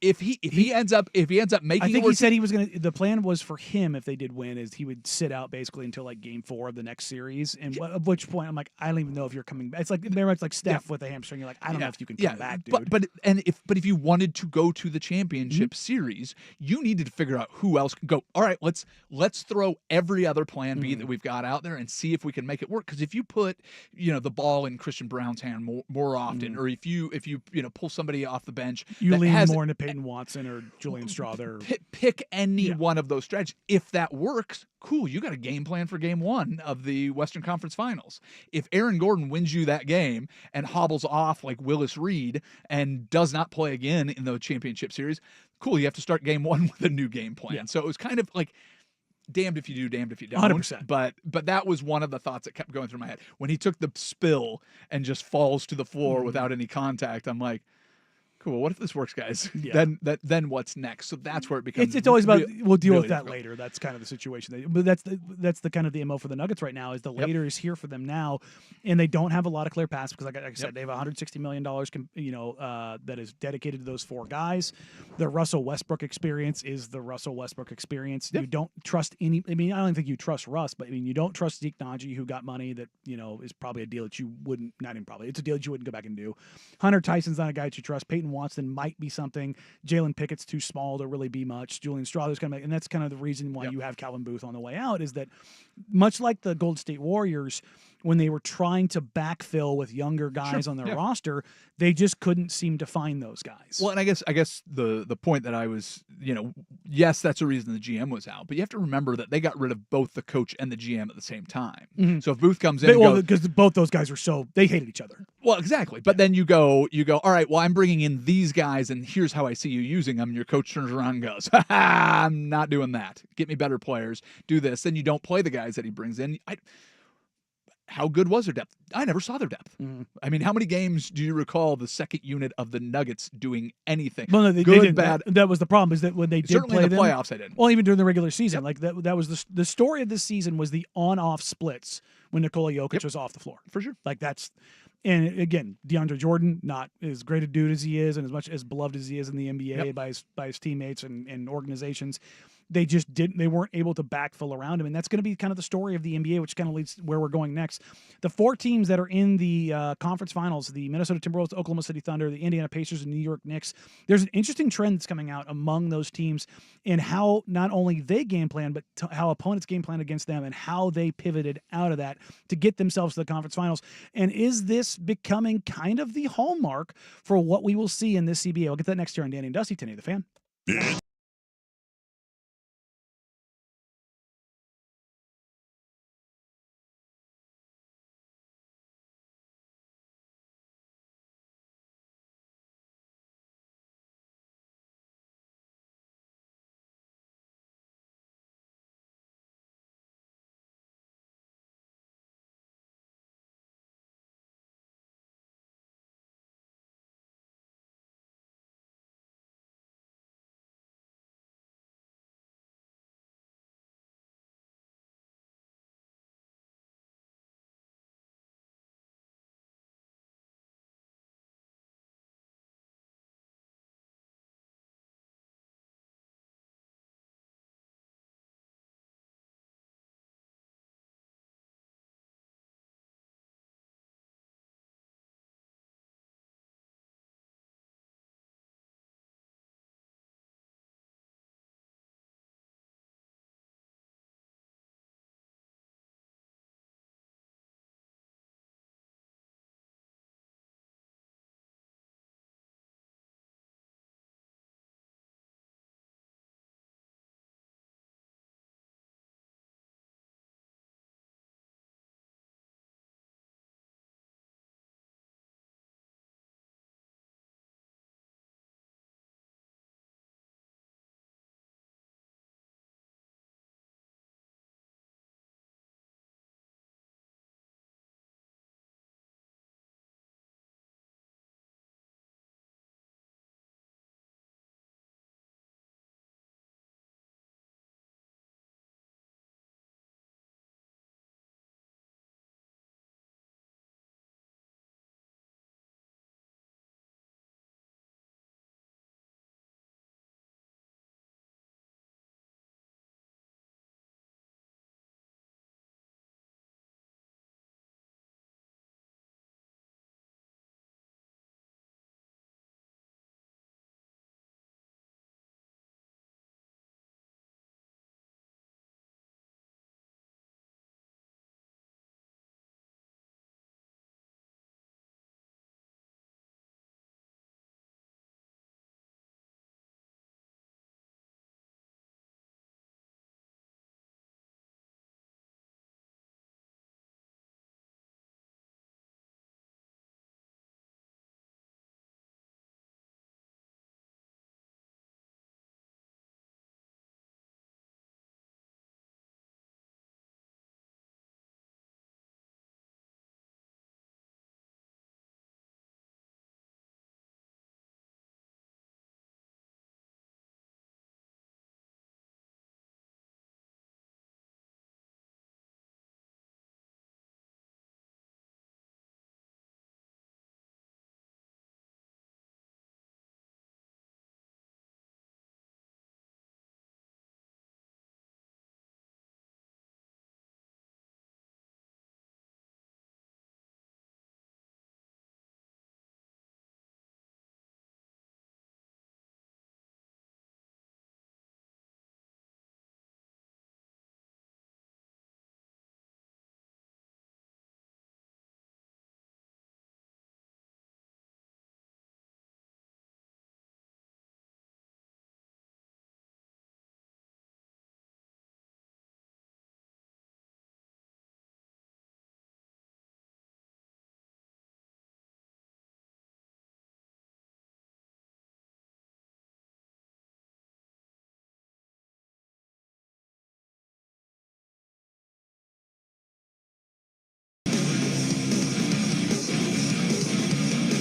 If he ends up making, I think he said he was going to. The plan was for him if they did win is he would sit out basically until like Game 4 of the next series. And at which point I'm like, I don't even know if you're coming back. It's like very much like Steph with a hamstring. You're like, I don't know if you can come back, dude. But if you wanted to go to the championship series, you needed to figure out who else can go. All right, let's throw every other plan B that we've got out there and see if we can make it work. Because if you put the ball in Christian Brown's hand more often, or if you pull somebody off the bench, you lean more into Peyton Watson or Julian Strawther. Pick any one of those strategies. If that works, cool. You got a game plan for Game 1 of the Western Conference Finals. If Aaron Gordon wins you that game and hobbles off like Willis Reed and does not play again in the championship series, cool. You have to start Game 1 with a new game plan. Yeah. So it was kind of like damned if you do, damned if you don't. 100%. But that was one of the thoughts that kept going through my head. When he took the spill and just falls to the floor without any contact, I'm like, cool. What if this works, guys? Yeah. Then what's next? So that's where it becomes. It's always about we'll deal with that later. That's kind of the situation. But that's the kind of the MO for the Nuggets right now is the later is here for them now, and they don't have a lot of clear paths because like I said, they have $160 million. That is dedicated to those 4 guys. The Russell Westbrook experience is the Russell Westbrook experience. You don't trust any. I mean, I don't think you trust Russ, but I mean, you don't trust Zeke Naji, who got money that is probably a deal that you wouldn't. Not even probably. It's a deal that you wouldn't go back and do. Hunter Tyson's not a guy that you trust. Peyton Watson might be something. Jalen Pickett's too small to really be much. Julian Strawther's kind of, and that's kind of the reason why you have Calvin Booth on the way out is that much like the Golden State Warriors, when they were trying to backfill with younger guys on their roster, they just couldn't seem to find those guys. Well, and I guess the point that I was, yes, that's the reason the GM was out, but you have to remember that they got rid of both the coach and the GM at the same time. Mm-hmm. So if Booth comes in, because both those guys they hated each other. Well, exactly. But then you go, all right, well, I'm bringing in these guys, and here's how I see you using them. And your coach turns around and goes, I'm not doing that. Get me better players. Do this. Then you don't play the guys that he brings in. How good was their depth? I never saw their depth. Mm-hmm. I mean, how many games do you recall the second unit of the Nuggets doing anything? Well, no, they didn't. Bad. That was the problem. Is that when they did certainly play in the playoffs, I didn't. Well, even during the regular season, like that was the story of this season was the on-off splits when Nikola Jokic was off the floor. For sure. Like that's. And again, DeAndre Jordan, not as great a dude as he is and as much as beloved as he is in the NBA by his teammates and organizations. they just didn't. They weren't able to backfill around him, and that's going to be kind of the story of the NBA, which kind of leads where we're going next. The 4 teams that are in the conference finals: the Minnesota Timberwolves, Oklahoma City Thunder, the Indiana Pacers, and New York Knicks. There's an interesting trend that's coming out among those teams in how not only they game plan, but how opponents game plan against them, and how they pivoted out of that to get themselves to the conference finals. And is this becoming kind of the hallmark for what we will see in this CBA? I'll get that next year on Danny and Dusty, 1080 The Fan.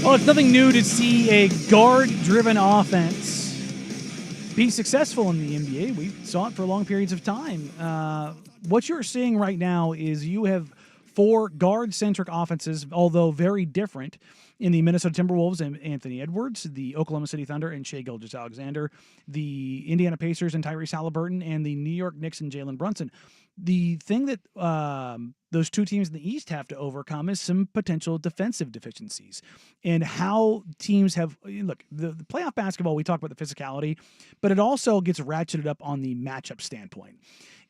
Well, it's nothing new to see a guard-driven offense be successful in the NBA. We saw it for long periods of time. What you're seeing right now is you have 4 guard-centric offenses, although very different, in the Minnesota Timberwolves and Anthony Edwards, the Oklahoma City Thunder and Shai Gilgeous-Alexander, the Indiana Pacers and Tyrese Halliburton, and the New York Knicks and Jalen Brunson. The thing that those two teams in the East have to overcome is some potential defensive deficiencies, and how teams have look the playoff basketball. We talk about the physicality, but it also gets ratcheted up on the matchup standpoint.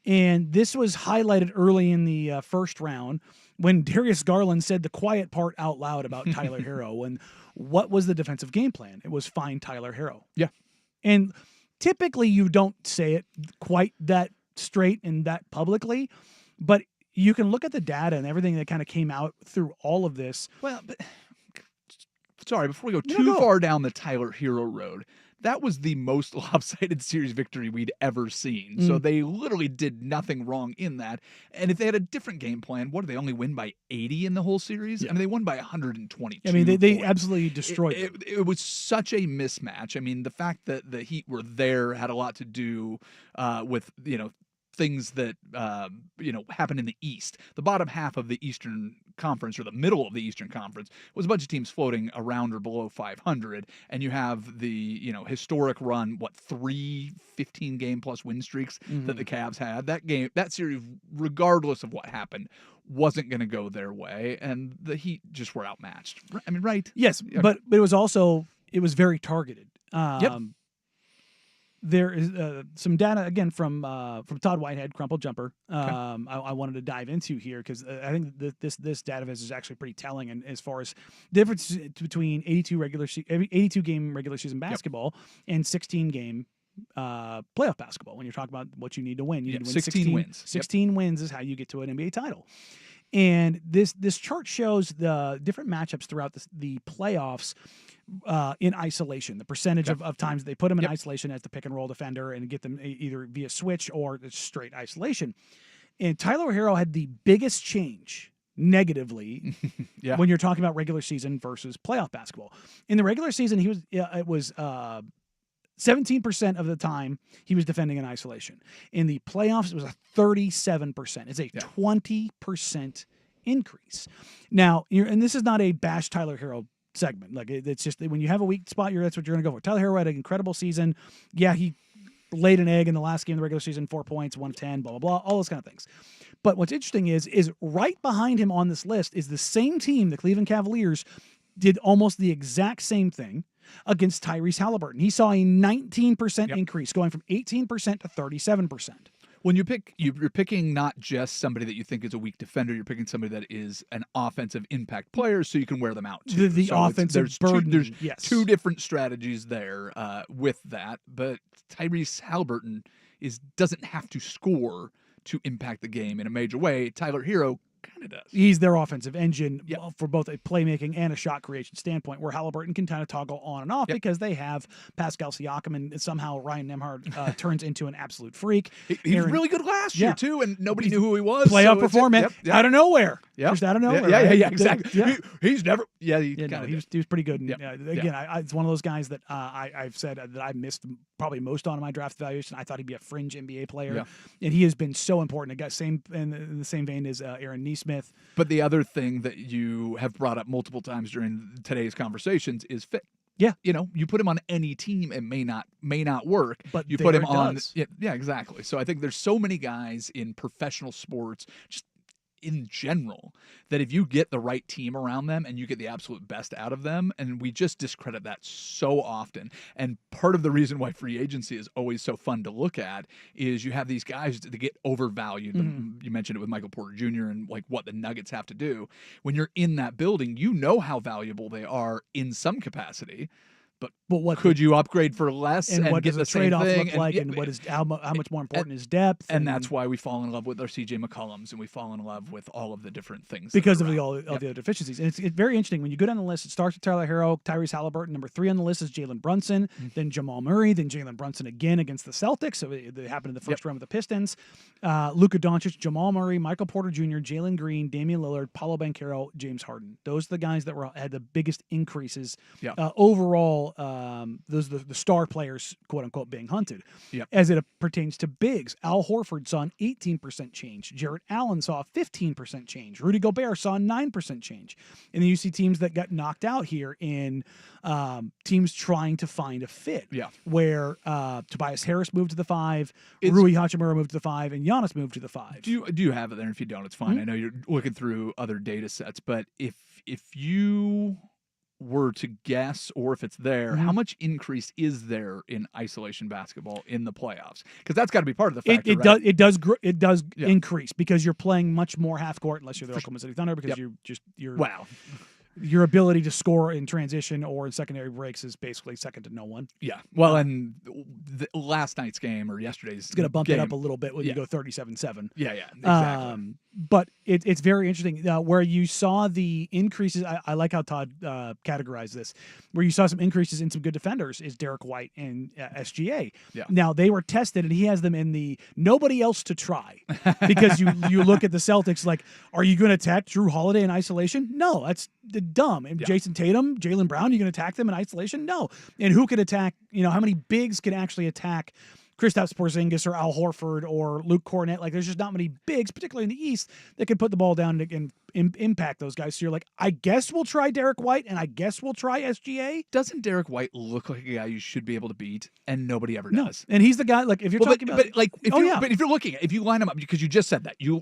And this was highlighted early in the first round when Darius Garland said the quiet part out loud about Tyler Hero. And what was the defensive game plan? It was find Tyler Hero. Yeah. And typically you don't say it quite that straight and that publicly, but you can look at the data and everything that kind of came out through all of this. Well, but, sorry, before we go too far down the Tyler Hero road, that was the most lopsided series victory we'd ever seen. So they literally did nothing wrong in that. And if they had a different game plan, what did they only win by 80 in the whole series? Yeah. I mean, they won by 122. I mean, they absolutely destroyed it was such a mismatch. I mean, the fact that the Heat were there had a lot to do with, things that happened in the East. The bottom half of the Eastern Conference, or the middle of the Eastern Conference, was a bunch of teams floating around or below 500, and you have the historic run, 3 15-game plus win streaks that the Cavs had. That series, regardless of what happened, wasn't going to go their way, and the Heat just were outmatched. I mean, right? Yes, but it was very targeted. Yep. There is some data again from Todd Whitehead, Crumpled Jumper. I wanted to dive into here because I think that this data is actually pretty telling, and as far as difference between 82 game regular season basketball and 16 game playoff basketball. When you're talking about what you need to win, you need to win 16 wins. 16 wins is how you get to an NBA title. And this chart shows the different matchups throughout the playoffs in isolation, the percentage of times they put them in isolation as the pick and roll defender and get them either via switch or straight isolation. And Tyler Hero had the biggest change negatively when you're talking about regular season versus playoff basketball. In the regular season, it was 17% of the time he was defending in isolation. In the playoffs, it was a 37%. It's a 20% increase. Now, and this is not a bash Tyler Hero segment. Like, it's just when you have a weak spot, that's what you're going to go for. Tyler Hero had an incredible season. Yeah, he laid an egg in the last game of the regular season, 4 points, 1 of 10, blah, blah, blah, all those kind of things. But what's interesting is right behind him on this list is the same team, the Cleveland Cavaliers, did almost the exact same thing against Tyrese Halliburton. He saw a 19% increase, going from 18% to 37%. When you're picking not just somebody that you think is a weak defender, you're picking somebody that is an offensive impact player, so you can wear them out too. The offensive burden. There's two different strategies there with that, but Tyrese Halliburton doesn't have to score to impact the game in a major way. Tyler Hero kind of does. He's their offensive engine for both a playmaking and a shot creation standpoint, where Halliburton can kind of toggle on and off because they have Pascal Siakam, and somehow Ryan Nembhard turns into an absolute freak. He was really good last year, too, and nobody knew who he was. Playoff performance out of nowhere. Just out of nowhere. Yeah, exactly. He's never... he was pretty good. And, again, it's one of those guys that I've said that I missed probably most on my draft evaluation. I thought he'd be a fringe NBA player, and he has been so important. It got in the same vein as Aaron Nesmith. But the other thing that you have brought up multiple times during today's conversations is fit. Yeah, you put him on any team, it may not work. But you put him on. Yeah, exactly. So I think there's so many guys in professional sports, just in general, that if you get the right team around them and you get the absolute best out of them, and we just discredit that so often. And part of the reason why free agency is always so fun to look at is you have these guys that get overvalued. You mentioned it with Michael Porter Jr. and like what the Nuggets have to do. When you're in that building, you know how valuable they are in some capacity. But what could you upgrade for less and what get does the trade-off same thing? look like, and what is how much more important is depth? And that's why we fall in love with our CJ McCollums, and we fall in love with all of the different things because of all the other deficiencies. And it's very interesting when you go down the list. It starts with Tyler Hero, Tyrese Halliburton. Number 3 on the list is Jalen Brunson, then Jamal Murray, then Jalen Brunson again against the Celtics. So it happened in the first round with the Pistons. Luka Doncic, Jamal Murray, Michael Porter Jr., Jalen Green, Damian Lillard, Paolo Banchero, James Harden. Those are the guys that had the biggest increases overall those are the star players, quote unquote, being hunted. Yep. As it pertains to bigs, Al Horford saw an 18% change. Jarrett Allen saw a 15% change. Rudy Gobert saw a 9% change. And then you see teams that got knocked out here in teams trying to find a fit. Yeah. Where Tobias Harris moved to the 5, Rui Hachimura moved to the 5, and Giannis moved to the 5. Do you have it there? If you don't, it's fine. I know you're looking through other data sets, but if you were to guess, or if it's there, how much increase is there in isolation basketball in the playoffs? Because that's got to be part of the factor. It does increase because you're playing much more half court unless you're the Oklahoma City Thunder because you're your ability to score in transition or in secondary breaks is basically second to no one. Yeah. Well, and last night's game or yesterday's it's going to bump game, it up a little bit when you go 37-7. Yeah, exactly. But it's very interesting where you saw the increases. I like how Todd categorized this. Where you saw some increases in some good defenders is Derek White and SGA. Yeah. Now, they were tested, and he has them in the nobody else to try. Because you look at the Celtics like, are you going to attack Drew Holiday in isolation? No, that's dumb. And Jason Tatum, Jaylen Brown, you going to attack them in isolation? No. And who could attack, how many bigs can actually attack Kristaps Porzingis or Al Horford or Luke Cornett? Like, there's just not many bigs, particularly in the East, that can put the ball down and impact those guys. So you're like, I guess we'll try Derek White and I guess we'll try SGA. Doesn't Derek White look like a guy you should be able to beat, and nobody ever does? And he's the guy. Like, if you're talking about, if you're looking at, if you line them up, because you just said that you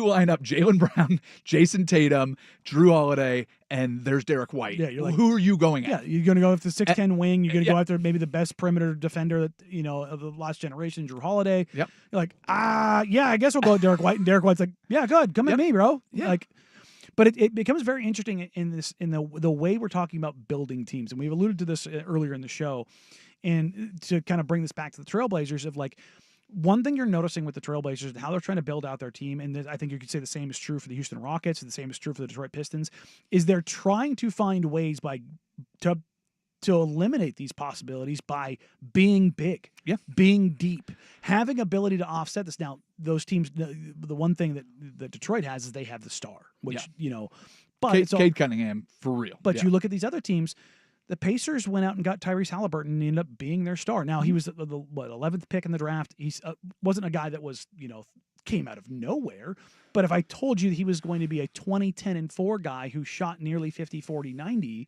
line up Jaylen Brown, Jason Tatum, Drew Holiday, and there's Derek White. Yeah, you're like, who are you going at? Yeah, you're going to go after the 6'10" wing. You're going to go after maybe the best perimeter defender that of the last generation, Drew Holiday. Yep. You're like, yeah, I guess we'll go with Derek White. And Derek White's like, yeah, good, come at me, bro. Yeah. Like, but it becomes very interesting in the way we're talking about building teams, and we've alluded to this earlier in the show, and to kind of bring this back to the Trailblazers of like. One thing you're noticing with the Trailblazers and how they're trying to build out their team, and I think you could say the same is true for the Houston Rockets, and the same is true for the Detroit Pistons, is they're trying to find ways to eliminate these possibilities by being big, being deep, having ability to offset this. Now, those teams, the one thing that Detroit has is they have the star, which but Cade Cunningham for real. But you look at these other teams. The Pacers went out and got Tyrese Halliburton and ended up being their star. Now, he was the 11th pick in the draft. He wasn't a guy that was, came out of nowhere. But if I told you that he was going to be a 20-10-4 guy who shot nearly 50, 40, 90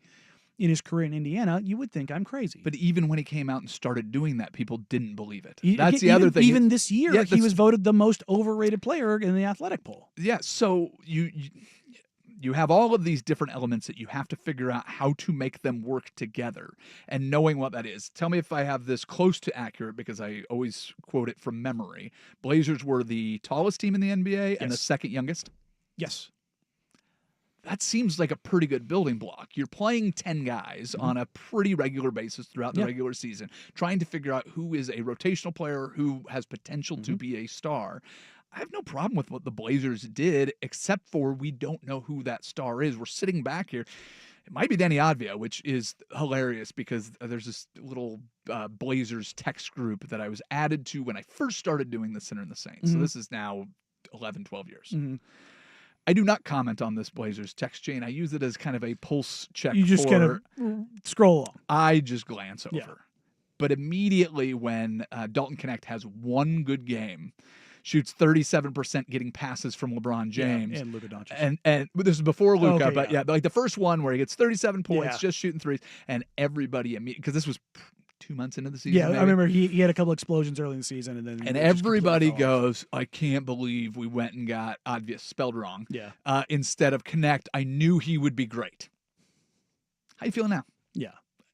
in his career in Indiana, you would think I'm crazy. But even when he came out and started doing that, people didn't believe it. That's the other thing. Even this year, he was voted the most overrated player in the athletic poll. Yeah, so you have all of these different elements that you have to figure out how to make them work together, and knowing what that is. Tell me if I have this close to accurate, because I always quote it from memory. Blazers were the tallest team in the NBA and the second youngest? Yes. That seems like a pretty good building block. You're playing 10 guys on a pretty regular basis throughout the regular season, trying to figure out who is a rotational player who has potential to be a star. I have no problem with what the Blazers did, except for we don't know who that star is. We're sitting back here. It might be Danny Advia, which is hilarious because there's this little Blazers text group that I was added to when I first started doing the Center and the Saints. So this is now 11, 12 years. I do not comment on this Blazers text chain. I use it as kind of a pulse check. You just kind of scroll along. I just glance over. But immediately when Dalton Knecht has one good game, shoots 37% getting passes from LeBron James. And Luka Doncic. And this is before Luka, like the first one where he gets 37 points, just shooting threes, and everybody immediately, because this was 2 months into the season. Yeah, maybe. I remember he had a couple explosions early in the season, and everybody goes, I can't believe we went and got Advia spelled wrong. Yeah. Instead of Knecht. I knew he would be great. How you feeling now? Yeah.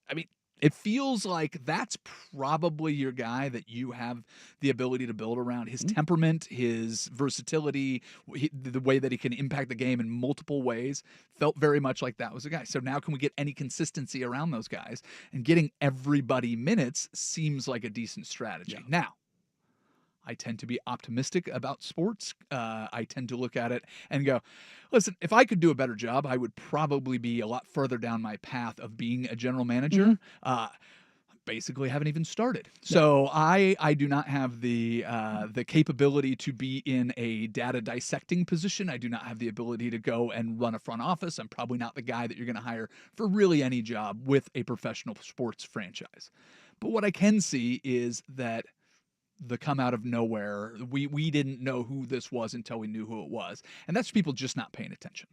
I mean, it feels like that's probably your guy that you have the ability to build around. His temperament, his versatility, the way that he can impact the game in multiple ways felt very much like that was a guy. So now can we get any consistency around those guys? And getting everybody minutes seems like a decent strategy. Yeah. Now, I tend to be optimistic about sports. I tend to look at it and go, listen, if I could do a better job, I would probably be a lot further down my path of being a general manager. basically haven't even started. So I do not have the capability to be in a data dissecting position. I do not have the ability to go and run a front office. I'm probably not the guy that you're going to hire for really any job with a professional sports franchise. But what I can see is that the come out of nowhere, we didn't know who this was until we knew who it was. And that's people just not paying attention.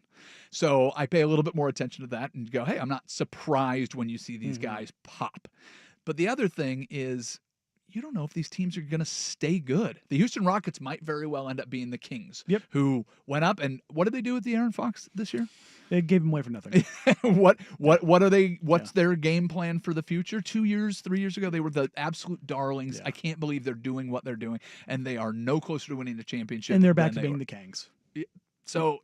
So I pay a little bit more attention to that and go, hey, I'm not surprised when you see these guys pop. But the other thing is, you don't know if these teams are going to stay good. The Houston Rockets might very well end up being the Kings, who went up. And what did they do with the Aaron Fox this year? They gave him away for nothing. What are they? What's their game plan for the future? 2 years, 3 years ago, they were the absolute darlings. I can't believe they're doing what they're doing, and they are no closer to winning the championship. And they're back to being the Kangs. So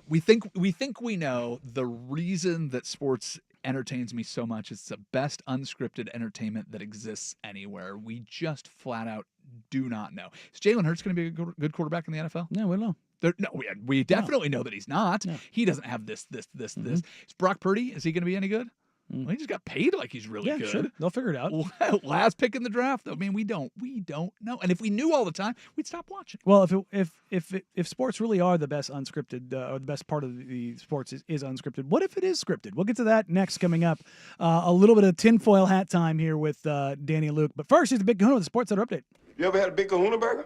we think we know the reason that sports entertains me so much. It's the best unscripted entertainment that exists anywhere. We just flat out do not know. Is Jalen Hurts going to be a good quarterback in the NFL? No, we don't know. We definitely know that he's not. No. He doesn't have this. Is Brock Purdy, is he going to be any good? Well, he just got paid like he's really good. Sure. They'll figure it out. Last pick in the draft. I mean, we don't know. And if we knew all the time, we'd stop watching. Well, if sports really are the best unscripted, or the best part of the sports is unscripted, what if it is scripted? We'll get to that next coming up. A little bit of tinfoil hat time here with Danny and Luke. But first, here's the Big Kahuna with the Sports Center update. You ever had a Big Kahuna burger?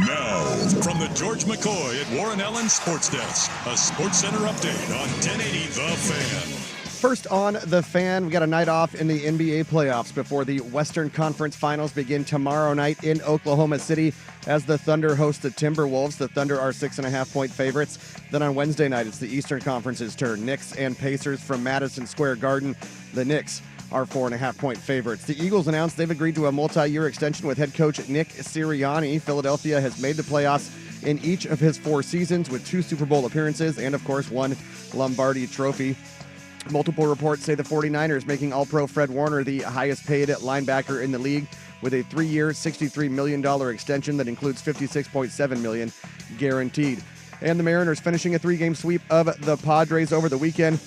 Now, from the George McCoy at Warren Allen Sports Desk, a Sports Center update on 1080 The Fan. First on The Fan, we got a night off in the NBA playoffs before the Western Conference Finals begin tomorrow night in Oklahoma City as the Thunder host the Timberwolves. The Thunder are 6.5-point favorites. Then on Wednesday night, it's the Eastern Conference's turn. Knicks and Pacers from Madison Square Garden. The Knicks are 4.5-point favorites. The Eagles announced they've agreed to a multi-year extension with head coach Nick Sirianni. Philadelphia has made the playoffs in each of his 4 seasons with 2 Super Bowl appearances and, of course, 1 Lombardi trophy. Multiple reports say the 49ers making All-Pro Fred Warner the highest-paid linebacker in the league with a 3-year, $63 million extension that includes $56.7 million guaranteed. And the Mariners finishing a 3-game sweep of the Padres over the weekend.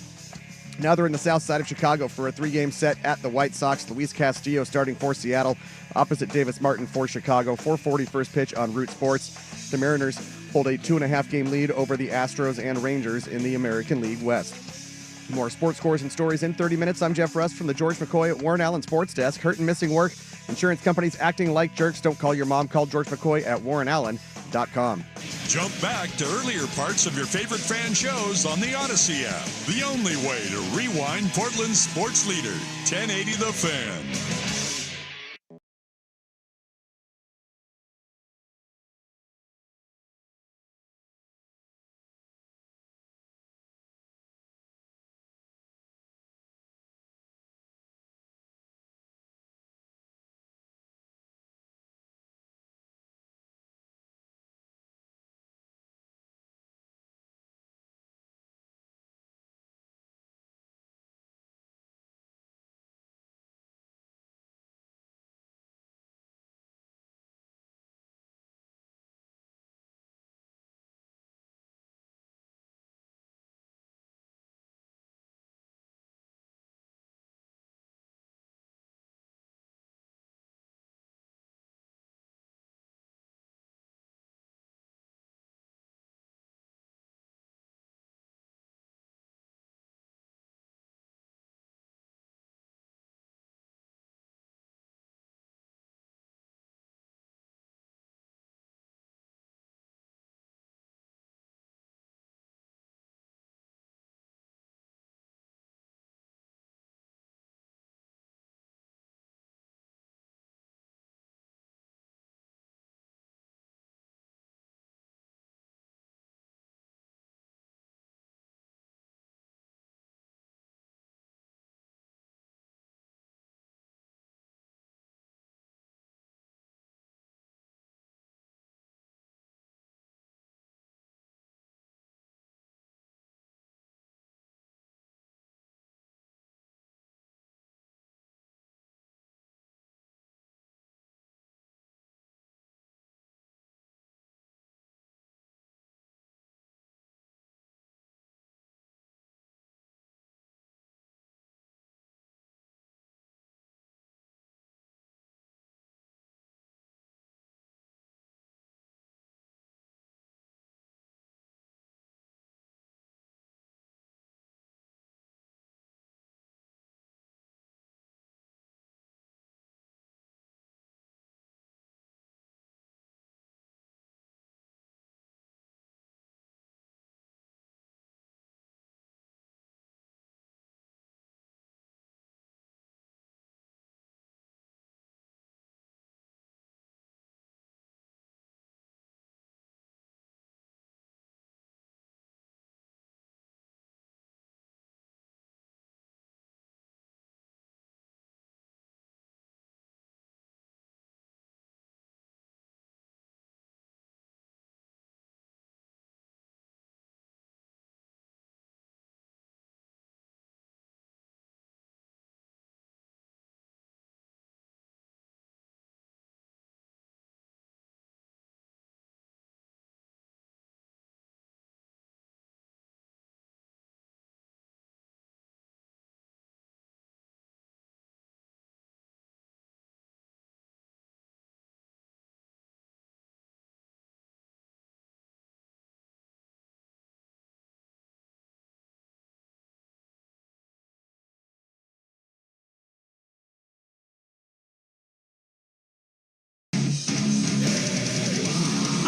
Now they're in the south side of Chicago for a 3-game set at the White Sox. Luis Castillo starting for Seattle, opposite Davis Martin for Chicago. 4:40 first pitch on Root Sports. The Mariners hold a 2.5-game lead over the Astros and Rangers in the American League West. More sports scores and stories in 30 minutes. I'm Jeff Russ from the George McCoy at Warren Allen Sports Desk. Hurt and missing work. Insurance companies acting like jerks. Don't call your mom. Call George McCoy at warrenallen.com. Jump back to earlier parts of your favorite fan shows on the Odyssey app. The only way to rewind Portland's sports leader, 1080 The Fan.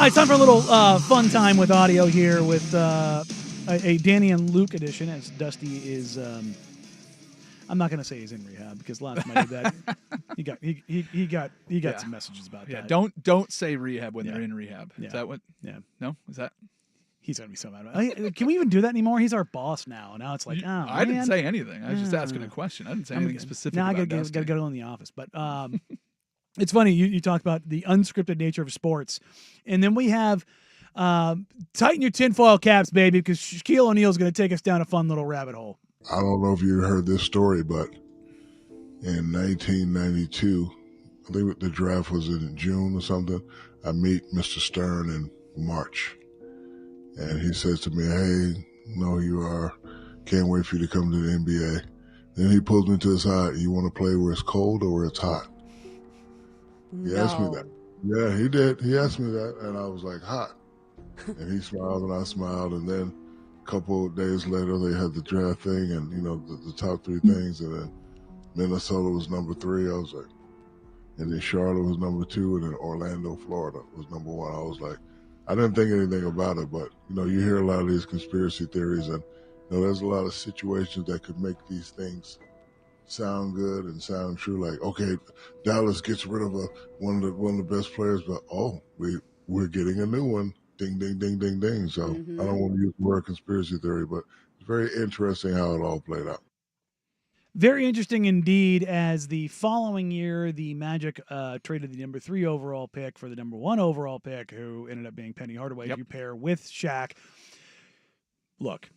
right, it's time for a little fun time with audio here with a Danny and Luke edition, as Dusty is. I'm not going to say he's in rehab because last time I did that, he got some messages about that. Don't say rehab when they're in rehab. Yeah. Is that what? Yeah. No. Is that? He's going to be so mad about it. Can we even do that anymore? He's our boss now. Now it's like, I didn't say anything. I was just asking a question. I didn't say anything specific. Now I got to go in the office. But it's funny. You talk about the unscripted nature of sports. And then we have tighten your tinfoil caps, baby, because Shaquille O'Neal is going to take us down a fun little rabbit hole. I don't know if you heard this story, but in 1992, I think the draft was in June or something, I meet Mr. Stern in March. And he says to me, hey, know who you are. Can't wait for you to come to the NBA. Then he pulls me to the side. You want to play where it's cold or where it's hot? He asked me that. Yeah, he did. He asked me that, and I was like, hot. And he smiled, and I smiled. And then a couple of days later, they had the draft thing and, the top three things. And then Minnesota was number 3. I was like, and then Charlotte was number 2. And then Orlando, Florida was number 1. I was like, I didn't think anything about it, but, you hear a lot of these conspiracy theories, and, there's a lot of situations that could make these things sound good and sound true. Like, okay, Dallas gets rid of one of the best players, but, we're getting a new one. Ding, ding, ding, ding, ding. So I don't want to use the word conspiracy theory, but it's very interesting how it all played out. Very interesting indeed, as the following year, the Magic traded the number 3 overall pick for the number 1 overall pick, who ended up being Penny Hardaway, you pair with Shaq. Look,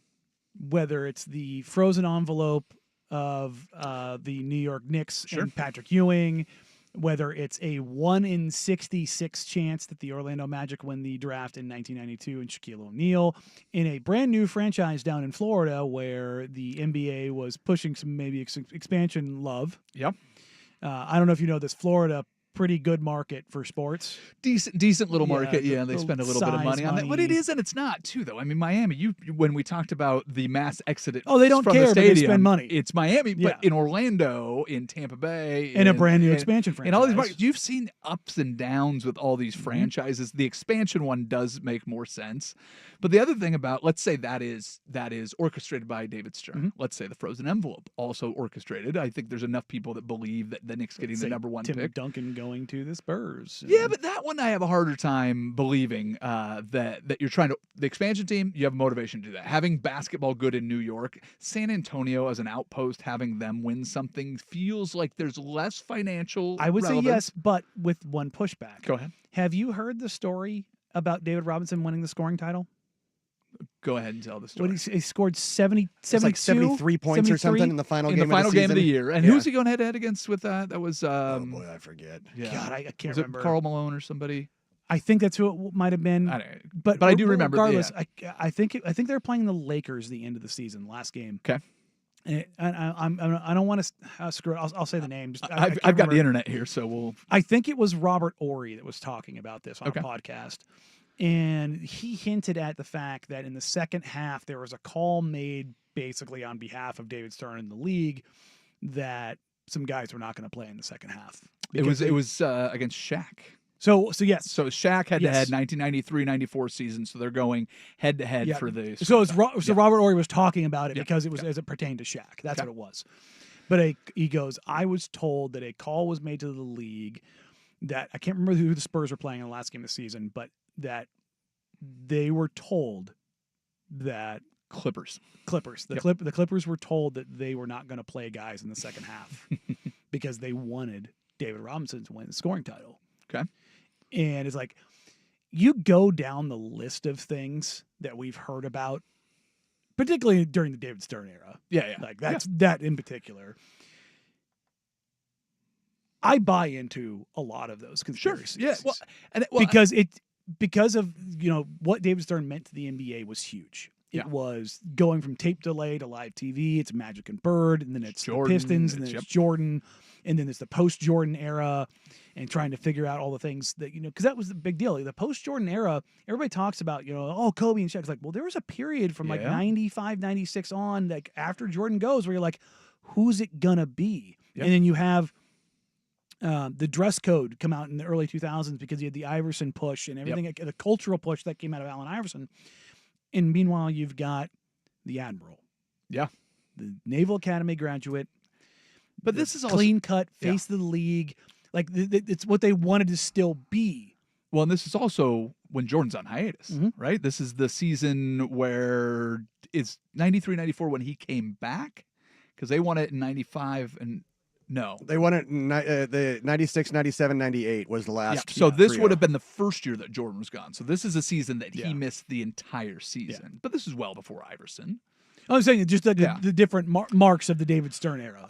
whether it's the frozen envelope of the New York Knicks and Patrick Ewing, whether it's a 1 in 66 chance that the Orlando Magic win the draft in 1992 and Shaquille O'Neal in a brand new franchise down in Florida where the NBA was pushing some maybe expansion love. Yep. I don't know if you know this, Florida, pretty good market for sports. Decent little market. Yeah, they spend a little bit of money on that. But it is and it's not too, though. I mean, Miami. When we talked about the mass exodus, they don't from care, the stadium, but they spend money. It's Miami, but in Orlando, in Tampa Bay, in a brand new expansion franchise. And all these markets, you've seen ups and downs with all these franchises. The expansion one does make more sense. But the other thing about, let's say that is orchestrated by David Stern. Let's say the frozen envelope also orchestrated. I think there's enough people that believe that the Knicks getting the number 1 Tim pick. Duncan going to the Spurs. Yeah, but that one I have a harder time believing that you're trying to the expansion team. You have motivation to do that. Having basketball good in New York, San Antonio as an outpost, having them win something feels like there's less financial. I would relevance. say yes, but with one pushback. Go ahead. Have you heard the story about David Robinson winning the scoring title? Go ahead and tell the story. He scored 72, like 73 points or something in the final game of the year. And who's he going head-to-head against with that? That was oh boy, I forget. Yeah. God, I can't was remember. It Karl Malone or somebody? I think that's who it might have been. But I do remember. Regardless, I think they're playing the Lakers the end of the season, last game. Okay. And I don't want to screw it. I'll say the name. I've got the internet here, so we'll. I think it was Robert Ory that was talking about this on a podcast. And he hinted at the fact that in the second half, there was a call made basically on behalf of David Stern and the league that some guys were not going to play in the second half. It was against Shaq. So yes. So Shaq head-to-head 1993-94 season. So they're going head-to-head for the. So Robert Ory was talking about it because it was as it pertained to Shaq. That's what it was. But he goes, I was told that a call was made to the league that I can't remember who the Spurs were playing in the last game of the season, but that they were told that Clippers. The Clippers were told that they were not going to play guys in the second half because they wanted David Robinson to win the scoring title. Okay. And it's like, you go down the list of things that we've heard about, particularly during the David Stern era. Yeah. Like that in particular. I buy into a lot of those conspiracies. Sure. Yeah. Because of what David Stern meant to the NBA was huge. It was going from tape delay to live TV. It's Magic and Bird, and then it's Jordan, the Pistons, and then it's Jordan, and then it's the post-Jordan era, and trying to figure out all the things that because that was the big deal. The post-Jordan era, everybody talks about Kobe and Shaq. It's like, well, there was a period from like 95, 96 on, like after Jordan goes, where you're like, who's it gonna be? And then you have the dress code come out in the early 2000s because you had the Iverson push and everything, the cultural push that came out of Allen Iverson. And meanwhile, you've got the Admiral. Yeah. The Naval Academy graduate. But this is clean cut, face of the league. Like, it's what they wanted to still be. Well, and this is also when Jordan's on hiatus, right? This is the season where it's 93, 94 when he came back because they won it in 95 and no. They won it in the 96, 97, 98 was the last. So this would have been the first year that Jordan was gone. So this is a season that he missed the entire season. But this is well before Iverson. I'm saying just the different marks of the David Stern era.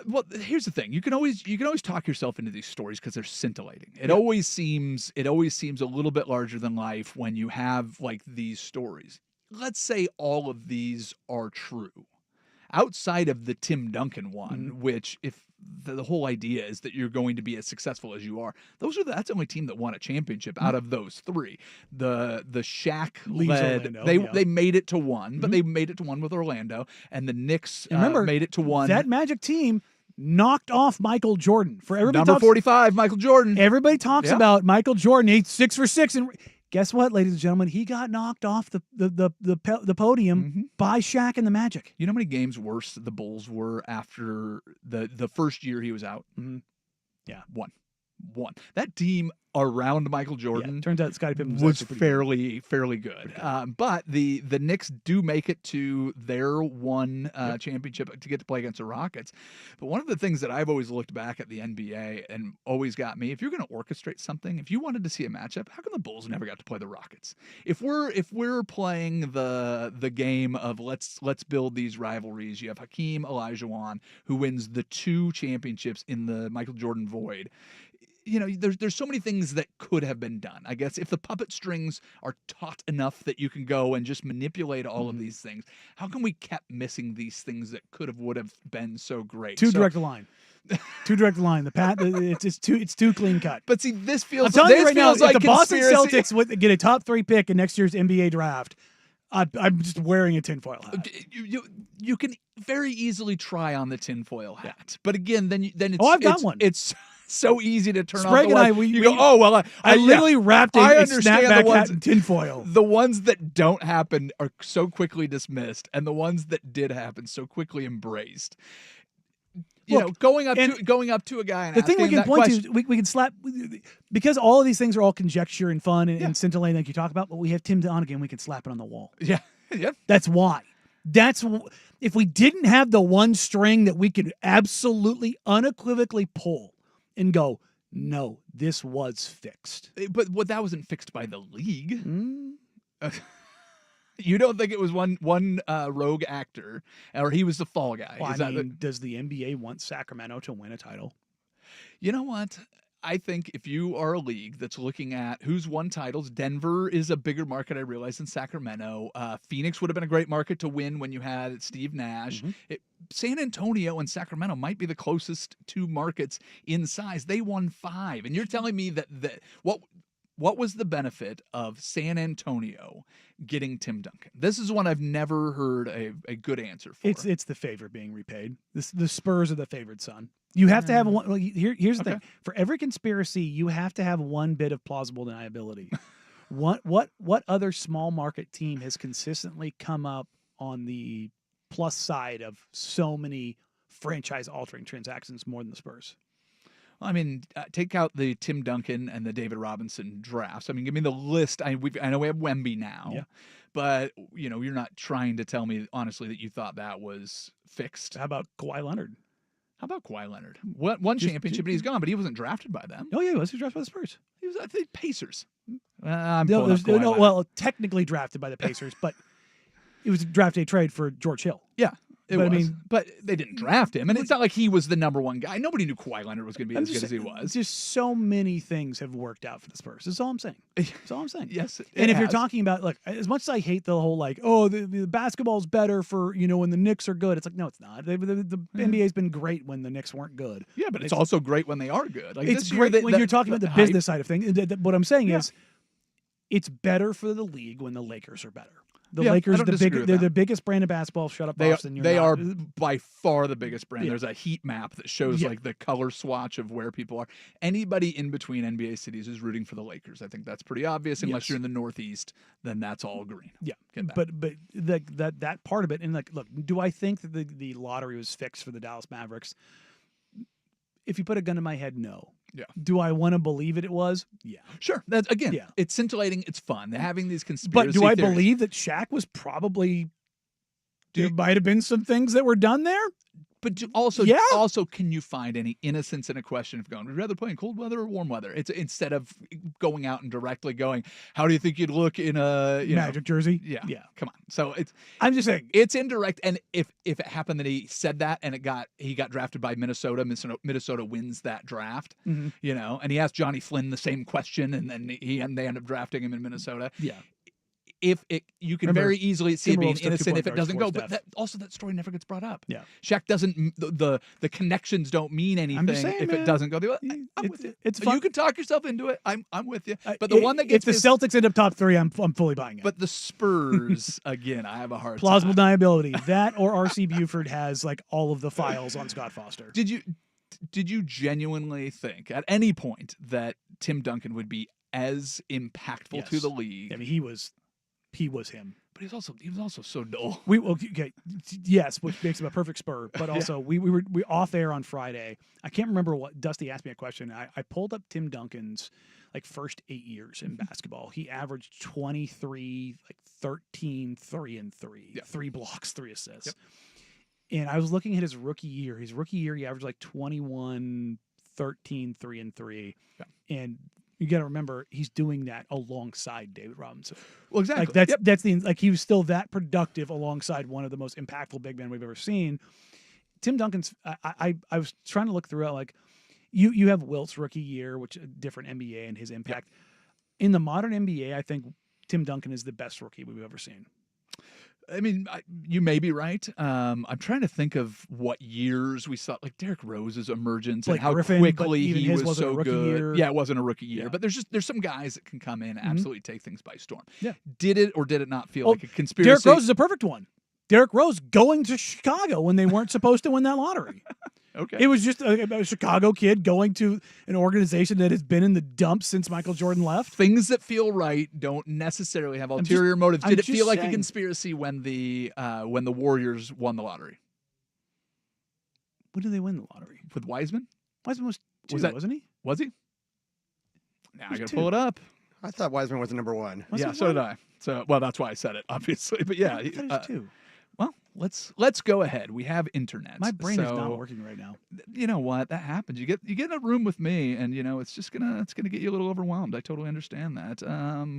Well, here's the thing: you can always talk yourself into these stories because they're scintillating. It always seems a little bit larger than life when you have like these stories. Let's say all of these are true, outside of the Tim Duncan one, which if the whole idea is that you're going to be as successful as you are. That's the only team that won a championship out of those three. The Shaq led, they made it to one, but they made it to one with Orlando, and the Knicks made it to one. That Magic team knocked off Michael Jordan. For everybody, number 45, Michael Jordan. Everybody talks about Michael Jordan. He's 6 for 6, and guess what, ladies and gentlemen? He got knocked off the podium by Shaq and the Magic. You know how many games worse the Bulls were after the first year he was out? Yeah, one. That team around Michael Jordan turns out Scottie Pippen was fairly good. But the Knicks do make it to their one championship to get to play against the Rockets. But one of the things that I've always looked back at the NBA and always got me, if you're going to orchestrate something, if you wanted to see a matchup, how come the Bulls never got to play the Rockets? If we're playing the game of let's build these rivalries, you have Hakeem Olajuwon who wins the 2 championships in the Michael Jordan void. You know, there's so many things that could have been done. I guess if the puppet strings are taut enough that you can go and just manipulate all of these things, how come we kept missing these things that would have been so great? Direct line. The path. It's too clean cut. But see, this feels. I'm telling you right now, like if the Boston Celtics get a top 3 pick in next year's NBA draft, I'm just wearing a tinfoil hat. You can very easily try on the tinfoil hat, but again, then it's. I've got one. It's so easy to turn Sprague off the one. I literally wrapped a snapback hat in tinfoil. The ones that don't happen are so quickly dismissed, and the ones that did happen so quickly embraced. Going up to a guy and the thing we can point question. to, we can slap, because all of these things are all conjecture and fun and scintillating like you talk about, but we have Tim Donegan, we can slap it on the wall. Yeah. That's why. If we didn't have the one string that we could absolutely unequivocally pull and go, no, this was fixed. But that wasn't fixed by the league. You don't think it was one rogue actor, or he was the fall guy? Well, does the NBA want Sacramento to win a title? You know what? I think if you are a league that's looking at who's won titles, Denver is a bigger market, I realize, than Sacramento. Phoenix would have been a great market to win when you had Steve Nash. San Antonio and Sacramento might be the closest 2 markets in size. They won 5. And you're telling me that what was the benefit of San Antonio getting Tim Duncan? This is one I've never heard a good answer for. It's the favor being repaid. The Spurs are the favored son. You have to have one. Here's the thing. For every conspiracy, you have to have one bit of plausible deniability. What other small market team has consistently come up on the plus side of so many franchise altering transactions more than the Spurs? I mean, take out the Tim Duncan and the David Robinson drafts. I mean, give me the list. I know we have Wemby now, but you're not trying to tell me honestly that you thought that was fixed. How about Kawhi Leonard? One championship, and he's gone, but he wasn't drafted by them. Oh yeah, he was. He was drafted by the Spurs. He was, I think, Pacers. Technically drafted by the Pacers, but it was a draft day trade for George Hill. Yeah. But they didn't draft him, and it's not like he was the number one guy. Nobody knew Kawhi Leonard was going to be as good as he was. Just so many things have worked out for the Spurs. That's all I'm saying. Yes, and if you're talking about, look, as much as I hate the whole the basketball's better for when the Knicks are good, it's like, no, it's not. The NBA's been great when the Knicks weren't good. Yeah, but it's also great when they are good. Like it's great when you're talking about the business side of things. What I'm saying is, it's better for the league when the Lakers are better. The Yeah, Lakers, I don't disagree with they're that. the biggest brand of basketball. Shut up, They Boston. they are by far the biggest brand. Yeah. There's a heat map that shows Yeah. like the color swatch of where people are. Anybody in between NBA cities is rooting for the Lakers. I think that's pretty obvious. Unless Yes. you're in the Northeast, then that's all green. Yeah, Get that. but that part of it, and like, look, do I think that the lottery was fixed for the Dallas Mavericks? If you put a gun to my head, no. Yeah. Do I want to believe it was? Yeah. Sure. That's again, Yeah. it's scintillating. It's fun. They're having these But conspiracy do I theories. believe that Shaq was probably? There might have been some things that were done there. But also, Yeah. also, can you find any innocence in a question of going, would you rather play in cold weather or warm weather? It's instead of going out and directly going, how do you think you'd look in a Magic jersey? Yeah. Yeah. Come on. So I'm just saying it's indirect. And if it happened that he said that and he got drafted by Minnesota wins that draft, Mhm. and he asked Johnny Flynn the same question and then they end up drafting him in Minnesota. Yeah. You can Remember, very easily see it being Timberwolves took innocent if 2 it doesn't point go. guards But for that story never gets brought up. Yeah. Shaq doesn't. The connections don't mean anything saying, if man, it doesn't go. I'm with you. It's But fun. You can talk yourself into it. I'm with you. But the one that gets if the Celtics end up top 3, I'm fully buying it. But the Spurs again, I have a hard Plausible time. deniability. That or R.C. Buford has like all of the files on Scott Foster. Did you genuinely think at any point that Tim Duncan would be as impactful to Yes. the league? I mean, he was him. But he was also so dull. Yes, which makes him a perfect Spur. But also, we were off air on Friday. I can't remember what Dusty asked me a question. I pulled up Tim Duncan's like first 8 years in basketball. He averaged 23, like 13, 3 and 3, 3 blocks, 3 assists. Yep. And I was looking at his rookie year. His rookie year, he averaged like 21, 13, 3 and 3. Yeah. And you got to remember, he's doing that alongside David Robinson. Well, exactly. Like that's he was still that productive alongside one of the most impactful big men we've ever seen. Tim Duncan's. I was trying to look through it. Like you have Wilt's rookie year, which a different NBA and his impact in the modern NBA. I think Tim Duncan is the best rookie we've ever seen. I mean, you may be right. I'm trying to think of what years we saw, like Derrick Rose's emergence Blake and how Griffin, quickly but even he his was wasn't a so rookie good. year. Yeah, it wasn't a rookie year, Yeah. but there's some guys that can come in and absolutely take things by storm. Yeah. Did it or did it not feel like a conspiracy? Derrick Rose is a perfect one. Derrick Rose going to Chicago when they weren't supposed to win that lottery. Okay. It was just a Chicago kid going to an organization that has been in the dumps since Michael Jordan left. Things that feel right don't necessarily have ulterior motives. Did it feel like a saying. conspiracy when the Warriors won the lottery? When did they win the lottery? With Wiseman? Wiseman was 2, wasn't he? Was he? Now I was got to 2. pull it up. I thought Wiseman was number 1. Was Yeah, it so 1? did I. So, well, that's why I said it, obviously. But yeah, I thought it was 2. Well, let's go ahead. We have internet. My brain is so, not working right now. You know what? That happens. You get in a room with me, and it's just gonna get you a little overwhelmed. I totally understand that.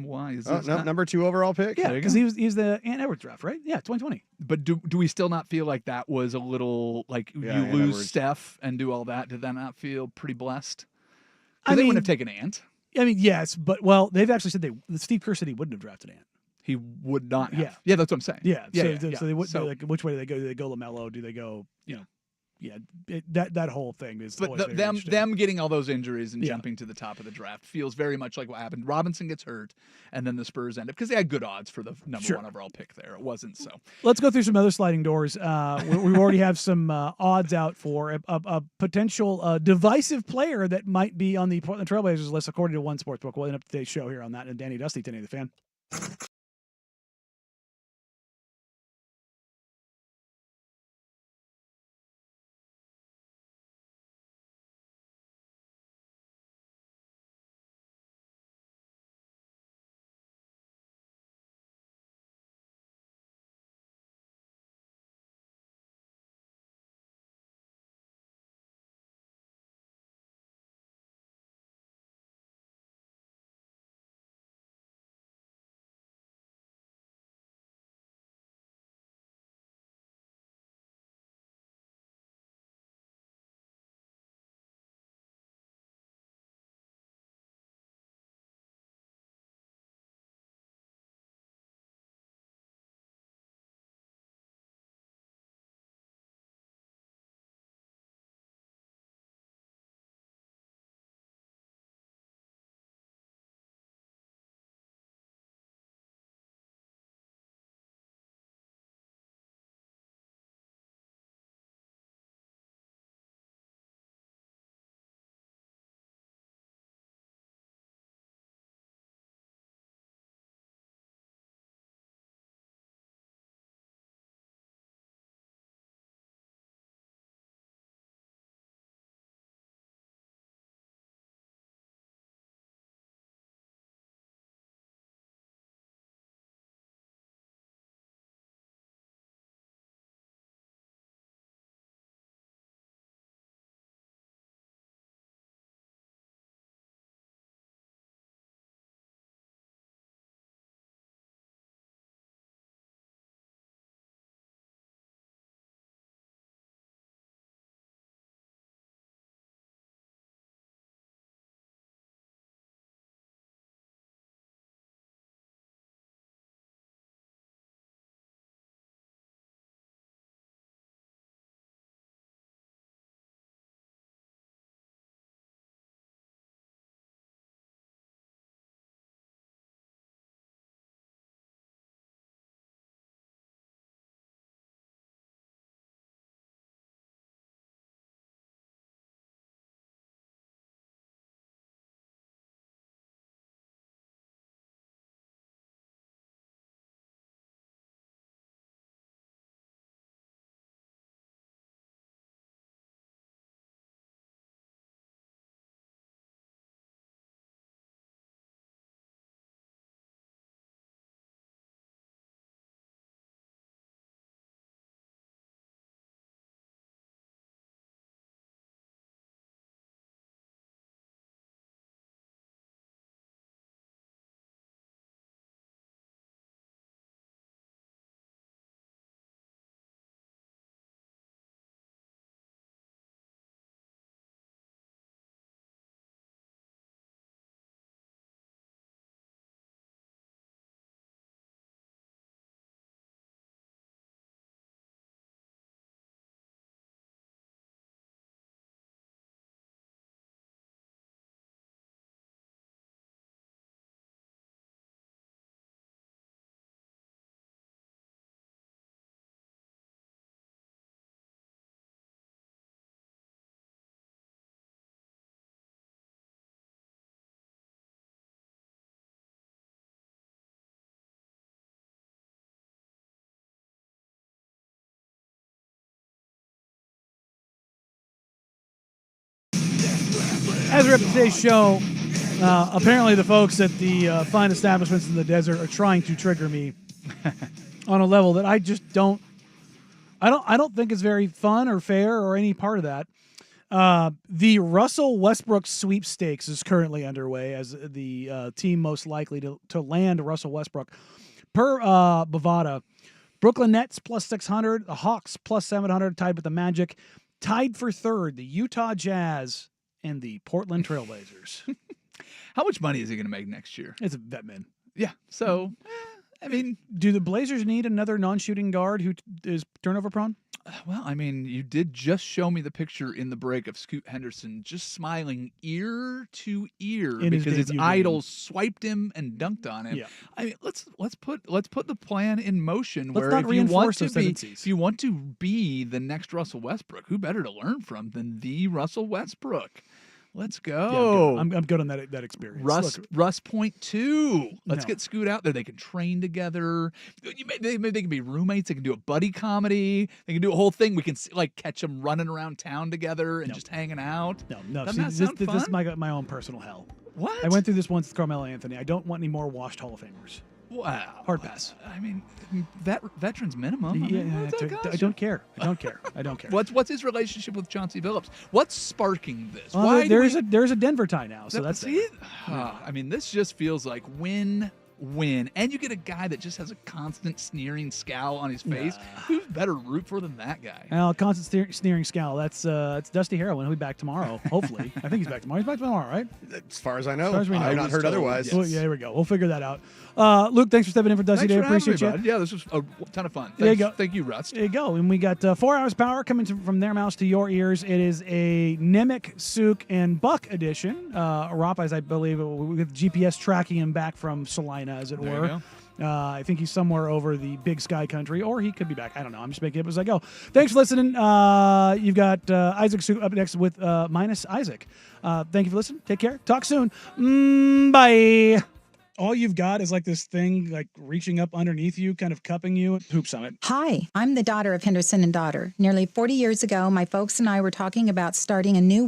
Why is this number 2 overall pick? Yeah, because he's the Ant Edwards draft, right? Yeah, 2020. But do we still not feel like that was a little like you Ant lose Edwards. Steph and do all that? Did that not feel pretty blessed? I Because they mean- wouldn't have taken Ant. I mean, yes, but they've actually said Steve Kerr said he wouldn't have drafted Ant. He would not have. Yeah. Yeah, that's what I'm saying. Yeah, Yeah. so they would. So- Like, which way do they go? Do they go LaMelo? Do they go? That whole thing is. But always very them interesting. getting all those injuries and Yeah. jumping to the top of the draft feels very much like what happened. Robinson gets hurt, and then the Spurs end up because they had good odds for the number Sure. 1 overall pick there. It wasn't so. Let's go through some other sliding doors. We already have some odds out for a potential divisive player that might be on the Portland Trailblazers list, according to One Sportsbook. We'll end up today's show here on that. And Danny Dusty, 1080 The Fan. As we wrap up today's show, apparently the folks at the fine establishments in the desert are trying to trigger me on a level that I just don't. I don't think is very fun or fair or any part of that. The Russell Westbrook sweepstakes is currently underway as the team most likely to land Russell Westbrook. Per Bovada, Brooklyn Nets plus 600, the Hawks plus 700, tied with the Magic. Tied for third, the Utah Jazz and the Portland Trailblazers. How much money is he going to make next year? It's a vet min. Yeah. So, I mean, do the Blazers need another non-shooting guard who is turnover prone? Well, I mean, you did just show me the picture in the break of Scoot Henderson just smiling ear to ear because his idol swiped him and dunked on him. Yeah. I mean, let's put the plan in motion. Let's where not reinforce those tendencies. If you want to be the next Russell Westbrook, who better to learn from than the Russell Westbrook? Let's go. Yeah, I'm good on that experience. Russ point two. Let's get Scoot out there. They can train together. Maybe they can be roommates. They can do a buddy comedy. They can do a whole thing. We can catch them running around town together and just hanging out. No. Doesn't See, that sound fun? this is my own personal hell. What? I went through this once with Carmelo Anthony. I don't want any more washed Hall of Famers. Wow. Hard pass. I mean, veterans minimum. I don't care. I don't care. What's his relationship with Chauncey Billups? What's sparking this? Well, there's a Denver tie now, so that's it. I mean, this just feels like win, and you get a guy that just has a constant sneering scowl on his face. Who's better to root for than that guy? Well, constant sneering scowl. That's Dusty Harrowin. He'll be back tomorrow. Hopefully, I think he's back tomorrow. He's back tomorrow, right? As far as I know, I've not heard otherwise. Yes. Well, yeah, here we go. We'll figure that out. Luke, thanks for stepping in for Dusty Day. Appreciate you. Yeah, this was a ton of fun. There you go. Thank you, Rust. There you go. And we got 4 hours power coming from their mouths to your ears. It is a Nemec, Sook, and Buck edition. Rapaz, I believe, with GPS tracking him back from Salina, as it There were. you go. I think he's somewhere over the Big Sky country, or he could be back. I don't know. I'm just making it up as I go. Thanks for listening. You've got Isaac Sook up next with Minus Isaac. Thank you for listening. Take care. Talk soon. Bye. All you've got is like this thing like reaching up underneath you, kind of cupping you. Hoop Summit. Hi, I'm the daughter of Henderson and Daughter. Nearly 40 years ago, my folks and I were talking about starting a new